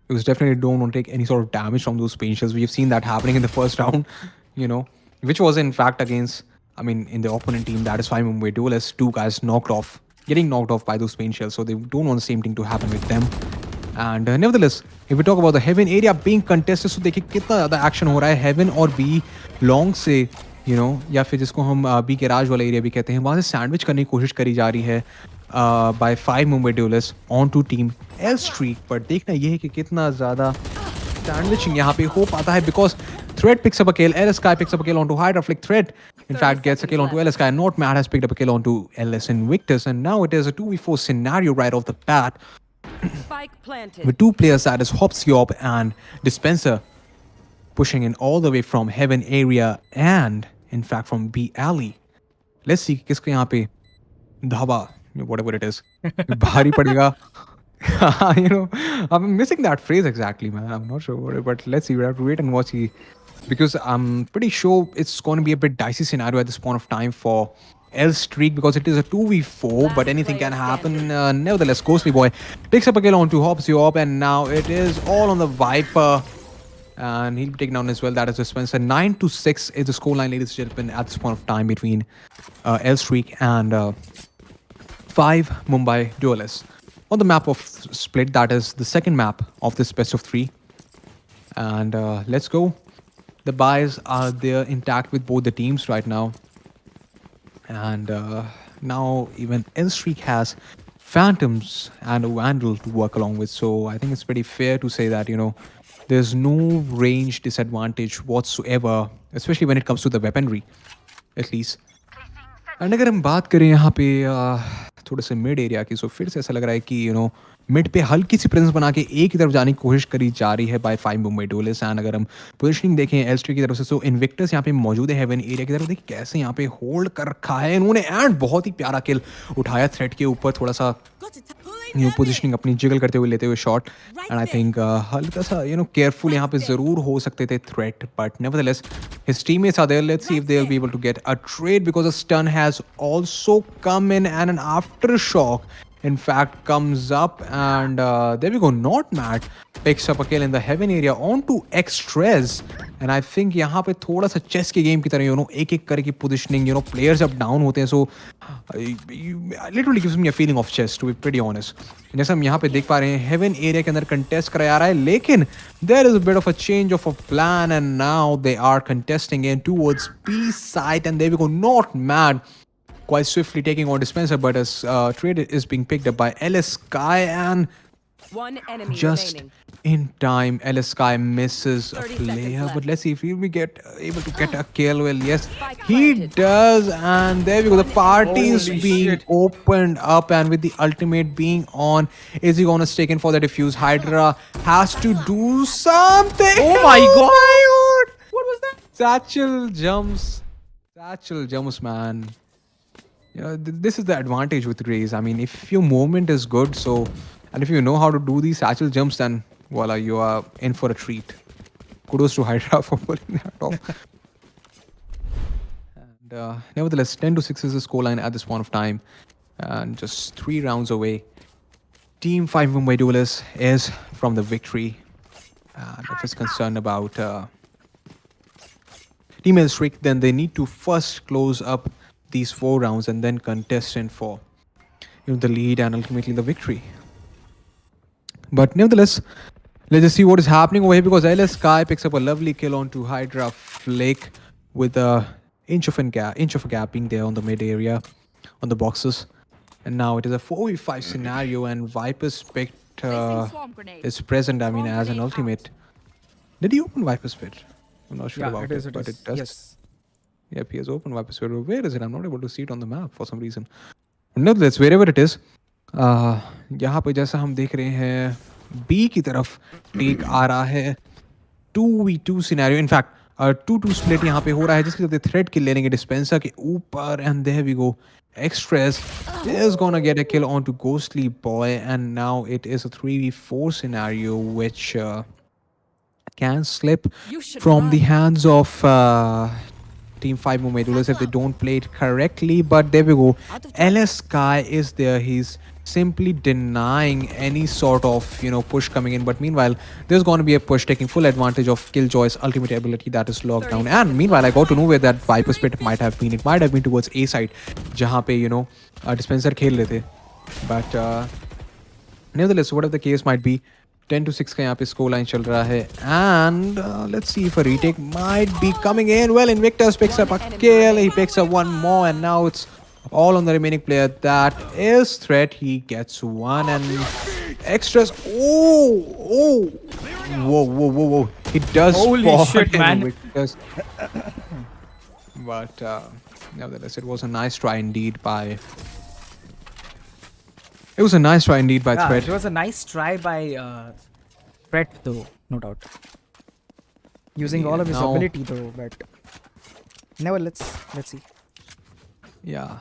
Because definitely don't want to take any sort of damage from those pain shells. We've seen that happening in the first round, which was in fact against, in the opponent team, that is 5 Mumbai Duelists, 2 guys getting knocked off by those pain shells, so they don't want the same thing to happen with them. And nevertheless, if we talk about the heaven area being contested, so देखिए कितना ज़्यादा action हो रहा है heaven और B long से, या फिर जिसको हम B के राज वाला एरिया भी कहते हैं, वहाँ से सैंडविच करने की कोशिश करी जा रही है by 5 Mumbai Duelists onto team LStreak. पर देखना ये है कि कितना ज़्यादा sandwiching यहाँ पे हो पाता है, because Threat picks up a kill, LSky picks up a kill onto Hydra Flick. Threat, in fact, gets a kill onto LSky. Not Mad has picked up a kill onto LS Invictus, and now it is a 2v4 scenario right off the bat, Spike planted. with 2 players, that is Hopsiop and Dispenser, pushing in all the way from heaven area and in fact from B alley. Let's see किसको यहाँ पे धावा, whatever it is, भारी पड़ेगा. I'm missing that phrase exactly, man. I'm not sure what it, but let's see. We have to wait and watch. Because I'm pretty sure it's going to be a bit dicey scenario at this point of time for LStreak, because it is a 2v4, but anything can happen. Nevertheless, Ghostly Boy picks up a kill onto Hopsiop, and now it is all on the Viper, and he'll be taken down as well. That is Dispenser. 9-6 is the scoreline, ladies and gentlemen, at this point of time between LStreak and 5 Mumbai Duelists. On the map of Split, that is the second map of this best of 3. And let's go. The buys are there intact with both the teams right now. And now even LStreak has Phantoms and a Vandal to work along with. So I think it's pretty fair to say that, there's no range disadvantage whatsoever, especially when it comes to the weaponry, at least. And अगर हम बात करें यहाँ पे थोड़े से mid area की, सो फिर से ऐसा लग रहा है कि मिड पे हल्की सी प्रेजेंस बना के एक की तरफ जाने की कोशिश करी जा रही है बाय 5 मुंबई डुएलिस्ट्स. एंड अगर हम पोजीशनिंग देखें LStreak की तरफ से, सो इन्विक्टस यहाँ पे मौजूद है हेवन एरिया की तरफ. देखिए कैसे यहाँ पे होल्ड कर रखा है इन्होंने, एंड बहुत ही प्यारा किल उठाया थ्रेट के ऊपर, थोड़ा सा पोजीशनिंग अपनी जिगल करते हुए लेते हुए शॉट. एंड आई थिंक हल्का सा केयरफुल यहाँ पे जरूर हो सकते थे threat, but nevertheless his teammates are there. Let's see if they'll be able to get a trade, because a stun has also come in and an aftershock in fact comes up, and there we go. Not Mad picks up a kill in the heaven area onto Xtrez, And I think यहाँ पे थोड़ा सा chess के game की तरह एक एक करके positioning players जब down होते हैं so literally gives me a feeling of chess to be pretty honest. जैसे हम यहाँ पे देख पा रहे हैं heaven area के अंदर contest कराया जा रहा है लेकिन there is a bit of a change of a plan and now they are contesting in towards B side and there we go, not mad, quite swiftly taking on dispenser but as trade is being picked up by LS Sky and One enemy just remaining. in time LS Sky misses a 30 seconds player left. but let's see if he'll be able to get a kill. Well, yes Spike he planted. does and there we go, the party is Holy being shit. opened up and with the ultimate being on, is he gonna stick in for the defuse? Hydra has to do something. Oh my god, what was that? Satchel jumps man. This is the advantage with Raze. I mean, if your movement is good, and if you know how to do these satchel jumps, then voila, you are in for a treat. Kudos to Hydra for pulling that off. And nevertheless, 10-6 is the scoreline at this point of time, and just 3 rounds away. Team 5 Mumbai Duelists is from the victory. And if it's concerned about Team LStreak, then they need to first close up these 4 rounds and then contest in for the lead and ultimately the victory. But nevertheless, let's just see what is happening over here because LS Sky picks up a lovely kill onto Hydra Flake with a inch of a gap being there on the mid area on the boxes. And now it is a 4v5 scenario and Viper's picked is present, I mean, as an ultimate. Did he open Viper's pit? I'm not sure about it, but it does. Yes. Yep, he has opened Viper's pit. Where is it? I'm not able to see it on the map for some reason. Nevertheless, wherever it is, यहाँ पे जैसा हम देख रहे हैं B की तरफ take आ रहा है 2v2 सिनेरियो, इनफैक्ट 2-2 स्प्लिट यहाँ पे हो रहा है जिसके चलते थ्रेड किल लेने के डिस्पेंसर के ऊपर and there we go Express is gonna get a kill onto Ghostly Boy and now it is a 3v4 scenario which can slip from the hands of Team 5 Mumbai Duelists if they don't play it correctly. But there we go, LS Sky is there, he's simply denying any sort of push coming in, but meanwhile there's going to be a push taking full advantage of Killjoy's ultimate ability that is locked down. And meanwhile I got to know where that Viper's pit might have been. It might have been towards A side jahan pe dispenser khel rahe the, but nevertheless whatever the case might be, 10-6 का यहाँ पे score line चल रहा है and let's see if a retake might be coming in. Well, Invictus picks up a kill, he picks up one more and now it's all on the remaining player. That is Threat. He gets one and Extras. Oh, whoa. He does Holy spot shit, man. Invictus. But nevertheless, it was a nice try indeed by... It was a nice try indeed by Threat. It was a nice try by Threat though, no doubt. Using all of his ability though, but... Never, let's see. Yeah.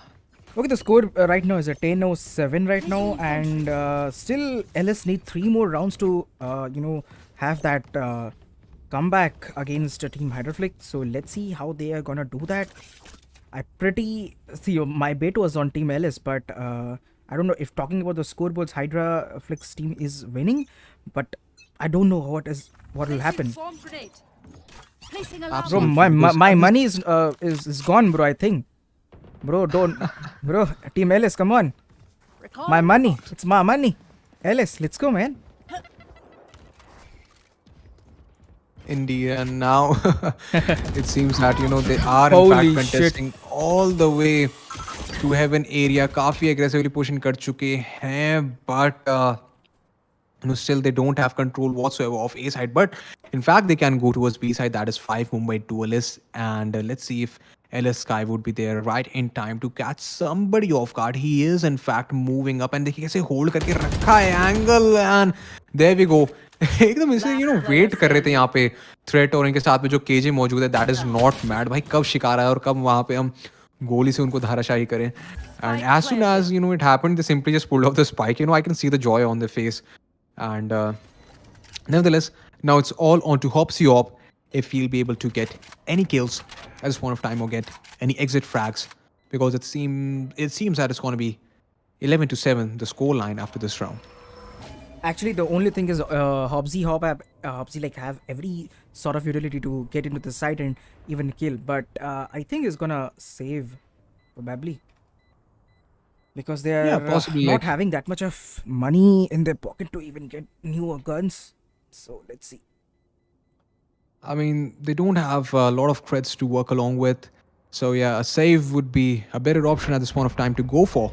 Okay, the score right now is a 10-07 right now, and still LS need 3 more rounds to have that comeback against Team Hydroflick. So let's see how they are gonna do that. My bet was on Team LS, but I don't know if talking about the scoreboards, Hydroflick's team is winning, but I don't know what will happen. Bro, my money is gone, bro. I think. Bro, Team LS, come on. My money. It's my money. LS, let's go, man. Indeed, and now it seems that they are in Holy fact contesting all the way to heaven area. काफी aggressively pushing कर चुके हैं, but still they don't have control whatsoever of A side. But in fact, they can go towards B side. That is 5 Mumbai Duelists, and let's see if LS Sky would be there right in time to catch somebody off guard. He is in fact moving up, and देखिए कैसे hold करके रखा है angle, and there we go. एकदम इसे wait कर रहे थे यहाँ पे थ्रेट और इनके साथ में जो केजे मौजूद है. That is not mad. भाई कब शिकार आया और कब वहाँ पे हम गोली से उनको धाराशाही करें. And as soon as it happened, they simply just pulled off the spike. I can see the joy on the face. And nevertheless, now it's all on to Hopsy Hop if he'll be able to get any kills at this point of time or get any exit frags, because it seems that it's going to be 11-7 the score line after this round. Actually, the only thing is Hobbsy like have every sort of utility to get into the site and even kill. But I think he's gonna save probably because they Yeah, are possibly. not Like, having that much of money in their pocket to even get newer guns. So let's see. I mean, they don't have a lot of creds to work along with. So yeah, a save would be a better option at this point of time to go for.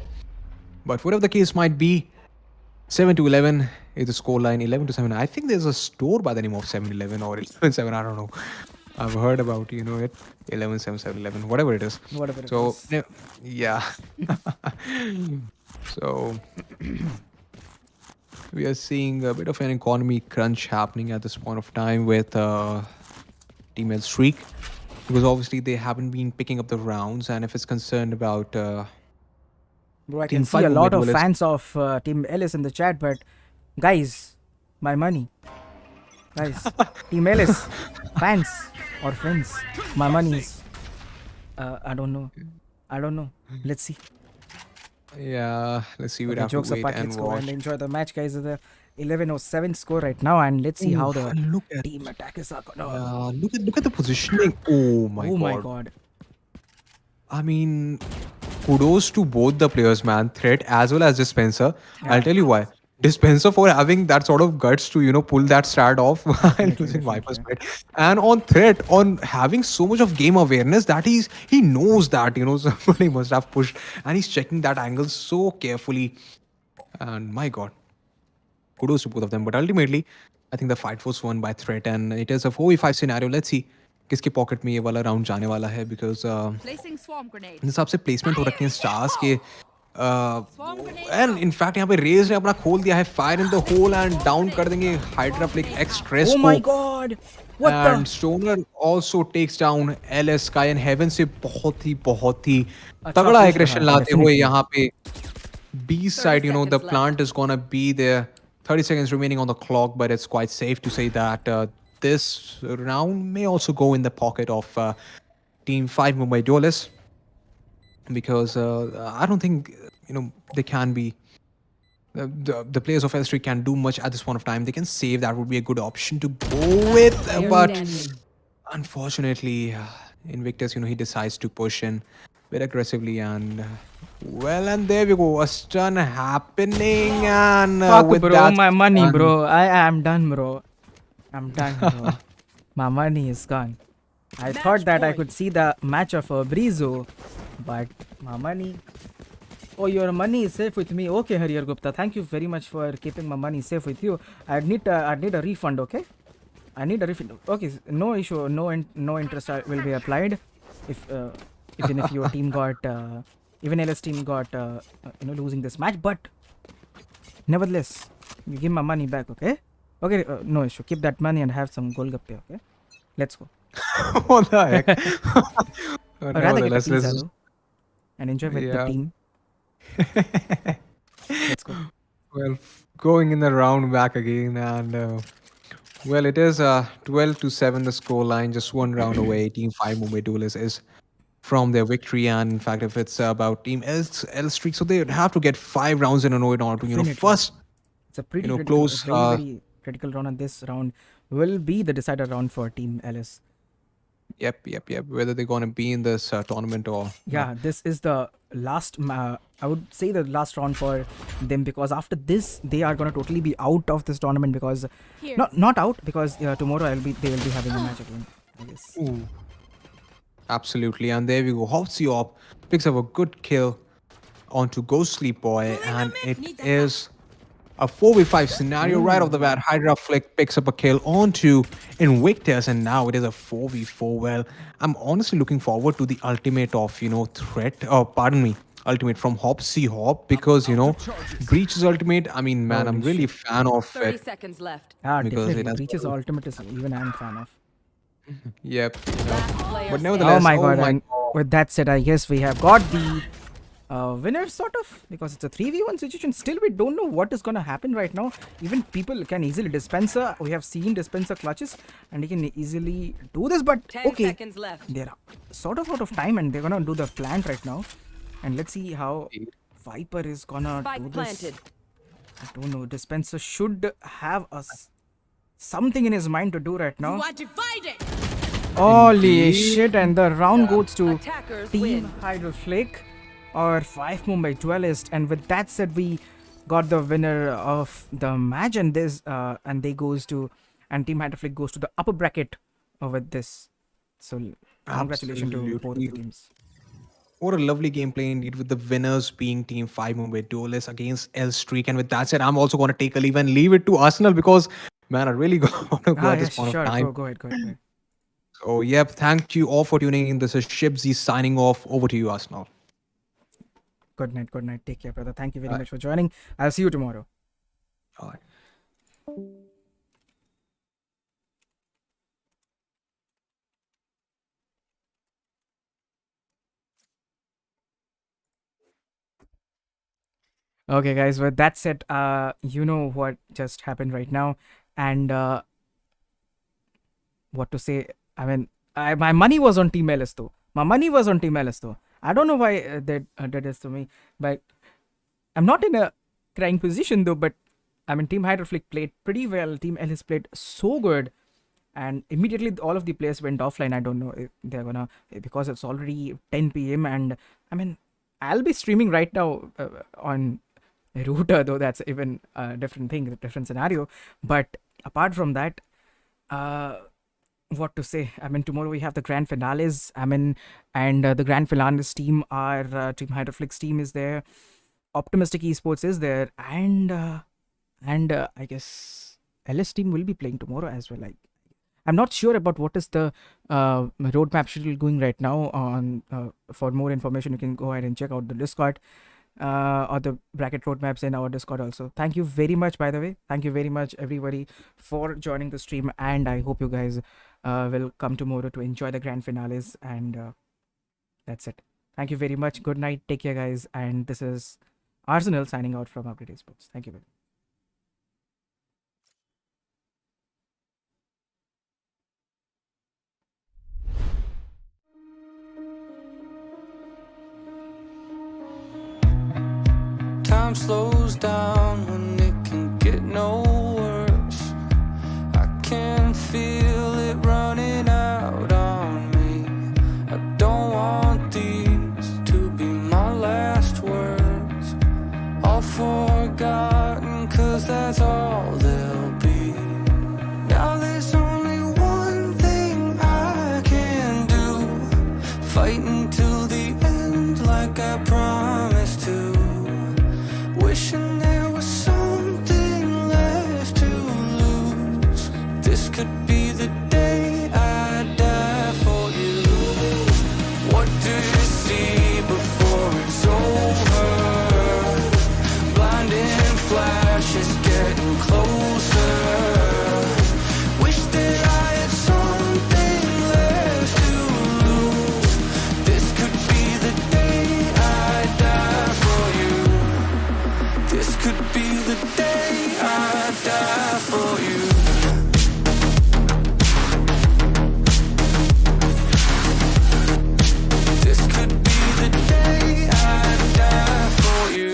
But whatever the case might be, 7-11 is the scoreline. 11-7. I think there's a store by the name of 7-11 or 11-7. I don't know. I've heard about it. 11-7, 7-11, whatever it is. Whatever it So is. yeah. So we are seeing a bit of an economy crunch happening at this point of time with Team LStreak, because obviously they haven't been picking up the rounds, and if it's concerned about Bro, I Team can see a 5 lot of Duelist. fans of Team Ellis in the chat, but guys, my money. Guys, Team Ellis, fans or friends, my money is. I don't know. Let's see. Yeah, let's see. We'd Okay, have to jokes wait apart, and let's go watch. and enjoy the match, guys. The 11:07 score right now, and let's see how the Look at team attackers are gonna. look at the positioning. Oh my Oh god. my god. I mean, kudos to both the players, man. Threat as well as Dispenser. I'll tell you why. Dispenser for having that sort of guts to pull that strat off while using Viper's Pet, and on Threat on having so much of game awareness that he knows that somebody must have pushed, and he's checking that angle so carefully. And my god, kudos to both of them. But ultimately, I think the fight was won by Threat, and it is a 4v5 scenario. Let's see किसके pocket में ये वाला round जाने वाला है, because Placing swarm grenade. हिसाब से placement हो रखे हैं स्टार्स के, एंड इनफैक्ट यहाँ पे रेज ने अपना खोल दिया है, fire in the hole and down कर देंगे हाइड्रा फ्लिक एक्सट्रेस Oh को, my god. What and the? Stoner also takes down LS Sky and Heaven से बहुत ही अच्छा तगड़ा push एग्रेशन रहा, लाते हुए definitely. यहाँ पे B 30 side, the seconds left. plant is gonna be there. 30 seconds remaining on the clock, but it's quite safe to say that this round may also go in the pocket of Team 5 Mumbai Duelists, because I don't think they can be. The players of L3 can do much at this point of time. They can save. That would be a good option to go with, but unfortunately, Invictus, he decides to push in very aggressively, and well, and there we go, a stun happening, and Fuck, with bro, that my money, stun- bro. I am done, bro. I'm done, bro. My money is gone. I thought that I could see the match of Brizo, but my money. Oh, your money is safe with me. Okay, Hariyar Gupta. Thank you very much for keeping my money safe with you. I need a refund. Okay, I need a refund. Okay, no issue. No interest will be applied. If even if your team got even LS team got losing this match, but nevertheless, you give my money back. Okay, no issue. Keep that money and have some golgappe. Okay, let's go. what the heck? I'd rather get a Nevertheless, pizza let's though, and enjoy with the Yeah. team. Let's go. well, going in the round back again, and well, it is 12-7 the score line, just one round away. Team 5 Mumbai Duelists is from their victory, and in fact, if it's about Team L-Streak, so they would have to get 5 rounds in a row in order to Definitely. first It's a pretty critical, close. very critical round, and this round will be the decider round for Team LS. Yep. Whether they're gonna be in this tournament or Yeah, this is the last. I would say the last round for them, because after this they are gonna totally be out of this tournament, because Here. not out, because tomorrow they will be having a match again. I guess. Ooh. Absolutely, and there we go. Hoppsy Hop picks up a good kill onto Ghost Sleep Boy, and it is a 4v5 scenario right off the bat. Hydra Flick picks up a kill onto Invictus, and now it is a 4v4. Well, I'm honestly looking forward to the ultimate of Threat. Ultimate from Hoppsy Hop, because Breach's ultimate. I mean, man, I'm really a fan of 30 it. seconds left. Ah, Because it definitely. has Breach's got- ultimate is even I'm a fan of. Yep. Player But standing. nevertheless, Oh my god! my And with that said, I guess we have got the winner, sort of, because it's a 3v1 situation. Still, we don't know what is gonna happen right now. Even people can easily Dispenser. We have seen Dispenser clutches, and he can easily do this. But 10 okay, seconds left. they're sort of out of time, and they're gonna do the plant right now. And let's see how Viper is gonna Spike do this. planted. I don't know. Dispenser should have something in his mind to do right now. You are divided. Holy shit! And the round goes to Attackers Team win. HydroFlake or 5 Mumbai Duelist. And with that said, we got the winner of the match, and this and they goes to and Team HydroFlake goes to the upper bracket with this. So congratulations to both of the Absolutely. teams. What a lovely gameplay indeed, with the winners being Team 5 Mumbai Duelists against LStreak. And with that said, I'm also going to take a leave and leave it to Arsenal because, man, I really want to go at this point Sure. of time. Go ahead. So, yep, thank you all for tuning in. This is Shibzi signing off. Over to you, Arsenal. Good night. Take care, brother. Thank you very Bye. much for joining. I'll see you tomorrow. All right. Okay, guys. With that said, you know what just happened right now, and what to say. I mean, my money was on Team LS though. I don't know why they did this to me, but I'm not in a crying position though. But I mean, Team HydroFlake played pretty well. Team LS played so good, and immediately all of the players went offline. I don't know if they're gonna, because it's already 10 p.m. and I mean, I'll be streaming right now on router, though that's even a different thing, a different scenario. But apart from that, what to say? I mean, tomorrow we have the grand finales. I mean, and the grand finales team are Team HydroFlix team is there, Optimistic Esports is there, and I guess LS team will be playing tomorrow as well. I'm not sure about what is the roadmap schedule going right now. On for more information, you can go ahead and check out the Discord or the bracket roadmaps in our Discord also. Thank you very much, by the way. Thank you very much, everybody, for joining the stream, and I hope you guys will come tomorrow to enjoy the grand finales. And that's it. Thank you very much. Good night. Take care, guys. And this is Arsenal signing out from UpgradeEsports. Thank you very much. Time slows down when it can get no worse. I can feel it running out on me. I don't want these to be my last words. All forgotten, 'cause that's all they'll be. Now there's only one thing I can do. Fight until the end like I promised.